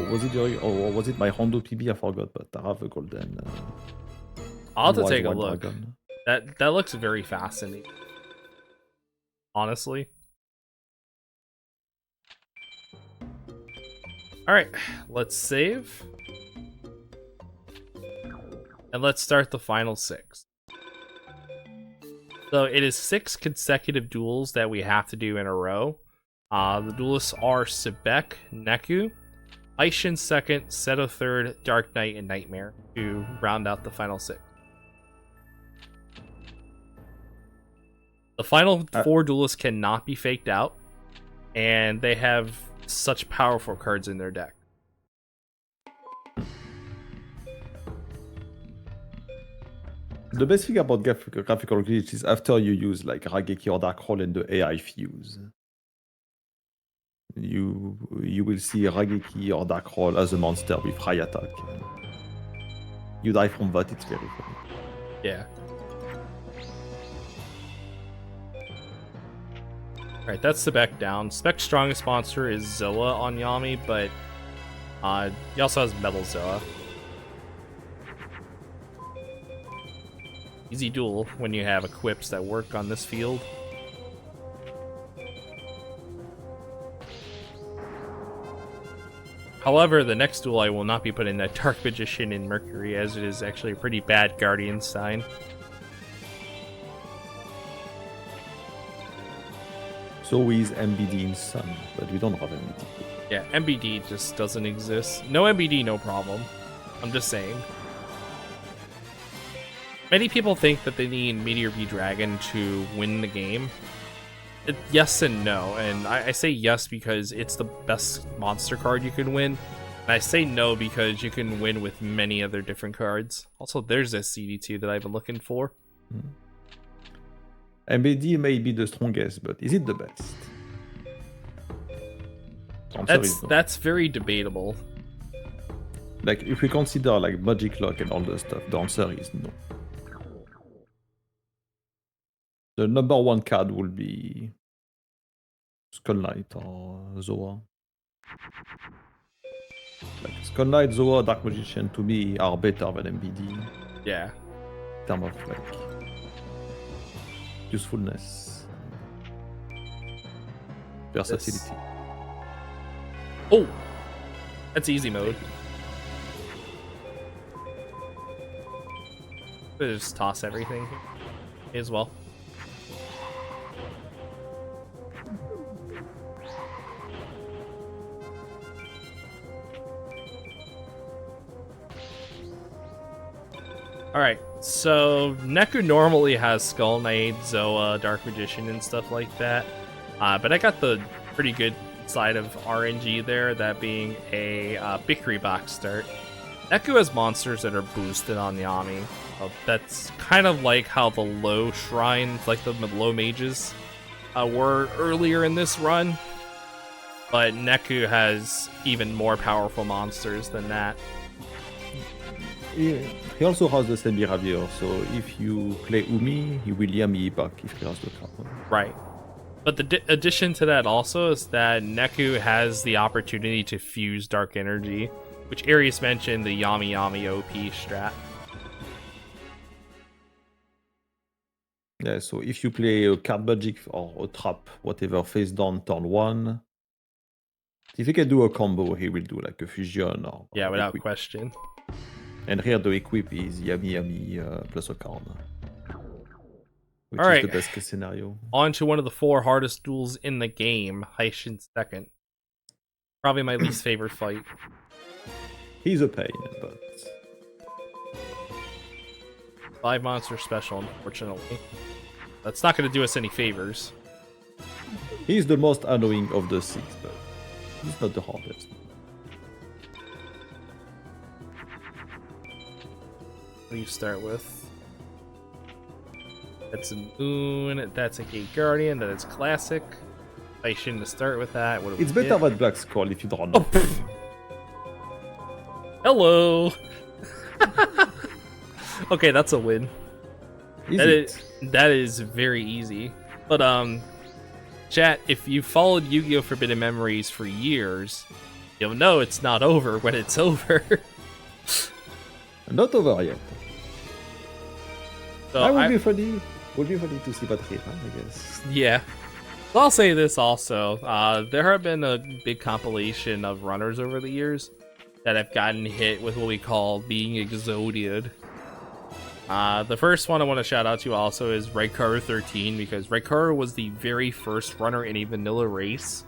was it my Hondo PB? I forgot, but I have a golden. I'll have to take a look. Dragon. That looks very fascinating. Honestly. Alright, let's save. And let's start the final 6. So it is 6 consecutive duels that we have to do in a row. The duelists are Sebek, Neku, Aishin second, Seto third, Dark Knight, and Nightmare to round out the final 6. The final 4 duelists cannot be faked out, and they have such powerful cards in their deck. The best thing about graphical glitch is after you use like Rageki or Darkroll and the AI fuse, you will see Rageki or Darkroll as a monster with high attack. You die from that, it's very funny. Yeah. Alright, that's Sebek down. Sebek's strongest monster is Zoa on Yami, but he also has Metal Zoa. Easy duel when you have equips that work on this field. However, the next duel I will not be putting that Dark Magician in Mercury, as it is actually a pretty bad Guardian sign. So is MBD in Sun, but we don't have MBD. Yeah, MBD just doesn't exist. No MBD, no problem. I'm just saying. Many people think that they need Meteor B Dragon to win the game. Yes and no, and I say yes because it's the best monster card you can win, And I say no because you can win with many other different cards. Also, there's a CD2 that I've been looking for. MBD may be the strongest, but is it the best? That's very debatable. Like, if we consider like Magic Lock and all the stuff, the answer is no. The number one card will be Skull Knight or Zoa. Like Skull Knight, Zoa, Dark Magician to me are better than MBD. Yeah. In terms of like usefulness, versatility. Oh, that's easy mode. Just toss everything as well. Alright, so Neku normally has Skull Knight, Zoa, Dark Magician, and stuff like that. But I got the pretty good side of RNG there, that being a Victory Box start. Neku has monsters that are boosted on Yami. That's kind of like how the low shrines, like the low mages, were earlier in this run. But Neku has even more powerful monsters than that. Yeah. He also has the same behavior, so if you play Umi, he will Yami back if he has the card. Right. But the addition to that also is that Neku has the opportunity to fuse Dark Energy, which Arius mentioned, the Yami Yami OP strat. Yeah, so if you play a card magic or a trap, whatever, face down turn 1, if he can do a combo, he will do like a fusion or... Yeah, without question. And here the equip is Yami Yami plus a card. Which Alright, is the best case scenario. On to one of the 4 hardest duels in the game, Haishin second. Probably my least favorite fight. He's a pain, but... 5 monster special, unfortunately. That's not going to do us any favors. He's the most annoying of the 6, but he's not the hardest. What do you start with? That's a Moon, that's a Gate Guardian, that is classic. I shouldn't start with that. What do It's we better get? than Black Skull if you draw Oh, hello! Okay, that's a win. That is very easy. But chat, if you followed Yu-Gi-Oh! Forbidden Memories for years, you'll know it's not over when it's over. Not over yet. So That would be funny. Would be funny to see that here, I guess. Yeah. So I'll say this also. There have been a big compilation of runners over the years that have gotten hit with what we call being exodied. The first one I want to shout out to also is RGLtvs because RGLtvs was the very first runner in a vanilla race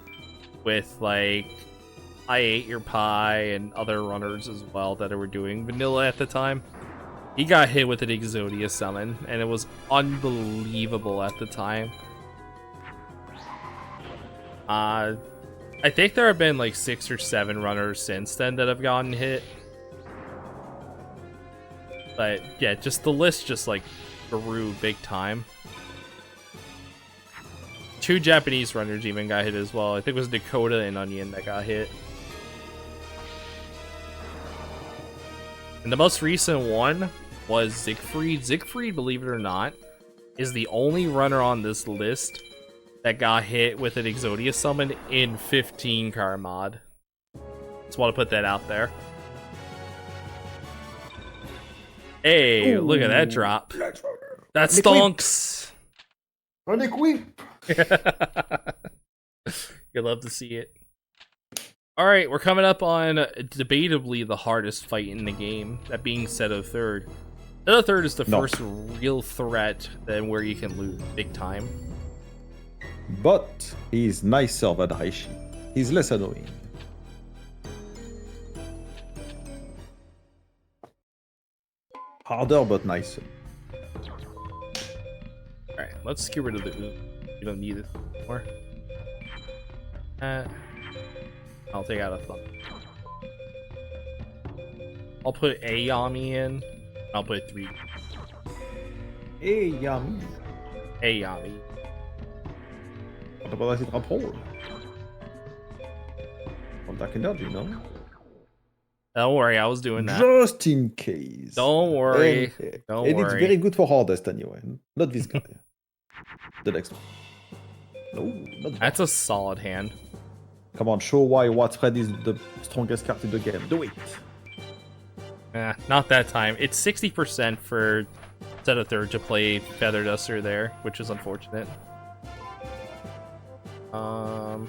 with like I Ate Your Pie and other runners as well that were doing vanilla at the time. He got hit with an Exodia summon, and it was unbelievable at the time. I think there have been like 6 or 7 runners since then that have gotten hit. But yeah, just the list just like grew big time. 2 Japanese runners even got hit as well. I think it was Dakota and Onion that got hit. And the most recent one was Siegfried. Siegfried, believe it or not, is the only runner on this list that got hit with an Exodia summon in 15 card mod. Just want to put that out there. Hey, look at that drop. That stonks. You'd love to see it. Alright, we're coming up on debatably the hardest fight in the game, that being Seto Third. Seto Third is the first real threat then where you can lose big time. But he's nicer than Haishi. He's less annoying. Harder but nicer. Alright, let's get rid of the oop. You don't need it anymore. I'll take out a thumb. I'll put a Yami in. I'll put 3. Hey, yummy. A Yami. What about that drop hole? On Dark Energy, no? Don't worry, I was doing that. Just in case. Don't worry. Don't and worry. It's very good for hardest anyway. Not this guy. The next one. No, not that. That's a solid hand. Come on, show why Widespread is the strongest card in the game. Do it. Not that time. It's 60% for set of third to play Feather Duster there, which is unfortunate. I'm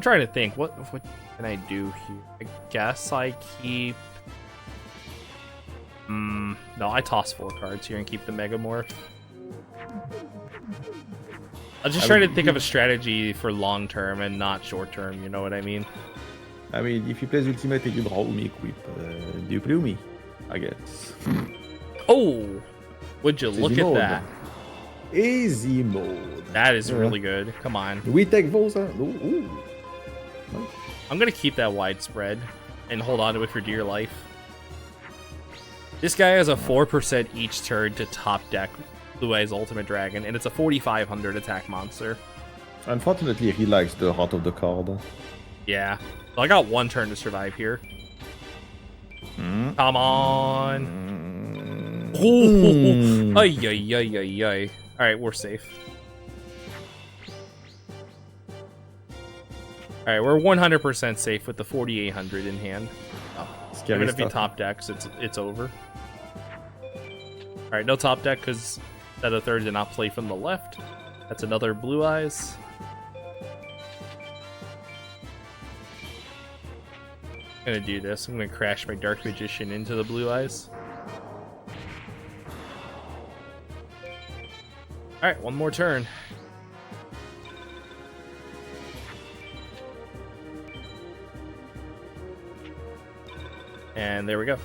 trying to think. What can I do here? I guess I keep. No, I toss 4 cards here and keep the Megamorph. I'm just trying to think of a strategy for long term and not short term. You know what I mean? I mean, if you play the Ultimate and you draw Umi equip, do you play Umi? I guess. Oh, would you look Easy at mode. that? Easy mode. That is really good. Come on. We take those. Ooh. I'm gonna keep that widespread and hold on to it for dear life. This guy has a 4% each turn to top deck Blue Eyes Ultimate Dragon, and it's a 4,500 attack monster. Unfortunately, he likes the heart of the card. Yeah. So I got 1 turn to survive here. Come on. Ay, ay, ay, ay, ay. Alright, we're safe. Alright, we're 100% safe with the 4,800 in hand. Scary Even if you stuff. top decks, it's over. Alright, no top deck because that a third did not play from the left. That's another Blue Eyes. I'm gonna do this. I'm gonna crash my Dark Magician into the Blue Eyes. Alright, one more turn. And there we go.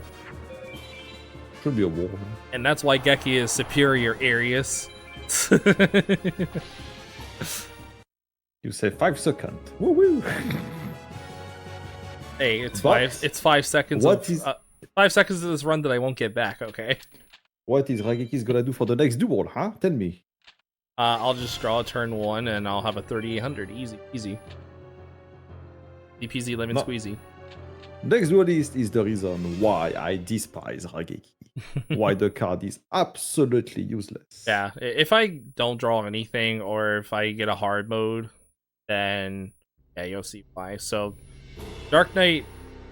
Should be a war. And that's why Geki is superior Arius. You say 5 seconds. Woo woo. Hey, it's But 5 seconds. what is- 5 seconds of this run that I won't get back. Okay. What is Rageki's gonna do for the next duel, huh? Tell me. I'll just draw a turn 1 and I'll have a 3,800. Easy, easy. DPZ lemon No. squeezy. Next duelist is the reason why I despise Rageki. Why the card is absolutely useless. Yeah, if I don't draw anything or if I get a hard mode, then yeah, you'll see why. So, Dark Knight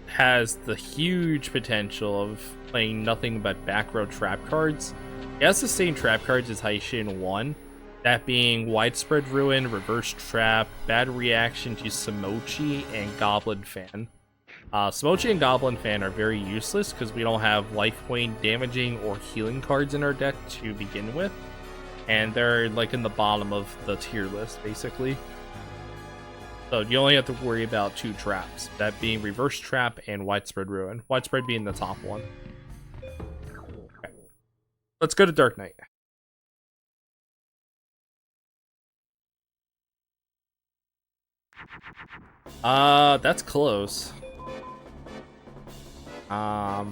has the huge potential of playing nothing but back row trap cards. It has the same trap cards as Haishin 1, that being Widespread Ruin, Reverse Trap, Bad Reaction to Samochi, and Goblin Fan. Samochi and Goblin Fan are very useless because we don't have life point damaging or healing cards in our deck to begin with. And they're like in the bottom of the tier list, basically. So you only have to worry about 2 traps, that being Reverse Trap and Widespread Ruin. Widespread being the top one. Okay. Let's go to Dark Knight. That's close. I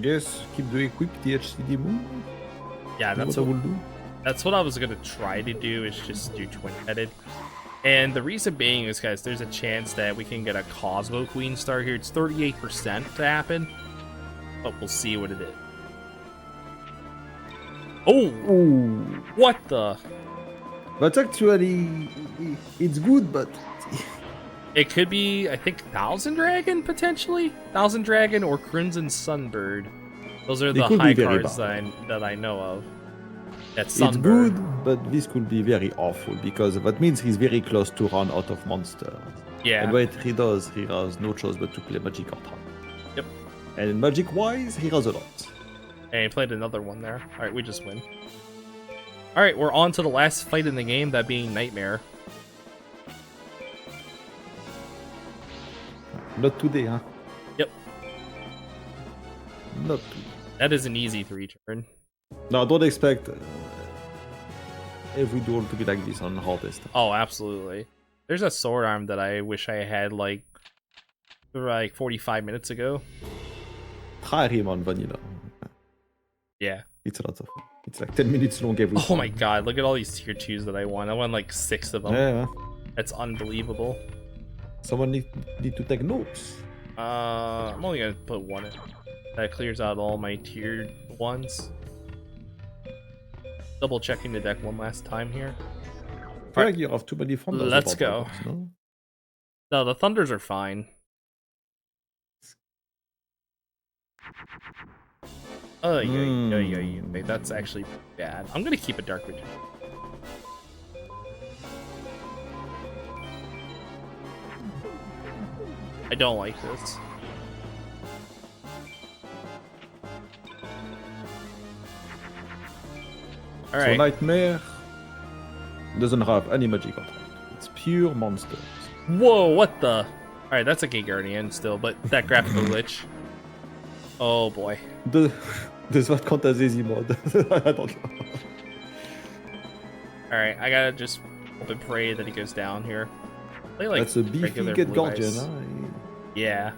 guess keep the equip the HCD move. Yeah, that's what I what will do. That's what I was gonna try to do, is just do twin-headed. And the reason being is, guys, there's a chance that we can get a Cosmo Queen star here. It's 38% to happen, but we'll see what it is. Oh, Ooh. what the? But actually, it's good, but It could be, I think, Thousand Dragon, potentially? Thousand Dragon or Crimson Sunbird. Those are They the could be high very cards bad. that I know of. That's it's Sunbird. good, but this could be very awful because that means he's very close to run out of monsters. Yeah. And what he does, he has no choice but to play Magic or Trap. Yep. And Magic-wise, he has a lot. And he played another one there. Alright, we just win. Alright, we're on to the last fight in the game, that being Nightmare. Not today, huh? Yep. Not today. That is an easy 3-turn. No, don't expect every duel to be like this on hardest. Oh, absolutely. There's a sword arm that I wish I had, like, like 45 minutes ago. Try him on vanilla. Yeah. It's a lot of fun. It's like 10 minutes long every time. Oh my god, look at all these tier 2s that I won. I won like 6 of them. Yeah. That's unbelievable. Someone need to take notes. I'm only gonna put one in. That clears out all my tier 1s. Double checking the deck one last time here. I feel like you have too many thunders. Let's go. No? No, the thunders are fine. Oh, yeah. That's actually bad. I'm gonna keep a Dark Vision. I don't like this. All right. So Nightmare doesn't have any magic on it. It's pure monsters. Whoa, what the? Alright, that's a Gay Guardian still, but that graphical glitch. Oh boy. Does that count as easy mode? I don't know. Alright, I gotta just hope and pray that he goes down here. Play, like, that's a beefy Get Guardian, huh? Yeah.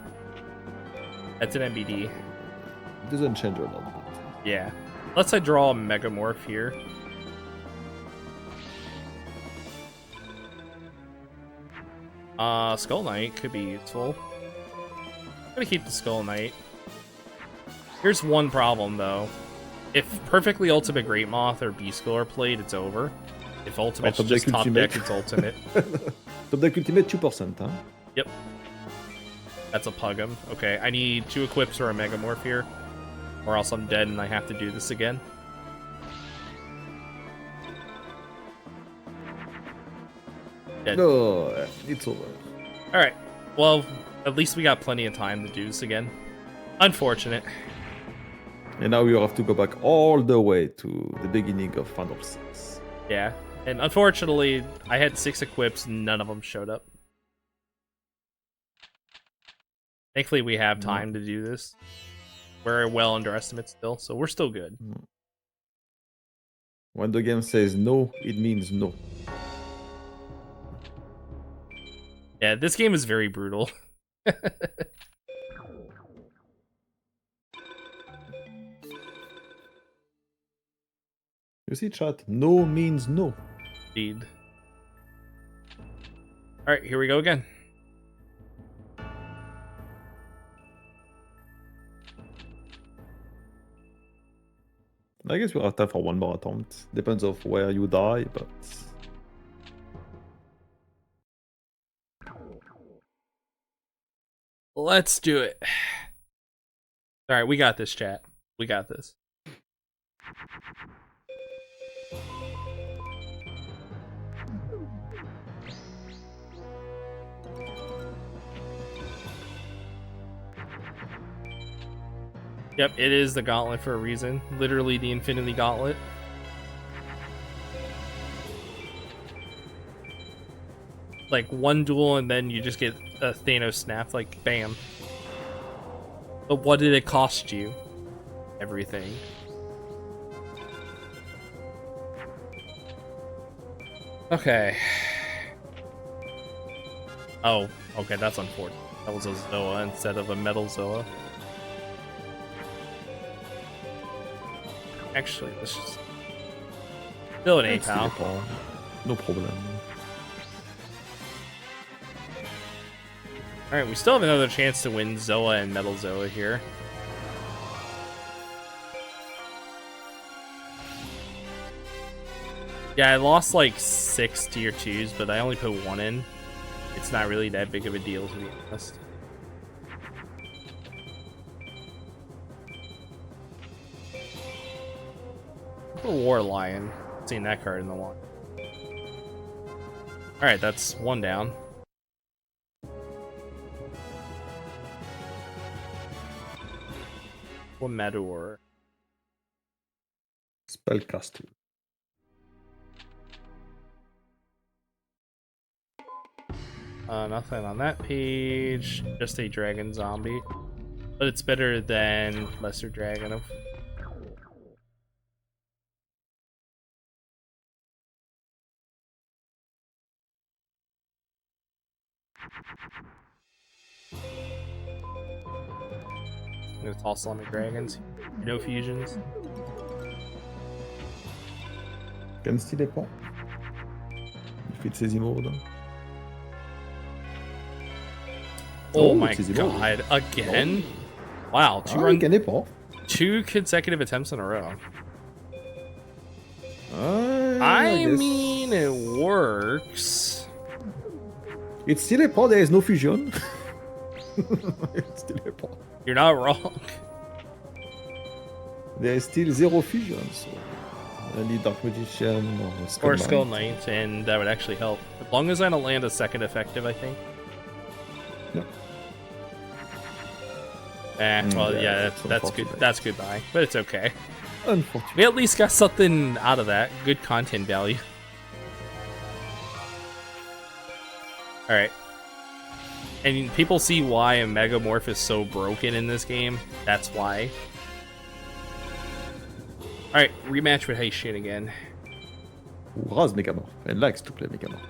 That's an MBD. It doesn't change a lot. Yeah. Unless I draw a Megamorph here. Skull Knight could be useful. I'm gonna keep the Skull Knight. Here's one problem though. If perfectly Ultimate Great Moth or Beasskull are played, it's over. If Ultimate's just top deck, it's Ultimate. Top deck Ultimate 2%, huh? Yep. That's a Pug'em. Okay, I need 2 equips or a Megamorph here. Or else I'm dead and I have to do this again. Dead. No, it's over. Alright. Well, at least we got plenty of time to do this again. Unfortunate. And now you have to go back all the way to the beginning of Final 6. Yeah. And unfortunately, I had 6 equips, none of them showed up. Thankfully, we have time to do this. We're well under estimate still, so we're still good. When the game says no, it means no. Yeah, this game is very brutal. You see, chat? No means no. Indeed. Alright, here we go again. I guess we'll have time for one more attempt. Depends on where you die, but... Let's do it. Alright, we got this, chat. We got this. Yep, it is the gauntlet for a reason. Literally the Infinity Gauntlet. Like one duel and then you just get a Thanos snap, like bam. But what did it cost you? Everything. Okay. Oh, okay, that's unfortunate. That was a Zoa instead of a Metal Zoa. Actually, let's just... Still an A-Pal. No problem. Alright, we still have another chance to win Zoa and Metal Zoa here. Yeah, I lost like 6 tier 2s, but I only put 1 in. It's not really that big of a deal, to be honest. War Lion. Seen that card in the one. Alright, that's 1 down. Matador. Spellcaster. Nothing on that page. Just a dragon zombie. But it's better than Lesser Dragon of. I'm gonna toss on the dragons. No fusions. Can still dépend. Il fait de ses immodes. Oh my god, again? Wow, two consecutive attempts in a row. I mean, it works. It's still a pot, there is no fusion. It's still a pot. You're not wrong. There is still 0 fusion, so I need Dark Magician or Skull Knight, and that would actually help. As long as I don't land a second effective, I think. No. Well, yeah, that's good. That's goodbye, but it's okay. Unfortunately. We at least got something out of that. Good content value. Alright. And people see why a Megamorph is so broken in this game. That's why. Alright, rematch with Heishin again. Who has Megamorph and likes to play Megamorph.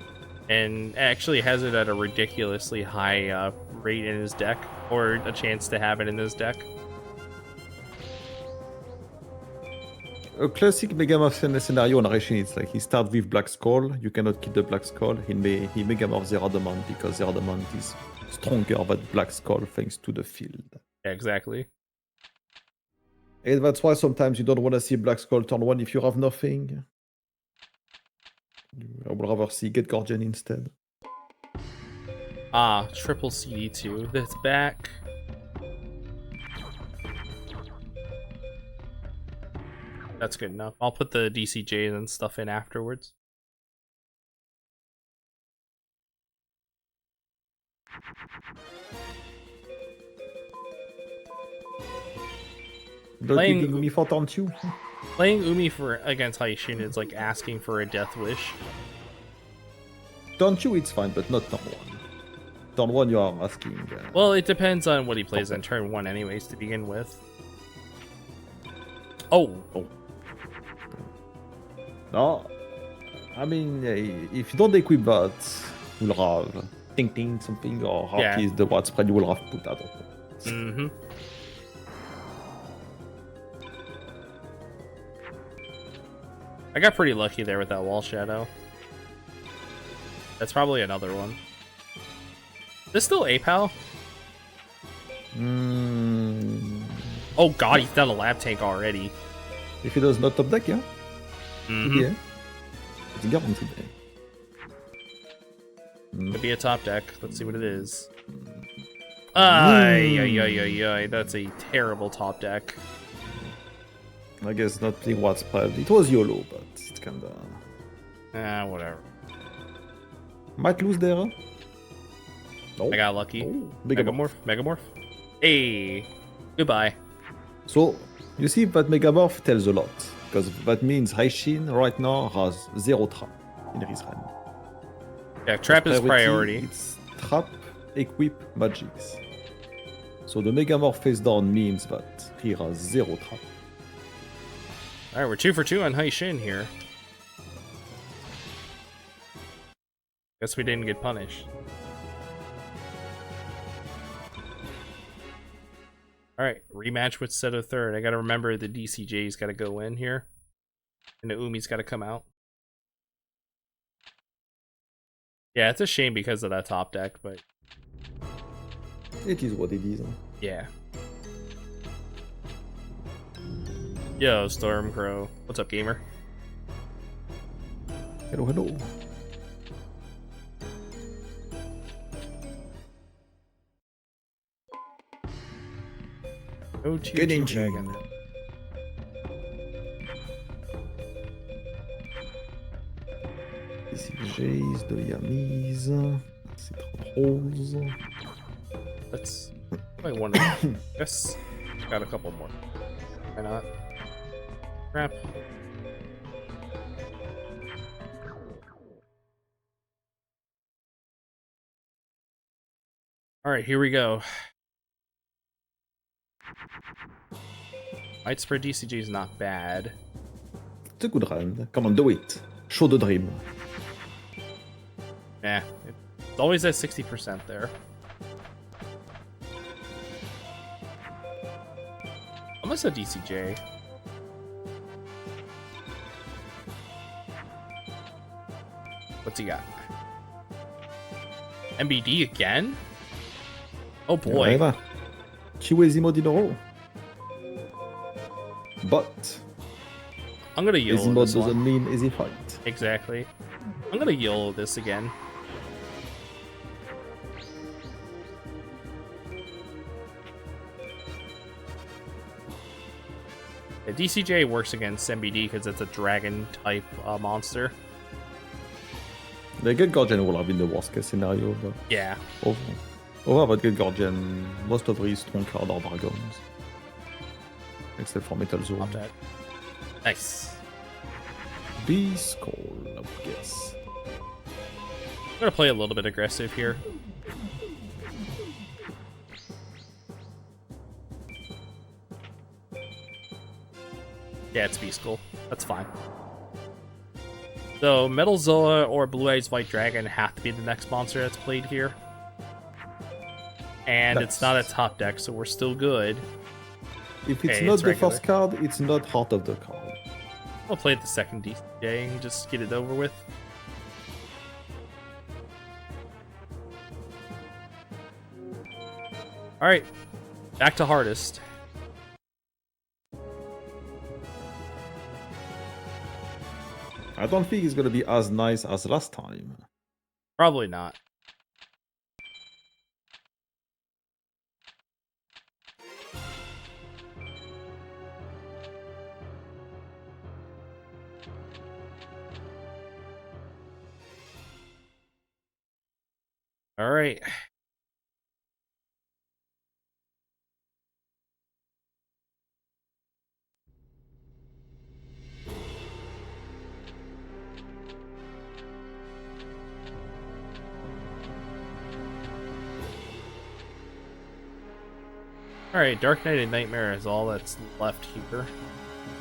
And actually has it at a ridiculously high rate in his deck, or a chance to have it in his deck. A classic Megamorph scenario on Heishin, it's like he starts with Black Skull, you cannot kill the Black Skull, he Megamorphs their Adamant because their Adamant is stronger than Black Skull thanks to the field. Yeah, exactly. And that's why sometimes you don't want to see Black Skull turn 1 if you have nothing. I would rather see Get Guardian instead. Ah, triple CD2. That's back. That's good enough. I'll put the DCJs and stuff in afterwards. Playing Umi for turn 2. Playing Umi for against Heishin is like asking for a death wish. Turn 2 it's fine, but not turn 1. Turn 1 you are asking. Well, it depends on what he plays on turn 1 anyways to begin with. Oh. No, I mean, if you don't equip that, you'll have Ting something, or half is the widespread, you will have put that on. Mm-hmm. I got pretty lucky there with that wall shadow. That's probably another one. Is this still APAL? Oh god, he's done a lab tank already. If he does not top deck, yeah? Mm-hmm. Yeah. It's guaranteed. Could be a top deck. Let's see what it is. Ay, that's a terrible top deck. I guess not playing widespread. It was YOLO, but it's kinda... Whatever. Might lose there. I got lucky. Oh, Megamorph. Hey, goodbye. So, you see that Megamorph tells a lot. Because that means Heishin right now has 0 trap in his hand. Yeah, trap is priority. It's trap, equip, magics. So the Megamorph face down means that he has 0 trap. Alright, we're 2 for 2 on Heishin here. Guess we didn't get punished. Alright, rematch with Seto third. I gotta remember the DCJ's gotta go in here. And the Umi's gotta come out. Yeah, it's a shame because of that top deck, but... It is what it is. Huh? Yeah. Yo, Stormcrow. What's up, gamer? Hello, hello. Go to Good Dragon. DCJs, de Yamis, Citrons. Let's play one. Yes, got a couple more. Why not? Crap. All right, here we go. Widespread DCG is not bad. It's a good round. Come on, do it. Show the dream. Yeah, it's always at 60% there. gonna say DCJ. What's he got? MBD again? Oh boy. Chiwezimo Dinoro. But I'm gonna YOLO easy mode this doesn't one. mean easy fight. Exactly. I'm gonna YOLO this again. Yeah, DCJ works against MBD because it's a dragon type monster. The Get Guardian will have been the worst case scenario, but Yeah. over but Get Guardian, most of his strong cards are dragons. Except for Metal Zone. Not bad. Nice. Beast Call, I would guess. I'm gonna play a little bit aggressive here. Yeah, it's Beast Skull. That's fine. So, Metal Zoa or Blue Eyes White Dragon have to be the next monster that's played here. And it's not a top deck, so we're still good. If it's Okay, not it's the regular. first card, it's not heart of the card. I'll play the second DCJ and just get it over with. Alright, back to hardest. I don't think it's gonna be as nice as last time. Probably not. Alright. Alright, Dark Knight and Nightmare is all that's left here.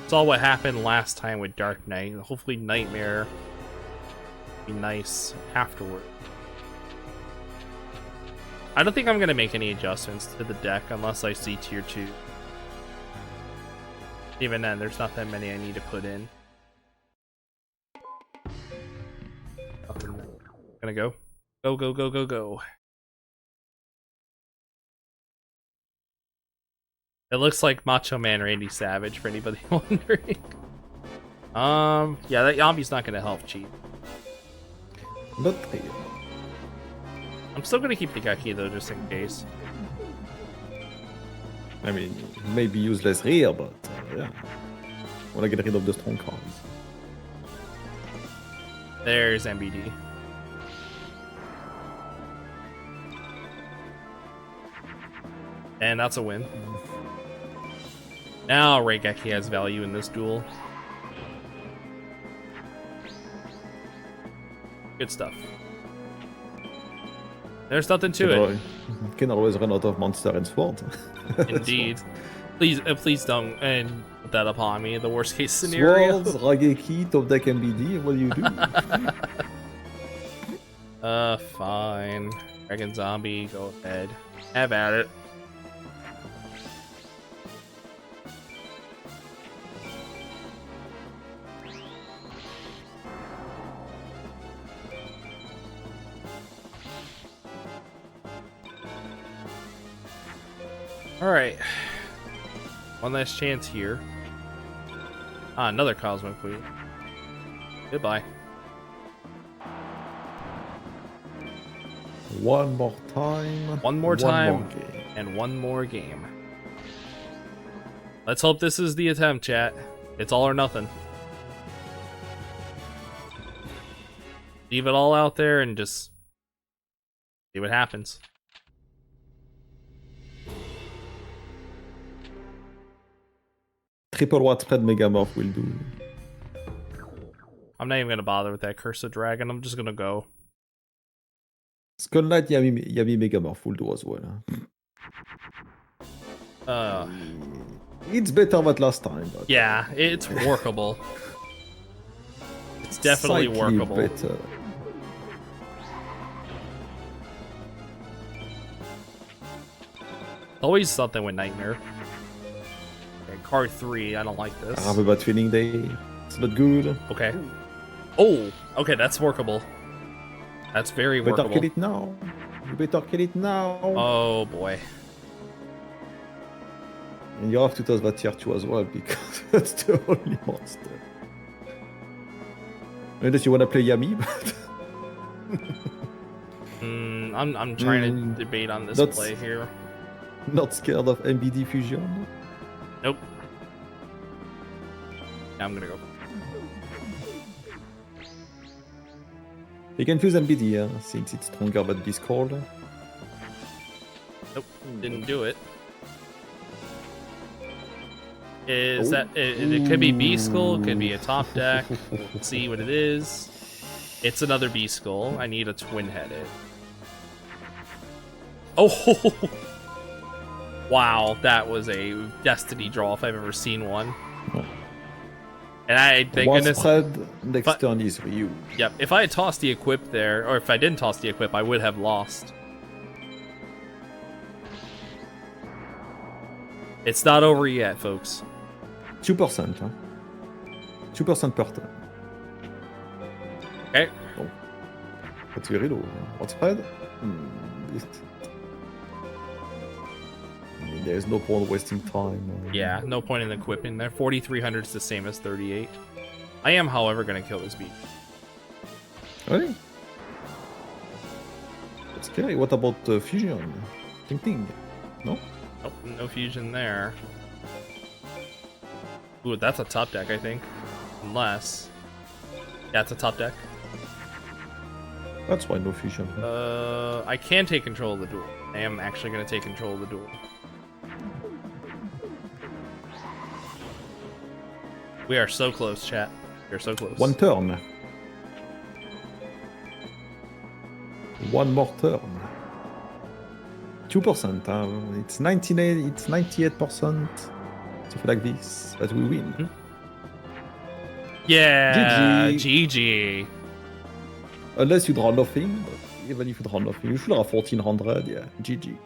It's all what happened last time with Dark Knight. Hopefully Nightmare will be nice afterward. I don't think I'm going to make any adjustments to the deck unless I see tier 2. Even then, there's not that many I need to put in. Gonna go. Go, go, go, go, go. It looks like Macho Man Randy Savage for anybody wondering. Yeah, that Yambi's not gonna help cheat. Not really. I'm still gonna keep the Geki though, just in case. I mean, maybe useless here, but yeah. Wanna get rid of the strong cards. There's MBD. And that's a win. Now Reigeki has value in this duel. Good stuff. There's nothing to it. Can always run out of monster and sword. Indeed. Please don't and put that upon me. The worst case scenario. Sword, Rageki, top deck MBD. What do you do? Fine. Dragon Zombie, go ahead. Have at it. Alright. One last chance here. Ah, another Cosmic Queen. Goodbye. One more time. One more time. More game. And one more game. Let's hope this is the attempt, chat. It's all or nothing. Leave it all out there and just see what happens. Triple widespread Megamorph will do. I'm not even gonna bother with that Curse of Dragon. I'm just gonna go. Skull Knight Yami Megamorph will do as well. It's better than last time. But Yeah, it's workable. It's definitely slightly workable. Better. Always something with Nightmare. Okay, car 3. I don't like this. I have a bad feeling it's not good. Okay. Oh, okay, that's workable. That's very You better workable. kill it now. You better kill it now. Oh boy. And you have to toss that tier 2 as well, because that's the only monster. Unless you want to play Yami, but... I'm trying to debate on this play here. Not scared of MBD fusion? Nope. Yeah, I'm gonna go. You can fuse MBD, since it's stronger than Discord. Nope, didn't do it. Is that it could be B skull, could be a top deck. Let's see what it is. It's another B skull. I need a twin-headed. Oh, wow, that was a destiny draw if I've ever seen one. And I thank goodness. Spread, next turn is Ryu. Yep, if I had tossed the equip there, or if I didn't toss the equip, I would have lost. It's not over yet, folks. 2%, huh? 2% per turn. Okay. Oh. That's very low. What spread? I mean, there's no point wasting time. Yeah, no point in equipping there. 4,300 is the same as 38. I am, however, going to kill this beast. Really? That's scary. What about fusion? Ting ting. No? Nope, no fusion there. Ooh, that's a top deck, I think. Unless... Yeah, it's a top deck. That's why no fusion. I can take control of the duel. I am actually going to take control of the duel. We are so close, chat. We are so close. One turn. One more turn. 2%. It's 98. It's 98%. Something like this. But we win. Mm-hmm. Yeah. GG. GG. Unless you draw nothing. But even if you draw nothing, you should have 1400. Yeah. GG.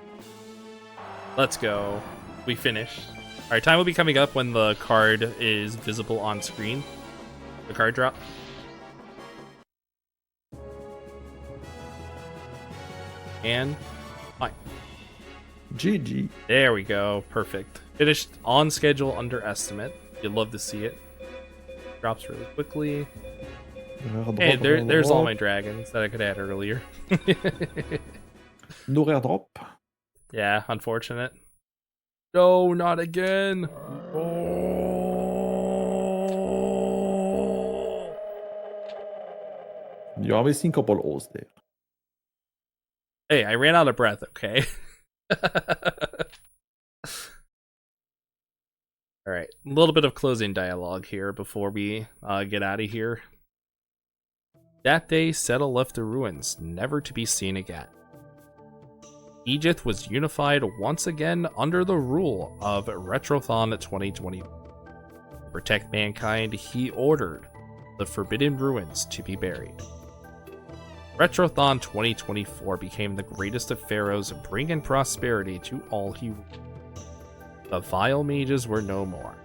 Let's go. We finished. Alright, time will be coming up when the card is visible on screen. The card drop. And fine. GG. There we go. Perfect. Finished on schedule under estimate. You'd love to see it. Drops really quickly. Hey, there's all my dragons that I could add earlier. No rare drop. Yeah, unfortunate. No, not again. Oh. You are missing a couple O's there. Hey, I ran out of breath, okay? Alright, a little bit of closing dialogue here before we get out of here. That day, Seta left the ruins, never to be seen again. Egypt was unified once again under the rule of Retrothon 2020. To protect mankind, he ordered the Forbidden Ruins to be buried. Retrothon 2024 became the greatest of pharaohs, bringing prosperity to all he ruled. The vile mages were no more.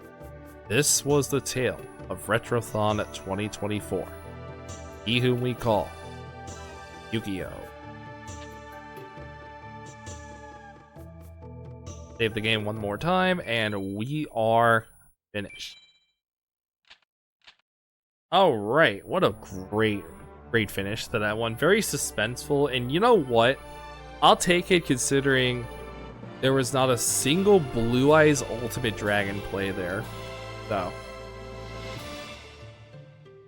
This was the tale of Retrothon 2024. He whom we call Yu-Gi-Oh! Save the game one more time, and we are finished. Alright, what a great finish to that one. Very suspenseful, and you know what? I'll take it considering there was not a single Blue Eyes Ultimate Dragon play there. So,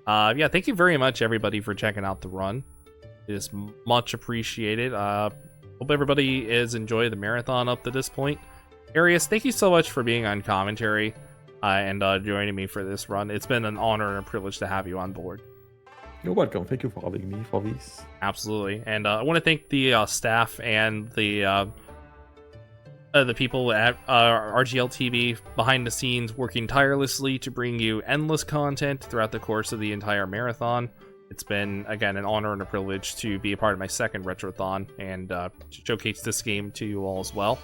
yeah, thank you very much, everybody, for checking out the run. It is much appreciated. Hope everybody has enjoyed the marathon up to this point. Arius, thank you so much for being on commentary and joining me for this run. It's been an honor and a privilege to have you on board. You're welcome. Thank you for having me for this. Absolutely. And I want to thank the staff and the people at RGLTV behind the scenes working tirelessly to bring you endless content throughout the course of the entire marathon. It's been, again, an honor and a privilege to be a part of my second Retrothon and to showcase this game to you all as well.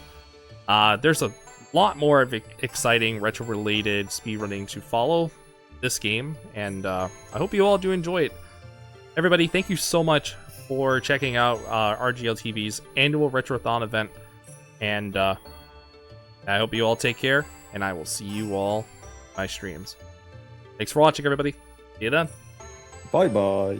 There's a lot more of exciting retro-related speedrunning to follow this game, and I hope you all do enjoy it. Everybody, thank you so much for checking out RGLtvs annual Retrothon event, and I hope you all take care, and I will see you all in my streams. Thanks for watching, everybody. See you then. Bye bye.